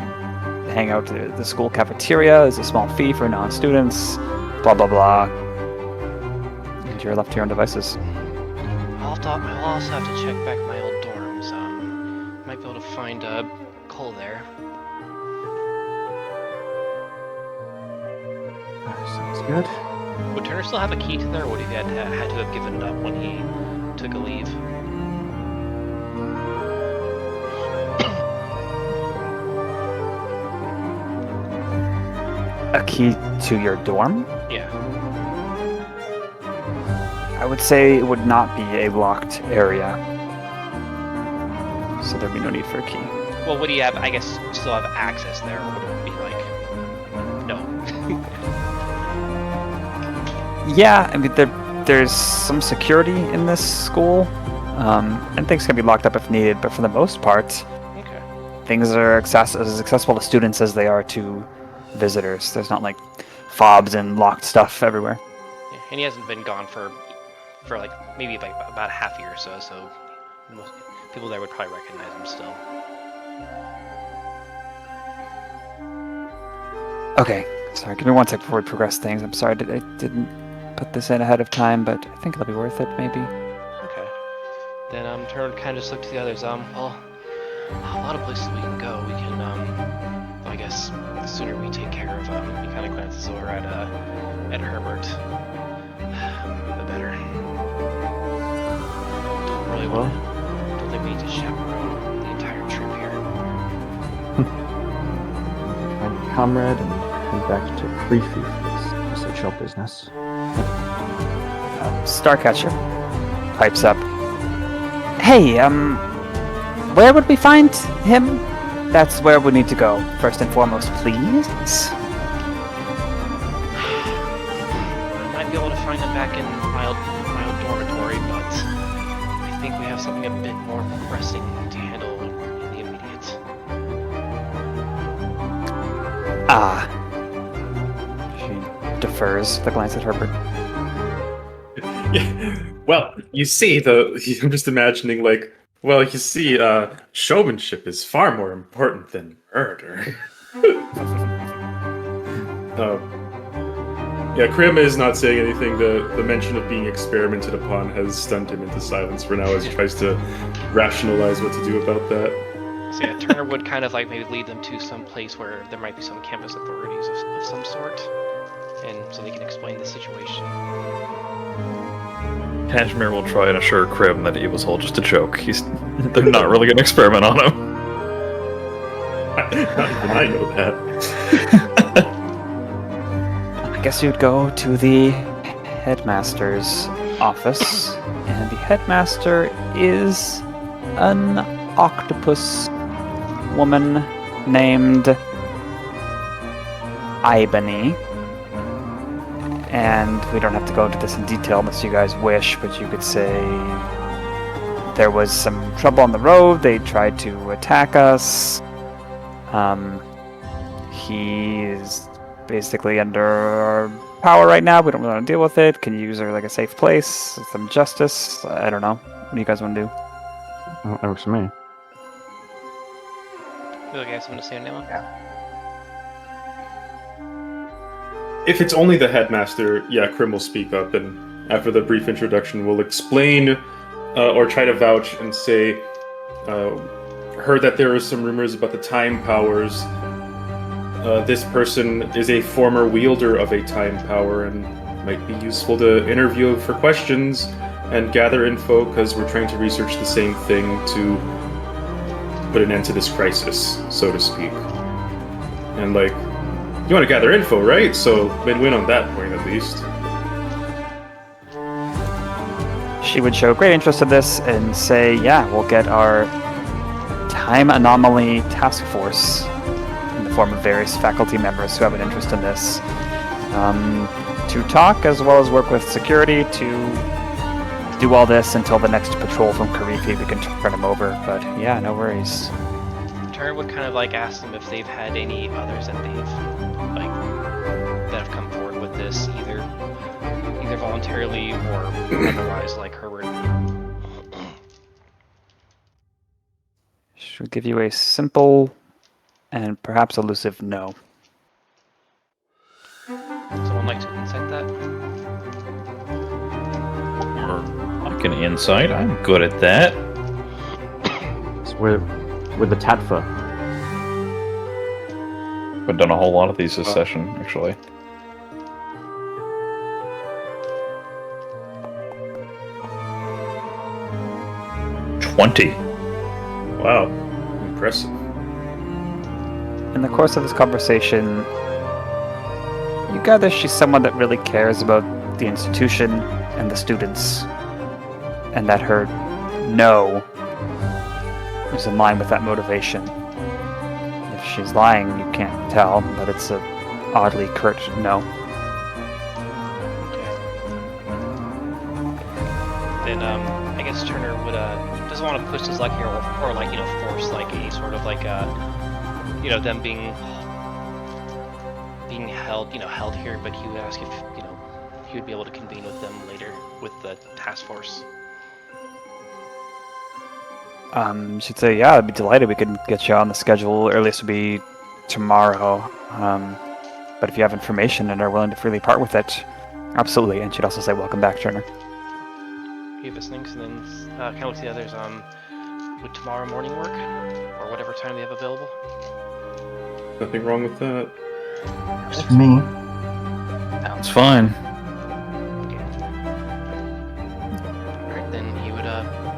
hang out at the school cafeteria. There's a small fee for non-students. Blah blah blah. And you're left to your own devices." I'll also have to check back my old dorms. Might be able to find Kole there. Sounds good. Would Turner still have a key to there, or would he had to have given it up when he took a leave? A key to your dorm? Yeah. I would say it would not be a locked area, so there'd be no need for a key. Well, would he have, I guess, still have access there, or would it be like, no? Yeah, I mean, there's some security in this school, and things can be locked up if needed, but for the most part, Okay. things are as accessible to students as they are to visitors. There's not like fobs and locked stuff everywhere. Yeah, and he hasn't been gone for like maybe like about half a year or so, so most people there would probably recognize him still. Okay, sorry, give me 1 sec before we progress things. I'm sorry I didn't put this in ahead of time, but I think it'll be worth it, maybe. Okay. Then Turner kind of just looked to the others. Well, a lot of places we can go. We can I guess the sooner we take care of he kind of glances over at Herbert, the better. Don't think we need to chaperone the entire trip here. Find your comrade and head back to Creefy for this essential business. Starcatcher pipes up. Hey, where would we find him? That's where we need to go. First and foremost, please. I might be able to find him back in my old dormitory, but I think we have something a bit more pressing to handle in the immediate. She defers the glance at Herbert. Yeah. Well, you see, I'm just imagining showmanship is far more important than murder. Yeah, Krim is not saying anything. The mention of being experimented upon has stunned him into silence for now as he tries to rationalize what to do about that. So yeah, Turner would kind of like maybe lead them to some place where there might be some campus authorities of some sort, and so they can explain the situation. Kashmir will try and assure Krim that it was all just a joke. They're not really going to experiment on him. I know that. I guess you'd go to the headmaster's office, and the headmaster is an octopus woman named Ibany. And we don't have to go into this in detail unless you guys wish, but you could say there was some trouble on the road. They tried to attack us. He's basically under power right now. We don't really want to deal with it. Can you use her like a safe place? Some justice? I don't know. What do you guys want to do? That works for me. Feel like I have something to say, Nema? Yeah. If it's only the headmaster, yeah, Krim will speak up and after the brief introduction, will explain or try to vouch and say, heard that there are some rumors about the time powers. This person is a former wielder of a time power and might be useful to interview for questions and gather info because we're trying to research the same thing to put an end to this crisis, so to speak. And like, you want to gather info, right? So win-win on that point, at least. She would show great interest in this and say, yeah, we'll get our time anomaly task force in the form of various faculty members who have an interest in this to talk, as well as work with security to do all this until the next patrol from Karifi. We can turn them over, but yeah, no worries. Turn would kind of like ask them if they've had any others that have come forward with this, either voluntarily or otherwise, like Herbert. Should give you a simple and perhaps elusive no. Someone like to insight that? I can insight. I'm good at that. So we're the Tatfa. I've done a whole lot of these this session, actually. Wow, impressive. In the course of this conversation, you gather she's someone that really cares about the institution and the students, and that her no is in line with that motivation. If she's lying, you can't tell, but it's a oddly curt no. Then I guess Turner would doesn't want to push his luck here, or like force like a sort of like them being held here, but he would ask if he would be able to convene with them later with the task force. She'd say, yeah, I'd be delighted. We could get you on the schedule. Earliest would be tomorrow. But if you have information and are willing to freely part with it, absolutely. And she'd also say, welcome back, Turner. He listening, and then kind of look to the others. Would tomorrow morning work, or whatever time they have available? Nothing wrong with that. Works for me. Sounds fine. Okay. Alright, then he would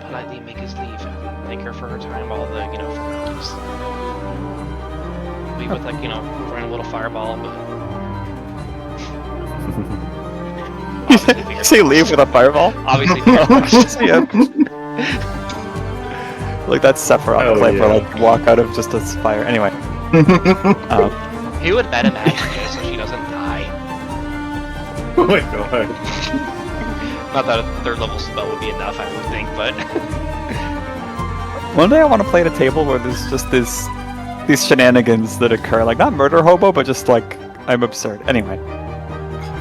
politely make his leave. Thank her for her time, all the formalities. Leave with throwing a little fireball, but. You say leave with a fireball? Obviously. Yeah. Like that's Sephiroth play for like walk out of just a fire. Anyway. He would bet magic so she doesn't die. Oh my god. Not that a third level spell would be enough, I would think, but. One day I want to play at a table where there's just these shenanigans that occur, like not murder hobo, but just like I'm absurd. Anyway.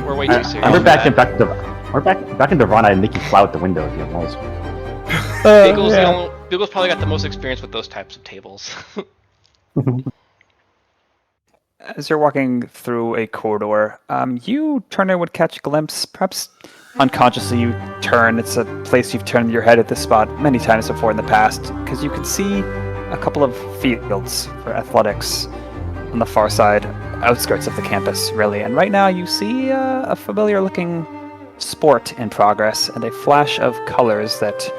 We're way too serious. We're back into Rana and Nikki fly out the window if you want. Beagle's probably got the most experience with those types of tables. As you're walking through a corridor, you, Turner, would catch a glimpse, perhaps unconsciously you turn. It's a place you've turned your head at this spot many times before in the past, because you can see a couple of fields for athletics on the far side, outskirts of the campus, really. And right now you see a familiar-looking sport in progress, and a flash of colors that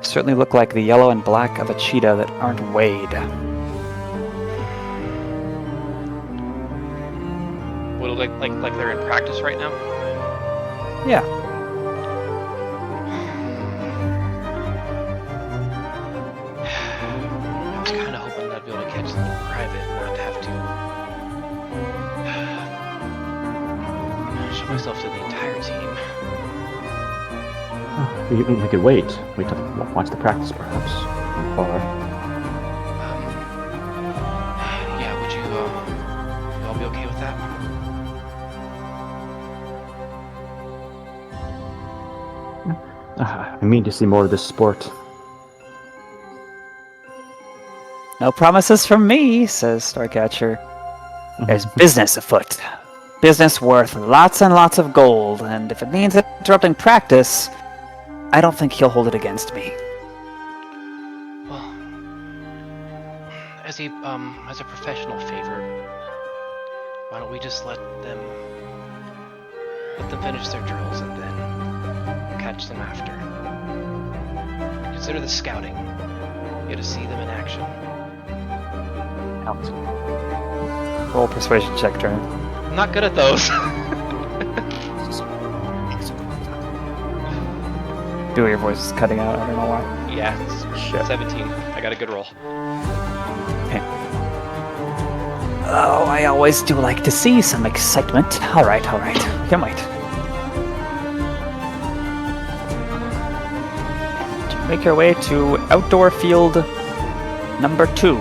certainly look like the yellow and black of a cheetah that aren't weighed. Would it look like they're in practice right now? Yeah. I was kind of hoping that I'd be able to catch them in private and not have to show myself to the entire team. We could wait to watch the practice, perhaps. Or Yeah, would you all be okay with that? I mean to see more of this sport. No promises from me, says Starcatcher. There's business afoot. business worth lots and lots of gold, and if it means interrupting practice, I don't think he'll hold it against me. Well, as a professional favor, why don't we just let them finish their drills and then catch them after. Consider the scouting. You get to see them in action. Roll persuasion check, turn. I'm not good at those. Do your voice is cutting out, I don't know why. Yeah, it's 17. I got a good roll. Okay. Oh, I always do like to see some excitement. Alright. Can't wait. Make your way to outdoor field number 2.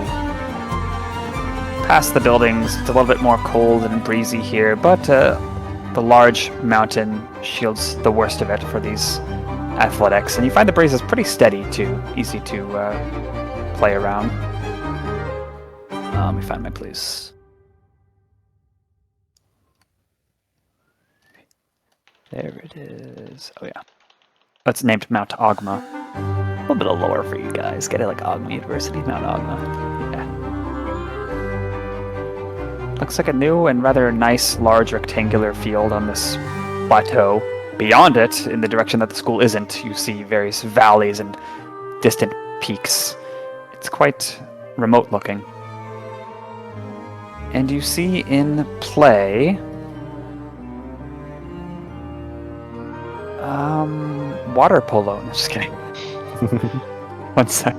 Past the buildings, it's a little bit more cold and breezy here, but the large mountain shields the worst of it for these athletics, and you find the breeze is pretty steady too, easy to play around. Let me find my place. There it is. Oh yeah. It's named Mount Ogma. A little bit lower for you guys. Get it like Ogma University, Mount Ogma. Yeah. Looks like a new and rather nice, large rectangular field on this plateau. Beyond it, in the direction that the school isn't, you see various valleys and distant peaks. It's quite remote looking. And you see in play water polo. No, just kidding. One sec.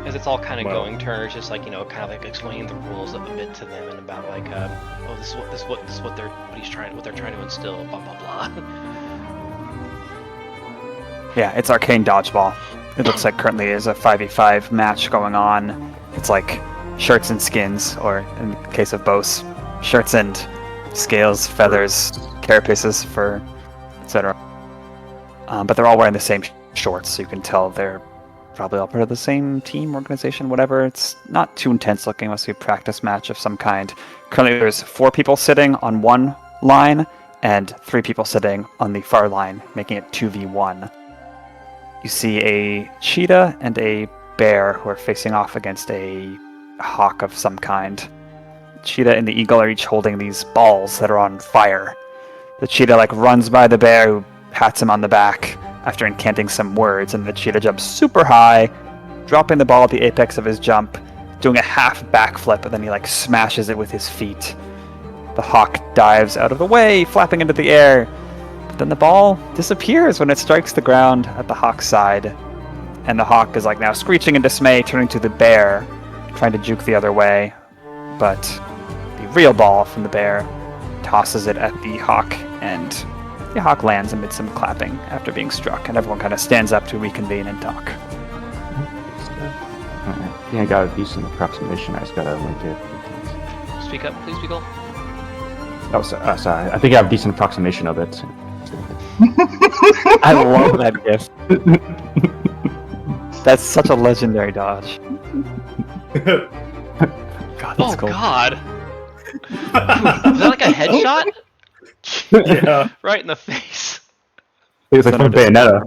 As it's all kind of Wow. going, Turner's just like, kind of like explaining the rules a bit to them and about like, this is what they're trying to instill, blah blah blah. Yeah, it's arcane dodgeball. It looks like currently is a 5v5 match going on. It's like shirts and skins, or in the case of bows, shirts and scales, feathers, carapaces, fur, etc. But they're all wearing the same shorts, so you can tell they're probably all part of the same team, organization, whatever. It's not too intense looking. Must be a practice match of some kind. Currently there's 4 people sitting on one line and 3 people sitting on the far line, making it 2v1. You see a cheetah and a bear who are facing off against a hawk of some kind. Cheetah and the eagle are each holding these balls that are on fire. The cheetah runs by the bear, who pats him on the back after incanting some words, and the cheetah jumps super high, dropping the ball at the apex of his jump, doing a half backflip, and then he smashes it with his feet. The hawk dives out of the way, flapping into the air. But then the ball disappears when it strikes the ground at the hawk's side. And the hawk is now screeching in dismay, turning to the bear, trying to juke the other way. But the real ball from the bear tosses it at the hawk, and the hawk lands amid some clapping after being struck, and everyone kind of stands up to reconvene and talk. I think I got a decent approximation. I just gotta link it. Speak up, please, Beagle. Oh, sorry. I think I have a decent approximation of it. I love that gif. That's such a legendary dodge. God, that's cool. God! Is that like a headshot? Yeah. Right in the face. It's like from Bayonetta.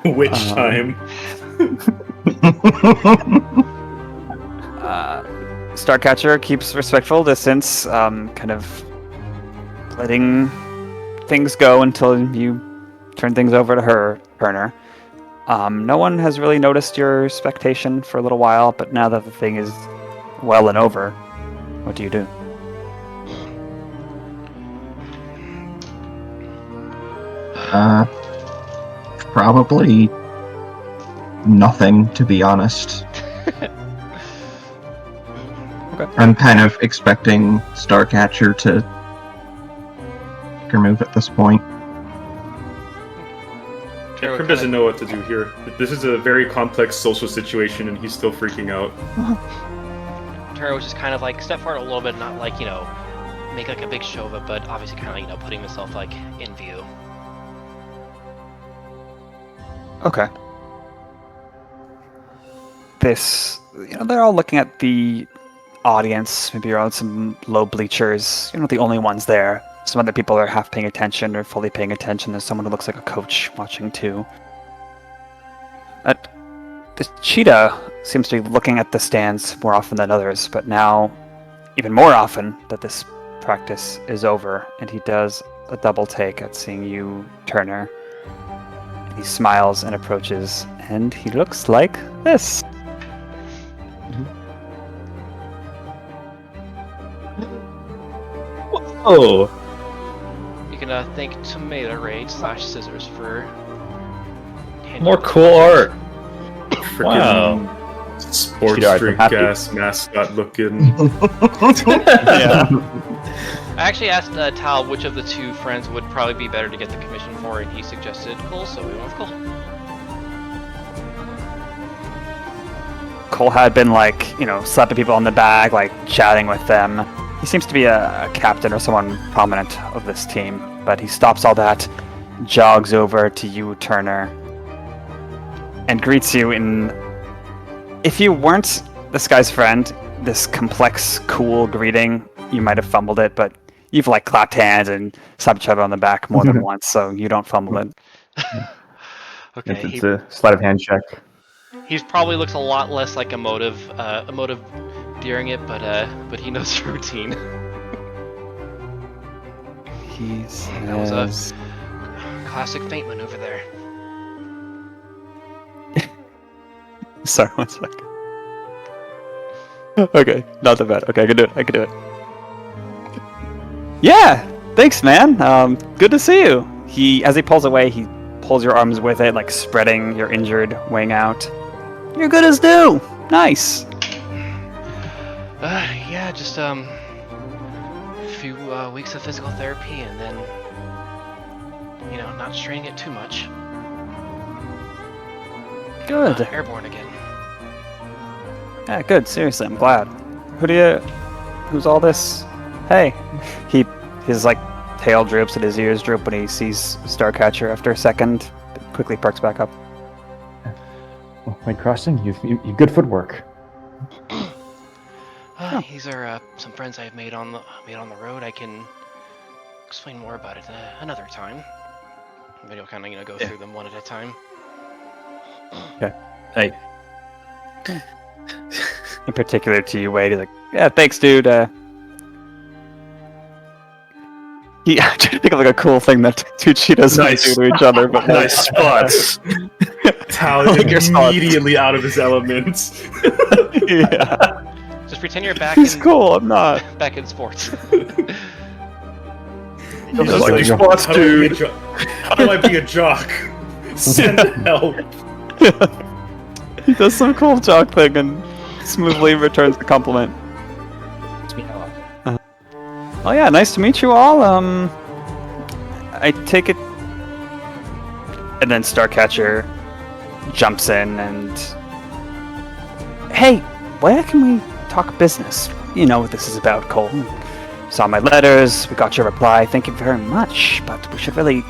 Witch time. Starcatcher keeps respectful distance, kind of letting things go until you turn things over to her, Turner. No one has really noticed your spectation for a little while, but now that the thing is well and over, what do you do? Probably nothing, to be honest. Okay. I'm kind of expecting Starcatcher to make her move at this point. Taro Krim doesn't know what to do here. This is a very complex social situation, and he's still freaking out. Taro was just kind of step forward a little bit, not make a big show of it, but obviously kind of putting himself in view. Okay. This, they're all looking at the audience. Maybe you're on some low bleachers. You're not the only ones there. Some other people are half paying attention or fully paying attention. There's someone who looks like a coach watching too. The cheetah seems to be looking at the stands more often than others, but now even more often that this practice is over, and he does a double take at seeing you, Turner. He smiles and approaches, and he looks like this. Oh, You can thank Tomato Raid / Scissors for more cool art. Freaking Wow. sports Cheetah, I'm drink happy. gas mascot looking. Yeah. I actually asked Tal which of the two friends would probably be better to get the commission for, and he suggested Cole, so we went with Cole. Cole had been slapping people on the back, chatting with them. He seems to be a captain or someone prominent of this team, but he stops all that, jogs over to you, Turner, and greets you in... If you weren't this guy's friend, this complex, cool greeting, you might have fumbled it, but you've clapped hands and slapped each other on the back more than once, so you don't fumble it. Okay, It's a sleight of hand check. he probably looks a lot less emotive during it, but he knows the routine. He That was a says... classic feint maneuver there. Sorry, 1 second. Okay, not that bad. Okay, I can do it. Yeah, thanks, man. Good to see you. As he pulls away, he pulls your arms with it, spreading your injured wing out. You're good as new. Nice. Yeah, just a few weeks of physical therapy, and then not straining it too much. Good. Airborne again. Yeah, good. Seriously, I'm glad. Who's all this? Hey. His tail droops and his ears droop when he sees Starcatcher after a second. Quickly perks back up. Well, White Crossing, you've good footwork. These are some friends I've made on the road. I can explain more about it another time. Maybe I'll kind of go through them one at a time. Hey, In particular to you, Wade. He's like, yeah, thanks, dude. He trying to think of a cool thing that two cheetahs might do to each other, but Nice spots. Tal Like your spots. immediately out of his element. Yeah, Just pretend you're back he's in cool. I'm not. back in sports. He's like like, your spots, dude. How do I be a jock? Send help. He does some cool jock thing and smoothly returns the compliment. Oh yeah, nice to meet you all. I take it. And then Starcatcher jumps in and... Hey, why can we talk business? You know what this is about, Cole. Saw my letters, we got your reply, thank you very much, but we should really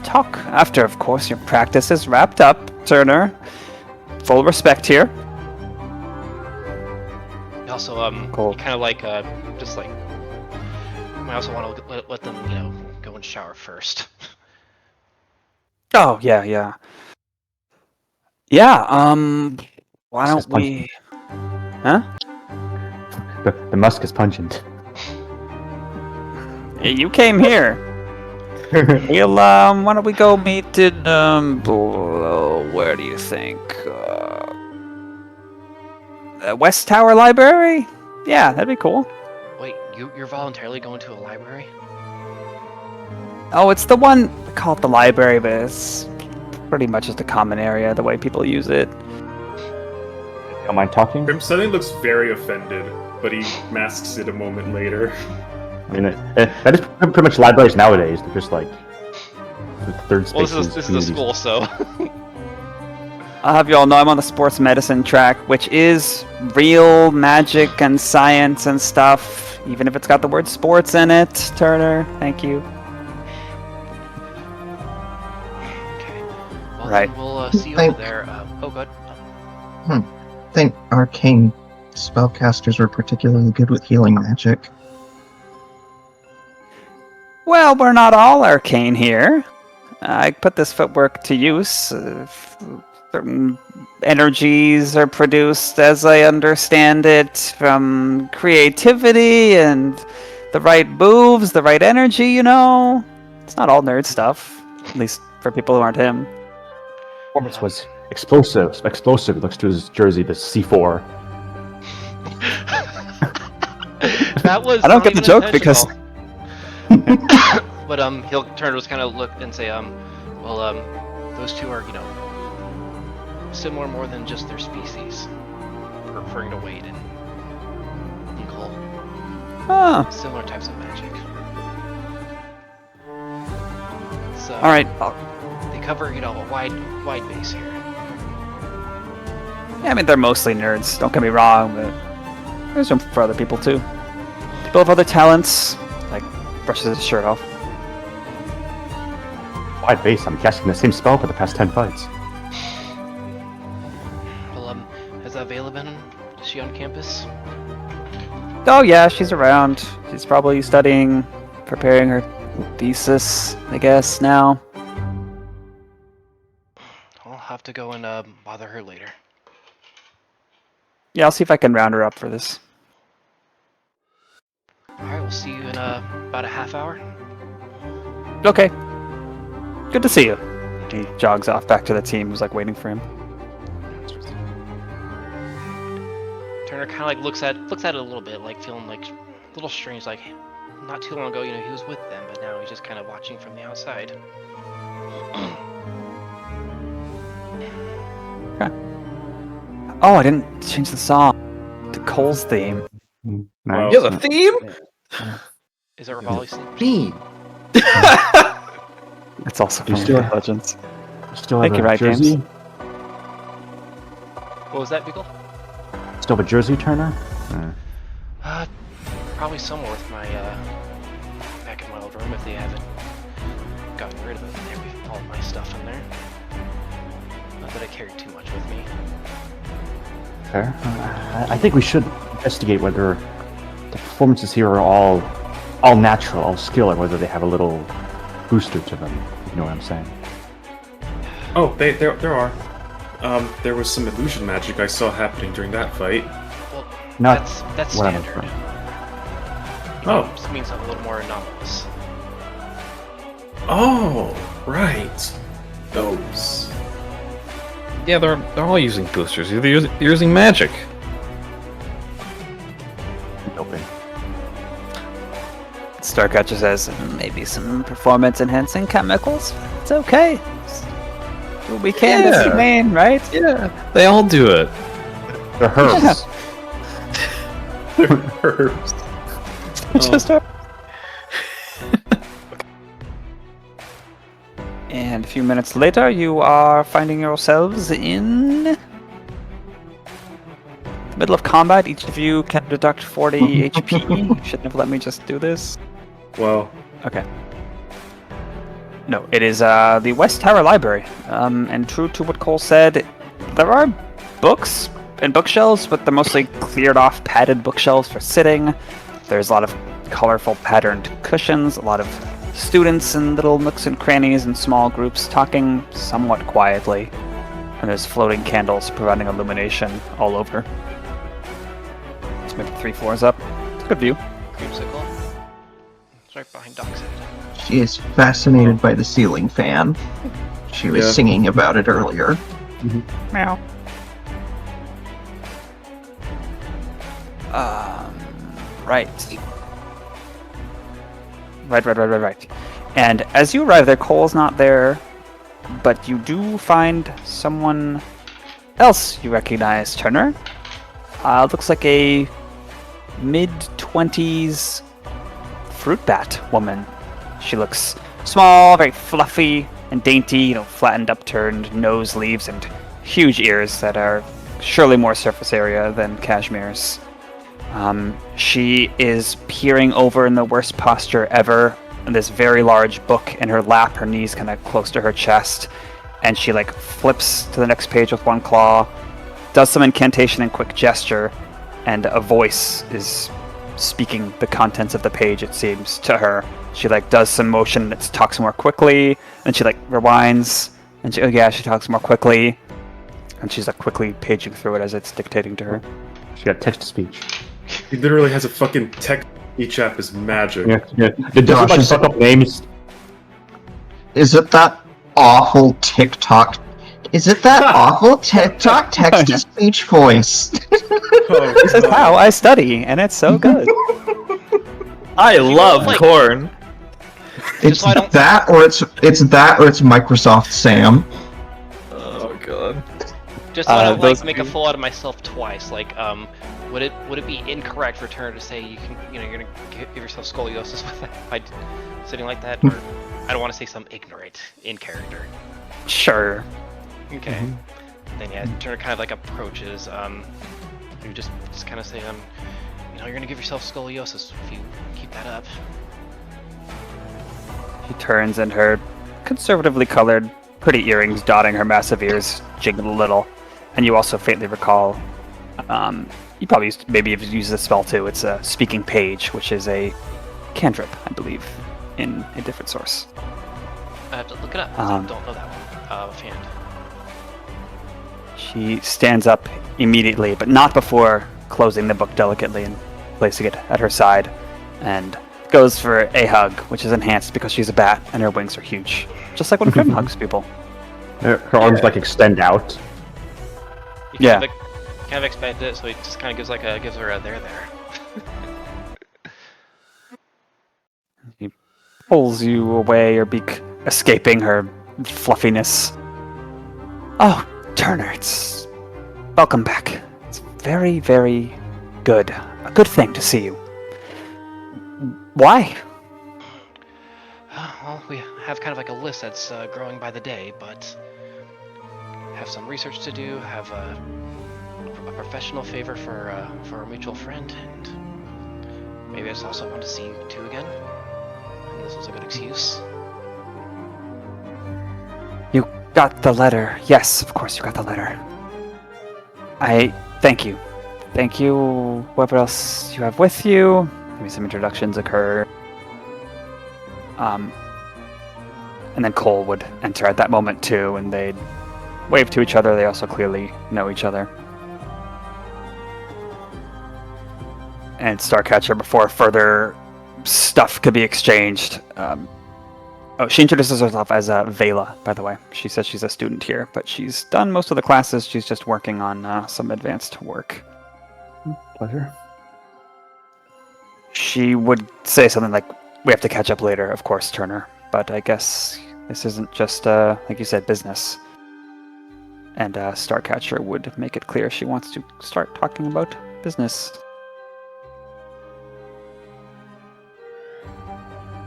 talk after, of course, your practice is wrapped up, Turner. Full respect here. Also, Cool. you kind of I also want to let them, go and shower first. Oh, yeah. Yeah, why This is don't we... Huh? The musk is pungent. You came here. Well, why don't we go meet in, where do you think? West Tower Library? Yeah, that'd be cool. Wait, you're voluntarily going to a library? Oh, it's the one, we call it the library, but it's pretty much just a common area, the way people use it. Don't mind talking? Grimsetting looks very offended, but he masks it a moment later. I mean, that is pretty much libraries nowadays. They're just the third Well, spaces. this is a school, so I'll have you all know I'm on the sports medicine track, which is real magic and science and stuff, even if it's got the word sports in it, Turner. Thank you. okay. Well, Right. then we'll see you over there. Oh, good. I think Arcane spellcasters were particularly good with healing magic. Well, we're not all arcane here. I put this footwork to use. Certain energies are produced, as I understand it, from creativity and the right moves, the right energy, you know? It's not all nerd stuff, at least for people who aren't him. Performance was explosive. Explosive looks to his jersey, the C4. That was. I don't not get the even joke because intentional. But he'll turn to us, kind of look and say, well, those two are, similar more than just their species. Referring to Wade and Cole. Ah, Similar types of magic. So. all right. They cover, a wide base here. Yeah, I mean, they're mostly nerds, don't get me wrong, but there's room for other people too. People have other talents, like brushes his shirt off. Wide base, I'm casting the same spell for the past 10 fights. Well, has Vela been? Is she on campus? Oh yeah, she's around. She's probably studying, preparing her thesis, I guess, now. I'll have to go and bother her later. Yeah, I'll see if I can round her up for this. Alright, we'll see you in about a half hour. Okay. Good to see you. He jogs off back to the team who's like waiting for him. Turner kind of looks at it a little bit, like feeling like a little strange, like not too long ago, he was with them, but now he's just kind of watching from the outside. Okay. Oh, I didn't change the song to Cole's theme. Wow. You have a theme? Is it Rivali's theme? Theme. It's also You from still- League of Legends. Still Thank have you, a Riot jersey? Games. What was that, Beagle? Still have a jersey, Turner? Probably somewhere with my back in my old room if they haven't gotten rid of it. Maybe all my stuff in there. Not that I carried too much with me. Fair. I think we should investigate whether the performances here are all natural, all skill, or whether they have a little booster to them. If you know what I'm saying? Oh, there are. There was some illusion magic I saw happening during that fight. Well, Not that's what I'm standard. afraid. Oh. This means something a little more anomalous. Oh, right. Those. Yeah, they're all using boosters. They're using magic. Doping. Starcatcher says, maybe some performance-enhancing chemicals. It's okay. Do what we can to Yeah. be humane, right? Yeah, they all do it. They're herbs. Herbs. Just And a few minutes later, you are finding yourselves in the middle of combat. Each of you can deduct 40 HP. You shouldn't have let me just do this. Well, Okay. No, it is the West Tower Library. And true to what Cole said, there are books and bookshelves, but they're mostly cleared off padded bookshelves for sitting. There's a lot of colorful patterned cushions, a lot of students in little nooks and crannies and small groups talking somewhat quietly. And there's floating candles providing illumination all over. It's maybe 3 floors up. It's a good view. Creamsicle. It's right behind Doc's head. She is fascinated by the ceiling fan. She was Yeah. singing about it earlier. Meow. Right. Right. And as you arrive there, Cole's not there, but you do find someone else you recognize, Turner. Looks like a mid-20s fruit bat woman. She looks small, very fluffy and dainty, flattened, upturned nose, leaves, and huge ears that are surely more surface area than Cashmere's. She is peering over in the worst posture ever, in this very large book in her lap, her knees kind of close to her chest, and she flips to the next page with one claw, does some incantation and quick gesture, and a voice is speaking the contents of the page, it seems, to her. She like does some motion that talks more quickly, and she like rewinds, and she talks more quickly, and she's like quickly paging through it as it's dictating to her. She got text to speech. He literally has a fucking text. Each app is magic. Yeah. It doesn't like fuck up names. Is it that awful TikTok? Is it that awful TikTok text-to-speech voice? Oh, This is how I study, and it's so good. I love like- corn. It's so I don't- that, or it's Microsoft Sam. Oh god. Just so I don't those like make a fool out of myself twice. Like, would it be incorrect for Turner to say you're gonna give yourself scoliosis with that by sitting like that? Or I don't want to say some ignorant in character. Sure. Okay. Then yeah, Turner kind of like approaches. You just kind of say, you're gonna give yourself scoliosis if you keep that up. She turns, and her conservatively colored, pretty earrings dotting her massive ears jiggle a little. And you also faintly recall, you probably maybe have used this spell too. It's a Speaking Page, which is a cantrip, I believe, in a different source. I have to look it up. 'Cause I don't know that one offhand. She stands up immediately, but not before closing the book delicately and placing it at her side, and goes for a hug, which is enhanced because she's a bat and her wings are huge, just like when Grim hugs people. Her arms like extend out. You Yeah. kind of expect it, so he just kind of gives her a there. He pulls you away, your beak escaping her fluffiness. Oh, Turner, it's welcome back. It's very, very good. A good thing to see you. Why? Well, we have kind of like a list that's growing by the day, but have some research to do, have a professional favor for a mutual friend, and maybe I just also want to see you two again. And this was a good excuse. You got the letter. Yes, of course you got the letter. I thank you. Thank you, whoever else you have with you. Maybe some introductions occur. And then Kole would enter at that moment too, and they'd wave to each other. They also clearly know each other. And Starcatcher, before further stuff could be exchanged, she introduces herself as Vela, by the way. She says she's a student here, but she's done most of the classes. She's just working on some advanced work. Pleasure. She would say something like, we have to catch up later, of course, Turner. But I guess this isn't just, like you said, business. And Starcatcher would make it clear she wants to start talking about business.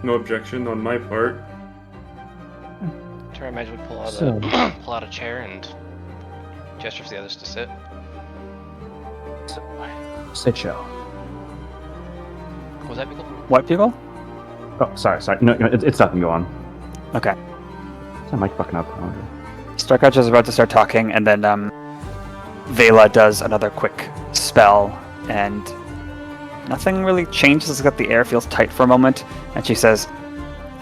No objection on my part. Turner, I imagine would pull out So- pull out a chair and gesture for the others to sit. Sit show. Was that people? What, people? Oh, sorry. No, it's nothing. Go on. Okay. Is that mic fucking up? Oh, Starcatcher is about to start talking, and then Vela does another quick spell, and nothing really changes except the air feels tight for a moment, and she says,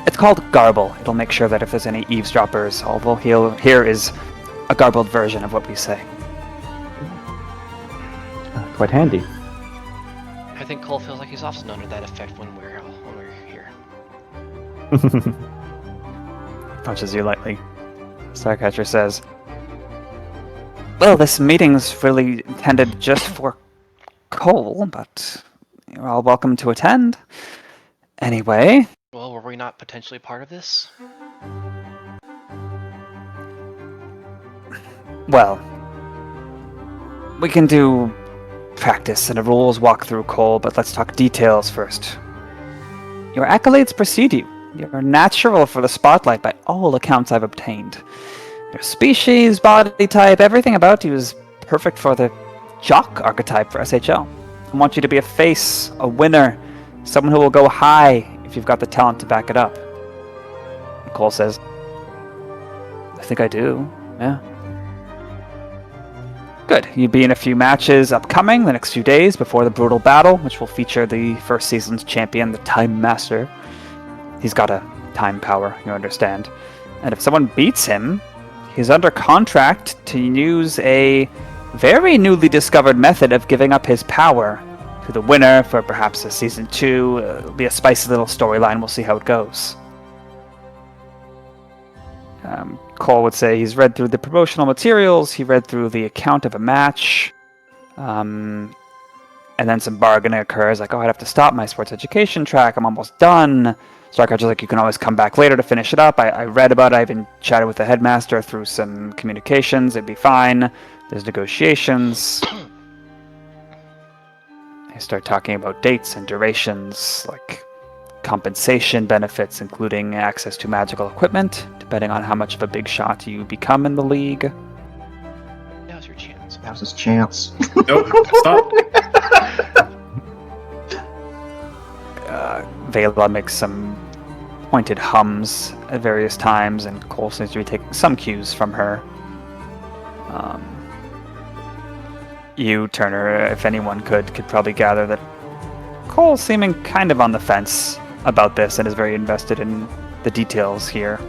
it's called Garble. It'll make sure that if there's any eavesdroppers, all they'll hear is a garbled version of what we say. quite handy. I think Kole feels like he's often under that effect when we're here. Touches you lightly. Starcatcher says, well, this meeting's really intended just for Kole, but you're all welcome to attend. Anyway, Well, were we not potentially part of this? well, we can do practice and a rules walkthrough, Kole, but let's talk details first. Your accolades precede you. You're natural for the spotlight by all accounts I've obtained. Your species, body type, everything about you is perfect for the jock archetype for SHL. I want you to be a face, a winner, someone who will go high if you've got the talent to back it up. And Kole says, I think I do, yeah. Good. You'll be in a few matches upcoming the next few days before the brutal battle, which will feature the first season's champion, the Timemaster. He's got a time power, you understand. And if someone beats him, he's under contract to use a very newly discovered method of giving up his power to the winner for perhaps a season 2. It'll be a spicy little storyline. We'll see how it goes. Kole would say he's read through the promotional materials, he read through the account of a match, and then some bargaining occurs, like, oh, I'd have to stop my sports education track, I'm almost done. Starcatcher's like, you can always come back later to finish it up. I read about it, I even chatted with the headmaster through some communications, it'd be fine. There's negotiations. They start talking about dates and durations, like compensation benefits, including access to magical equipment, depending on how much of a big shot you become in the league. Now's your chance. Now's his chance. Nope, stop. Vela makes some pointed hums at various times, and Kole seems to be taking some cues from her. You, Turner, if anyone could probably gather that Kole's seeming kind of on the fence about this and is very invested in the details here.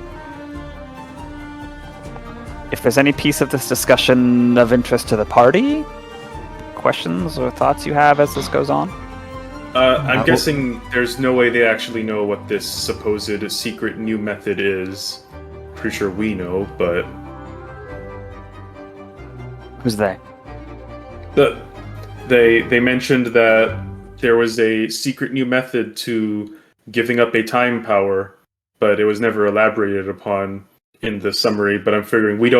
If there's any piece of this discussion of interest to the party, questions or thoughts you have as this goes on? I'm guessing there's no way they actually know what this supposed secret new method is. Pretty sure we know, but... Who's they? They mentioned that there was a secret new method to giving up a time power, but it was never elaborated upon in the summary. But I'm figuring we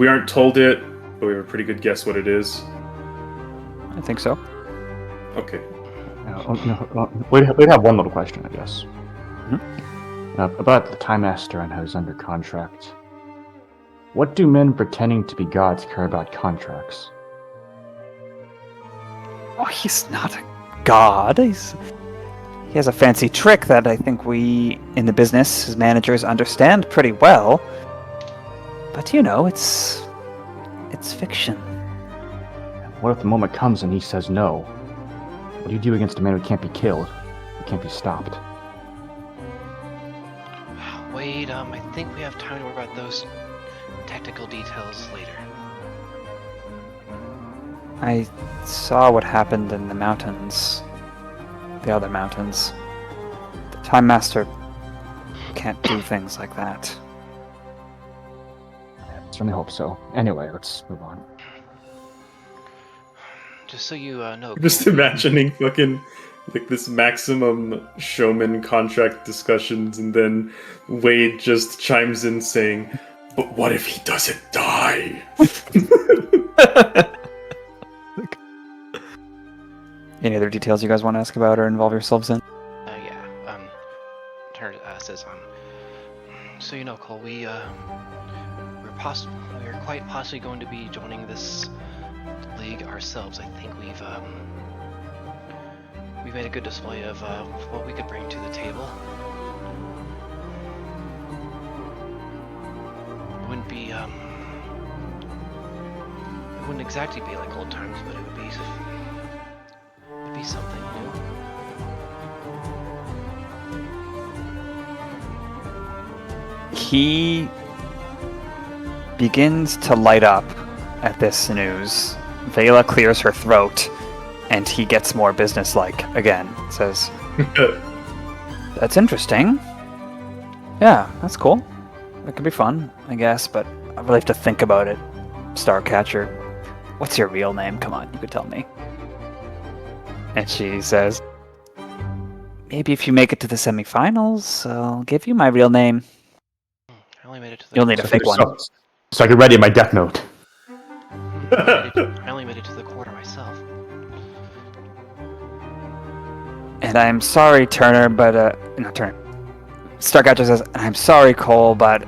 aren't told it, but we have a pretty good guess what it is. I think so. Okay. We'd have one little question, I guess. Mm-hmm. About the Time Master and how he's under contract. What do men pretending to be gods care about contracts? Oh, he's not a god. He has a fancy trick that I think we, in the business, as managers, understand pretty well. But, you know, it's fiction. What if the moment comes and he says no? What do you do against a man who can't be killed, who can't be stopped? Wait, I think we have time to worry about those technical details later. I saw what happened in the mountains. The other mountains. The Time Master can't do things like that. I certainly hope so. Anyway, let's move on. Just so you know, Just imagining fucking like this maximum showman contract discussions, and then Wade just chimes in saying, "But what if he doesn't die?" Any other details you guys want to ask about or involve yourselves in? Turner says, so you know, Kole, we're quite possibly going to be joining this league ourselves. I think we've made a good display of what we could bring to the table. It wouldn't exactly be like old times, but it would be something new. He begins to light up at this news. Vela clears her throat, and he gets more businesslike again. Says, "That's interesting. Yeah, that's cool. That could be fun, I guess, but I really have to think about it. Starcatcher, what's your real name? Come on, you could tell me." And she says, "Maybe if you make it to the semifinals, I'll give you my real name. I only made it to the. You'll need a fake one." So I get ready in my death note. I only made it to the quarter myself. And I'm sorry, Turner, but no, Turner. Starcatcher says, "I'm sorry, Kole, but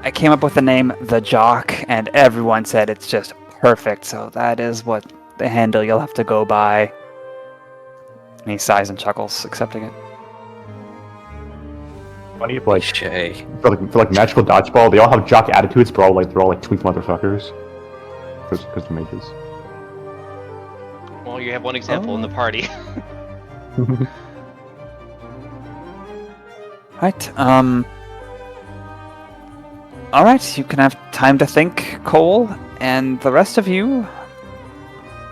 I came up with the name The Jock, and everyone said it's just perfect, so that is what the handle you'll have to go by." And he sighs and chuckles, accepting it. Funny if like Shay. for like magical dodgeball, they all have jock attitudes, but they're all like tweak motherfuckers. Because they're mages. Well, you have one example in the party. Right. All right. You can have time to think, Cole, and the rest of you.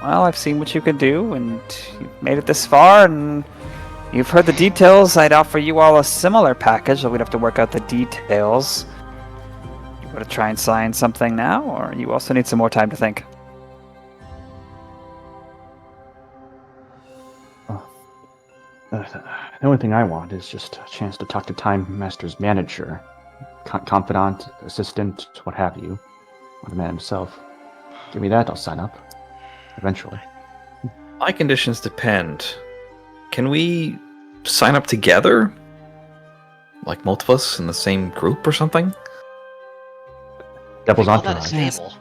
Well, I've seen what you can do, and you've made it this far, and you've heard the details. I'd offer you all a similar package, but we'd have to work out the details. You want to try and sign something now, or you also need some more time to think? The only thing I want is just a chance to talk to Time Master's manager, confidant, assistant, what have you, or the man himself. Give me that, I'll sign up. Eventually. My conditions depend. Can we sign up together? Like both of us in the same group or something? Devil's Call that a entourage. stable.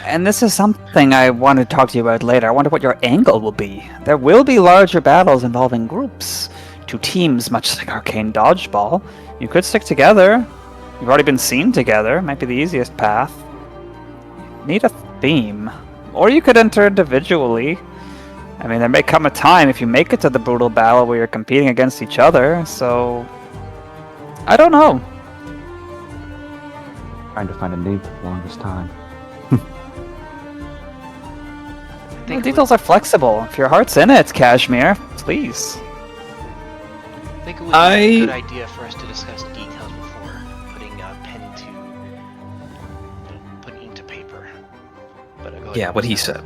And this is something I want to talk to you about later. I wonder what your angle will be. There will be larger battles involving groups. 2 teams, much like Arcane Dodgeball. You could stick together. You've already been seen together. Might be the easiest path. Need a theme. Or you could enter individually. I mean, there may come a time if you make it to the brutal battle where you're competing against each other, so... I don't know. Trying to find a name for the longest time. The details are flexible. If your heart's in it, Kashmir, please. I think it would be a good idea for us to discuss details before putting pen to putting ink to paper. But go ahead. Yeah, what he said.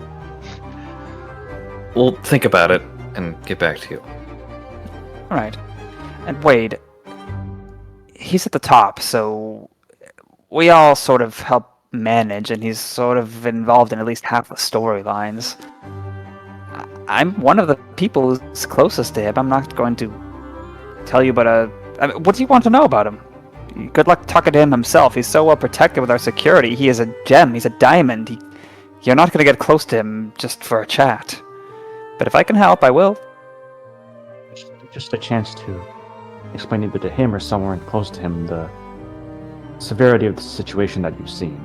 We'll think about it and get back to you. Alright. And Wade, he's at the top, so we all sort of help manage, and he's sort of involved in at least half the storylines. I'm one of the people who's closest to him. I'm not going to tell you about what do you want to know about him? Good luck talking to him himself. He's so well protected with our security. He is a gem. He's a diamond. You're not going to get close to him just for a chat. But if I can help, I will. Just a chance to explain either to him or someone close to him the severity of the situation that you've seen.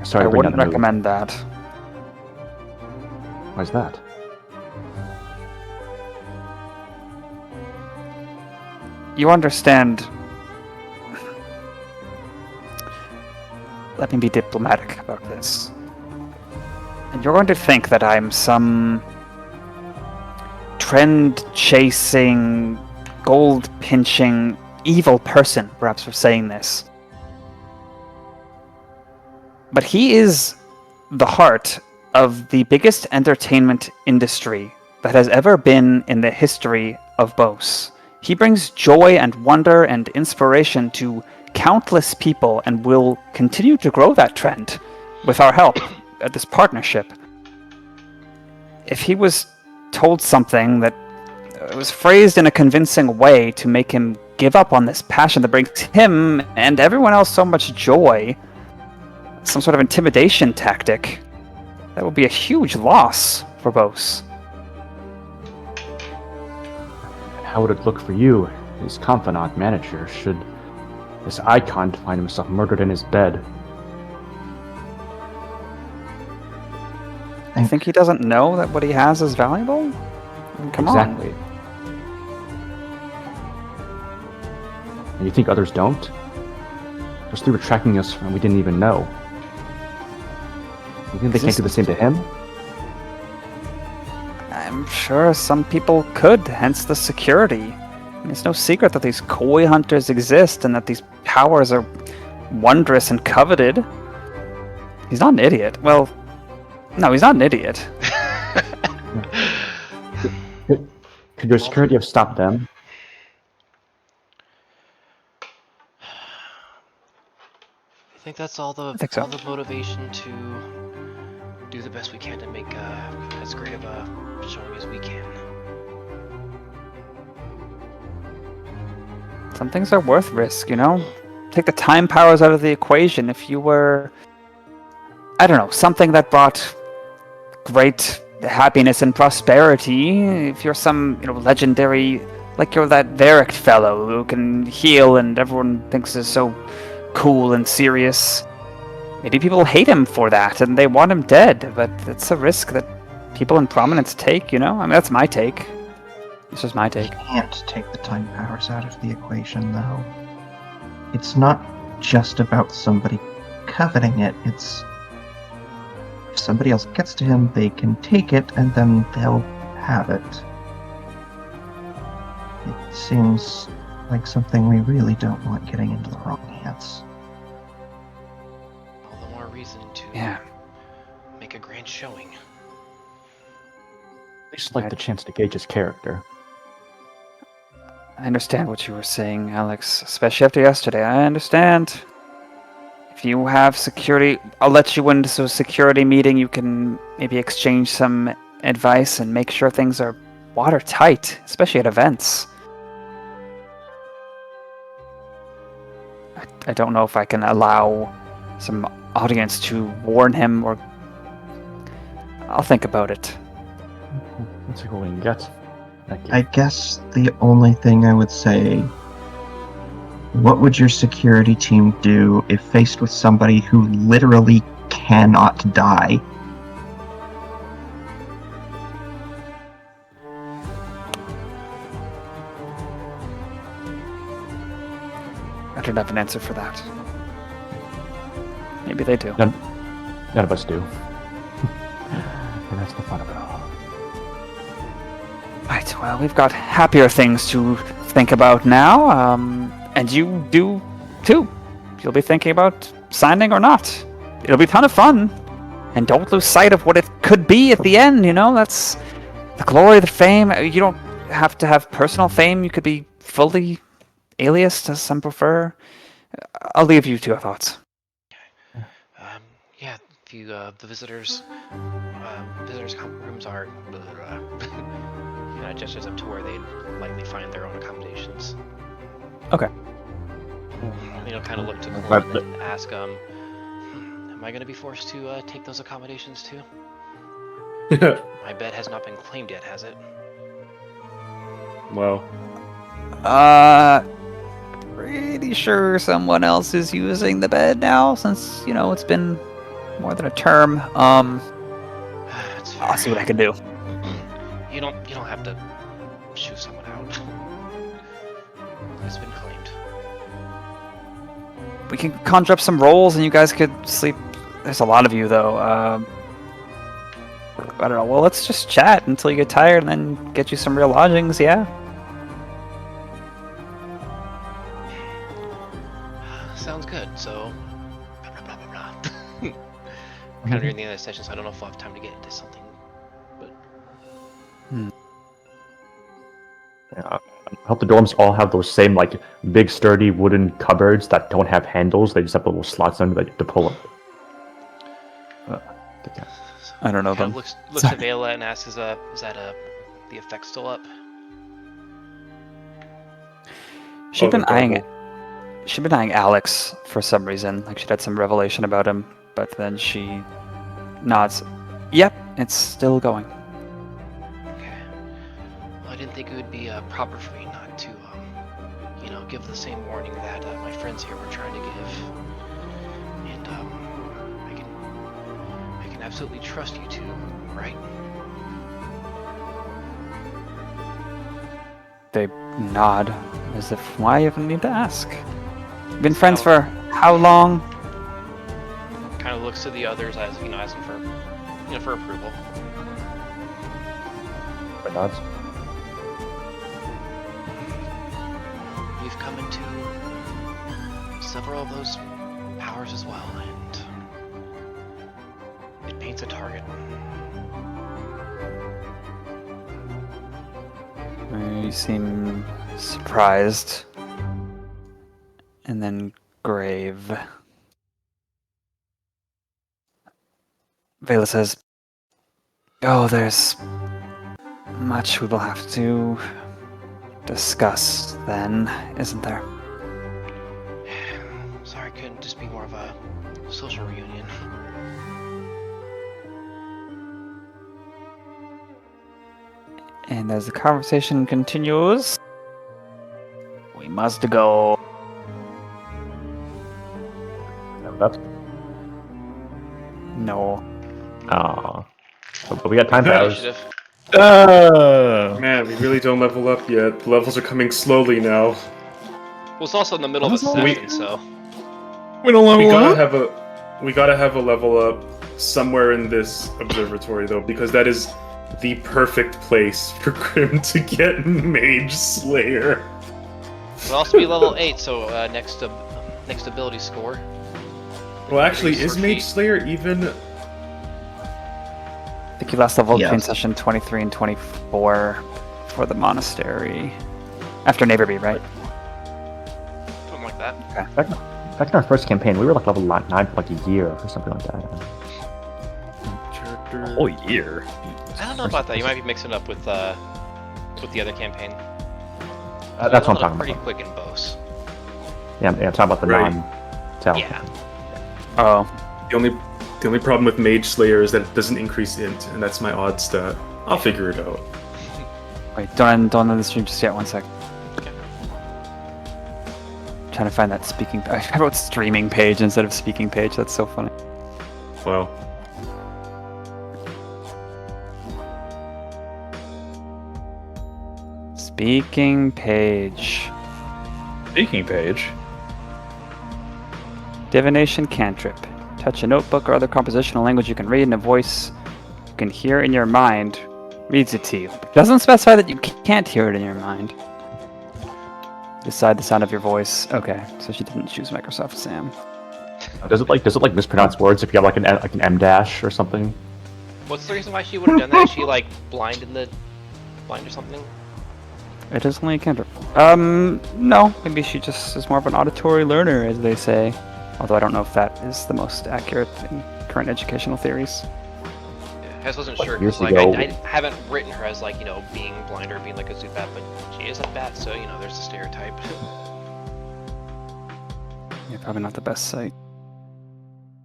Sorry, I to bring wouldn't down the mood. recommend that. Why's that? You understand. Let me be diplomatic about this. And you're going to think that I'm some trend-chasing, gold-pinching, evil person, perhaps, for saying this. But he is the heart of the biggest entertainment industry that has ever been in the history of Bose. He brings joy and wonder and inspiration to countless people and will continue to grow that trend with our help at this partnership. If he was told something that was phrased in a convincing way to make him give up on this passion that brings him and everyone else so much joy, some sort of intimidation tactic, that would be a huge loss for Bose. How would it look for you, his confidant manager, should this icon find himself murdered in his bed? I think he doesn't know that what he has is valuable? I mean, come Exactly. on. And you think others don't? Because they were tracking us and we didn't even know. You think they can't do the same to him? I'm sure some people could, hence the security. I mean, it's no secret that these koi hunters exist and that these powers are wondrous and coveted. He's not an idiot. Well, no, he's not an idiot. Could your security have stopped them? I think that's all the think so. all the motivation to do the best we can to make as great of a showing as we can. Some things are worth risk, you know? Take the time powers out of the equation. If you were, I don't know, something that brought great happiness and prosperity, if you're some, legendary, like you're that Varric fellow who can heal and everyone thinks is so cool and serious. Maybe people hate him for that and they want him dead, but it's a risk that people in prominence take, you know? I mean, that's my take. It's just my take. Can't take the time powers out of the equation, though. It's not just about somebody coveting it, it's... If somebody else gets to him, they can take it, and then they'll have it. It seems like something we really don't want getting into the wrong hands. All the more reason to Yeah. make a grand showing. At least like the chance to gauge his character. I understand what you were saying, Alex, especially after yesterday. I understand. If you have security, I'll let you into a security meeting. You can maybe exchange some advice and make sure things are watertight, especially at events. I don't know if I can allow some audience to warn him, or I'll think about it. Let's see what we can get. Thank you. I guess the only thing I would say, what would your security team do if faced with somebody who literally cannot die? I don't have an answer for that. Maybe they do. None of us do. And that's the fun of it all. Right, well, we've got happier things to think about now, and you do too. You'll be thinking about signing or not. It'll be a ton of fun, and don't lose sight of what it could be at the end, you know? That's the glory, the fame. You don't have to have personal fame. You could be fully aliased, as some prefer. I'll leave you to your thoughts. Yeah, the visitors' rooms are. It gestures up to where they'd likely find their own accommodations. Okay. Kind of look to Kole and ask, am I going to be forced to take those accommodations too? My bed has not been claimed yet, has it? Well, Pretty sure someone else is using the bed now, since, it's been more than a term. It's I'll see what I can do. You don't have to shoo someone out. It's been claimed. We can conjure up some rolls and you guys could sleep. There's a lot of you, though. I don't know. Well, let's just chat until you get tired and then get you some real lodgings, yeah? Sounds good, so... Blah, blah, blah, blah, blah. Kind of near the end of the session, so I don't know if we'll have time to get into something. I hope the dorms all have those same big sturdy wooden cupboards that don't have handles. They just have little slots under to pull up. I don't know Kind them. of looks at Vela and asks, "Is that the effect still up?" She'd been the eyeing Alex for some reason. Like she'd had some revelation about him, but then she nods. Yep, it's still going. Okay. Well, I didn't think it would be proper for me not to, give the same warning that my friends here were trying to give. And I can absolutely trust you two, right? They nod, as if, why even need to ask? Been friends for how long? Kind of looks to the others as asking for, for approval. Red nods. We've come into several of those powers as well, and it paints a target. You seem surprised. And then grave. Vela says, "Oh, there's much we will have to discuss then, isn't there?" Sorry, it couldn't just be more of a social reunion. And as the conversation continues, we must go. left? No. Oh. But we got time Yeah, powers. should've- Man, we really don't level up yet. The levels are coming slowly now. Well, it's also in the middle of a session, so We don't We level gotta up. have a level up somewhere in this observatory though, because that is the perfect place for Grim to get Mage Slayer. it'll also be level 8. So next ability score. Well, actually, Resource is Mage sheet. Slayer even? I think you last leveled Yes. between session 23 and 24 for the monastery. After Neighborby, right? Something like that. Back in our first campaign, we were like level 9 for like a year or something like that. Character. A whole year. I don't know about that. You might be mixing it up with the other campaign. That's what I'm Leveled up talking pretty about. quick in both. Yeah, I'm talking about the Right. non-tell. Yeah. Oh. The only problem with Mage Slayer is that it doesn't increase int, and that's my odd stat. I'll figure it out. Wait, don't end the stream just yet. 1 sec. Okay. Trying to find that speaking. I wrote streaming page instead of speaking page. That's so funny. Wow. Speaking page. Speaking page. Divination cantrip. Touch a notebook or other compositional language you can read in a voice you can hear in your mind. Reads it to you. It doesn't specify that you can't hear it in your mind. Decide the sound of your voice. Okay, so she didn't choose Microsoft Sam. Does it like mispronounce words if you have like an M dash or something? What's the reason why she would have done that? Is she like blind or something? It is only a cantrip. No. Maybe she just is more of an auditory learner, as they say. Although I don't know if that is the most accurate in current educational theories. I just wasn't Like sure years because like ago- I haven't written her as like being blind or being like a Zubat, but she is a bat, so there's a stereotype. Yeah, probably not the best site.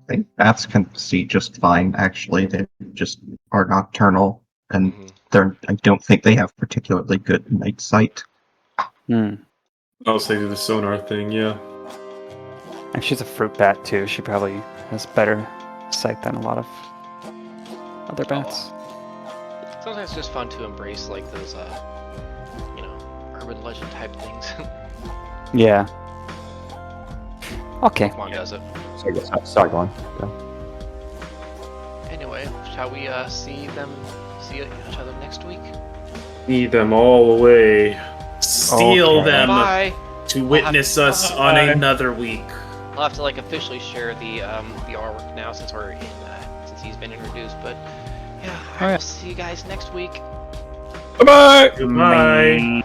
I think bats can see just fine, actually. They just are nocturnal, and I don't think they have particularly good night sight. I'll say do the sonar thing, yeah. And she's a fruit bat too. She probably has better sight than a lot of other bats. Sometimes it's just fun to embrace like those urban legend type things. Yeah. Okay. Pokemon does it. Sorry, go on. Go. Anyway, shall we see each other next week? Need them all away. Steal Okay. them Bye. to witness us on another week. I'll have to like officially share the artwork now since since he's been introduced. But yeah, I will see you guys next week. Bye bye. Goodbye.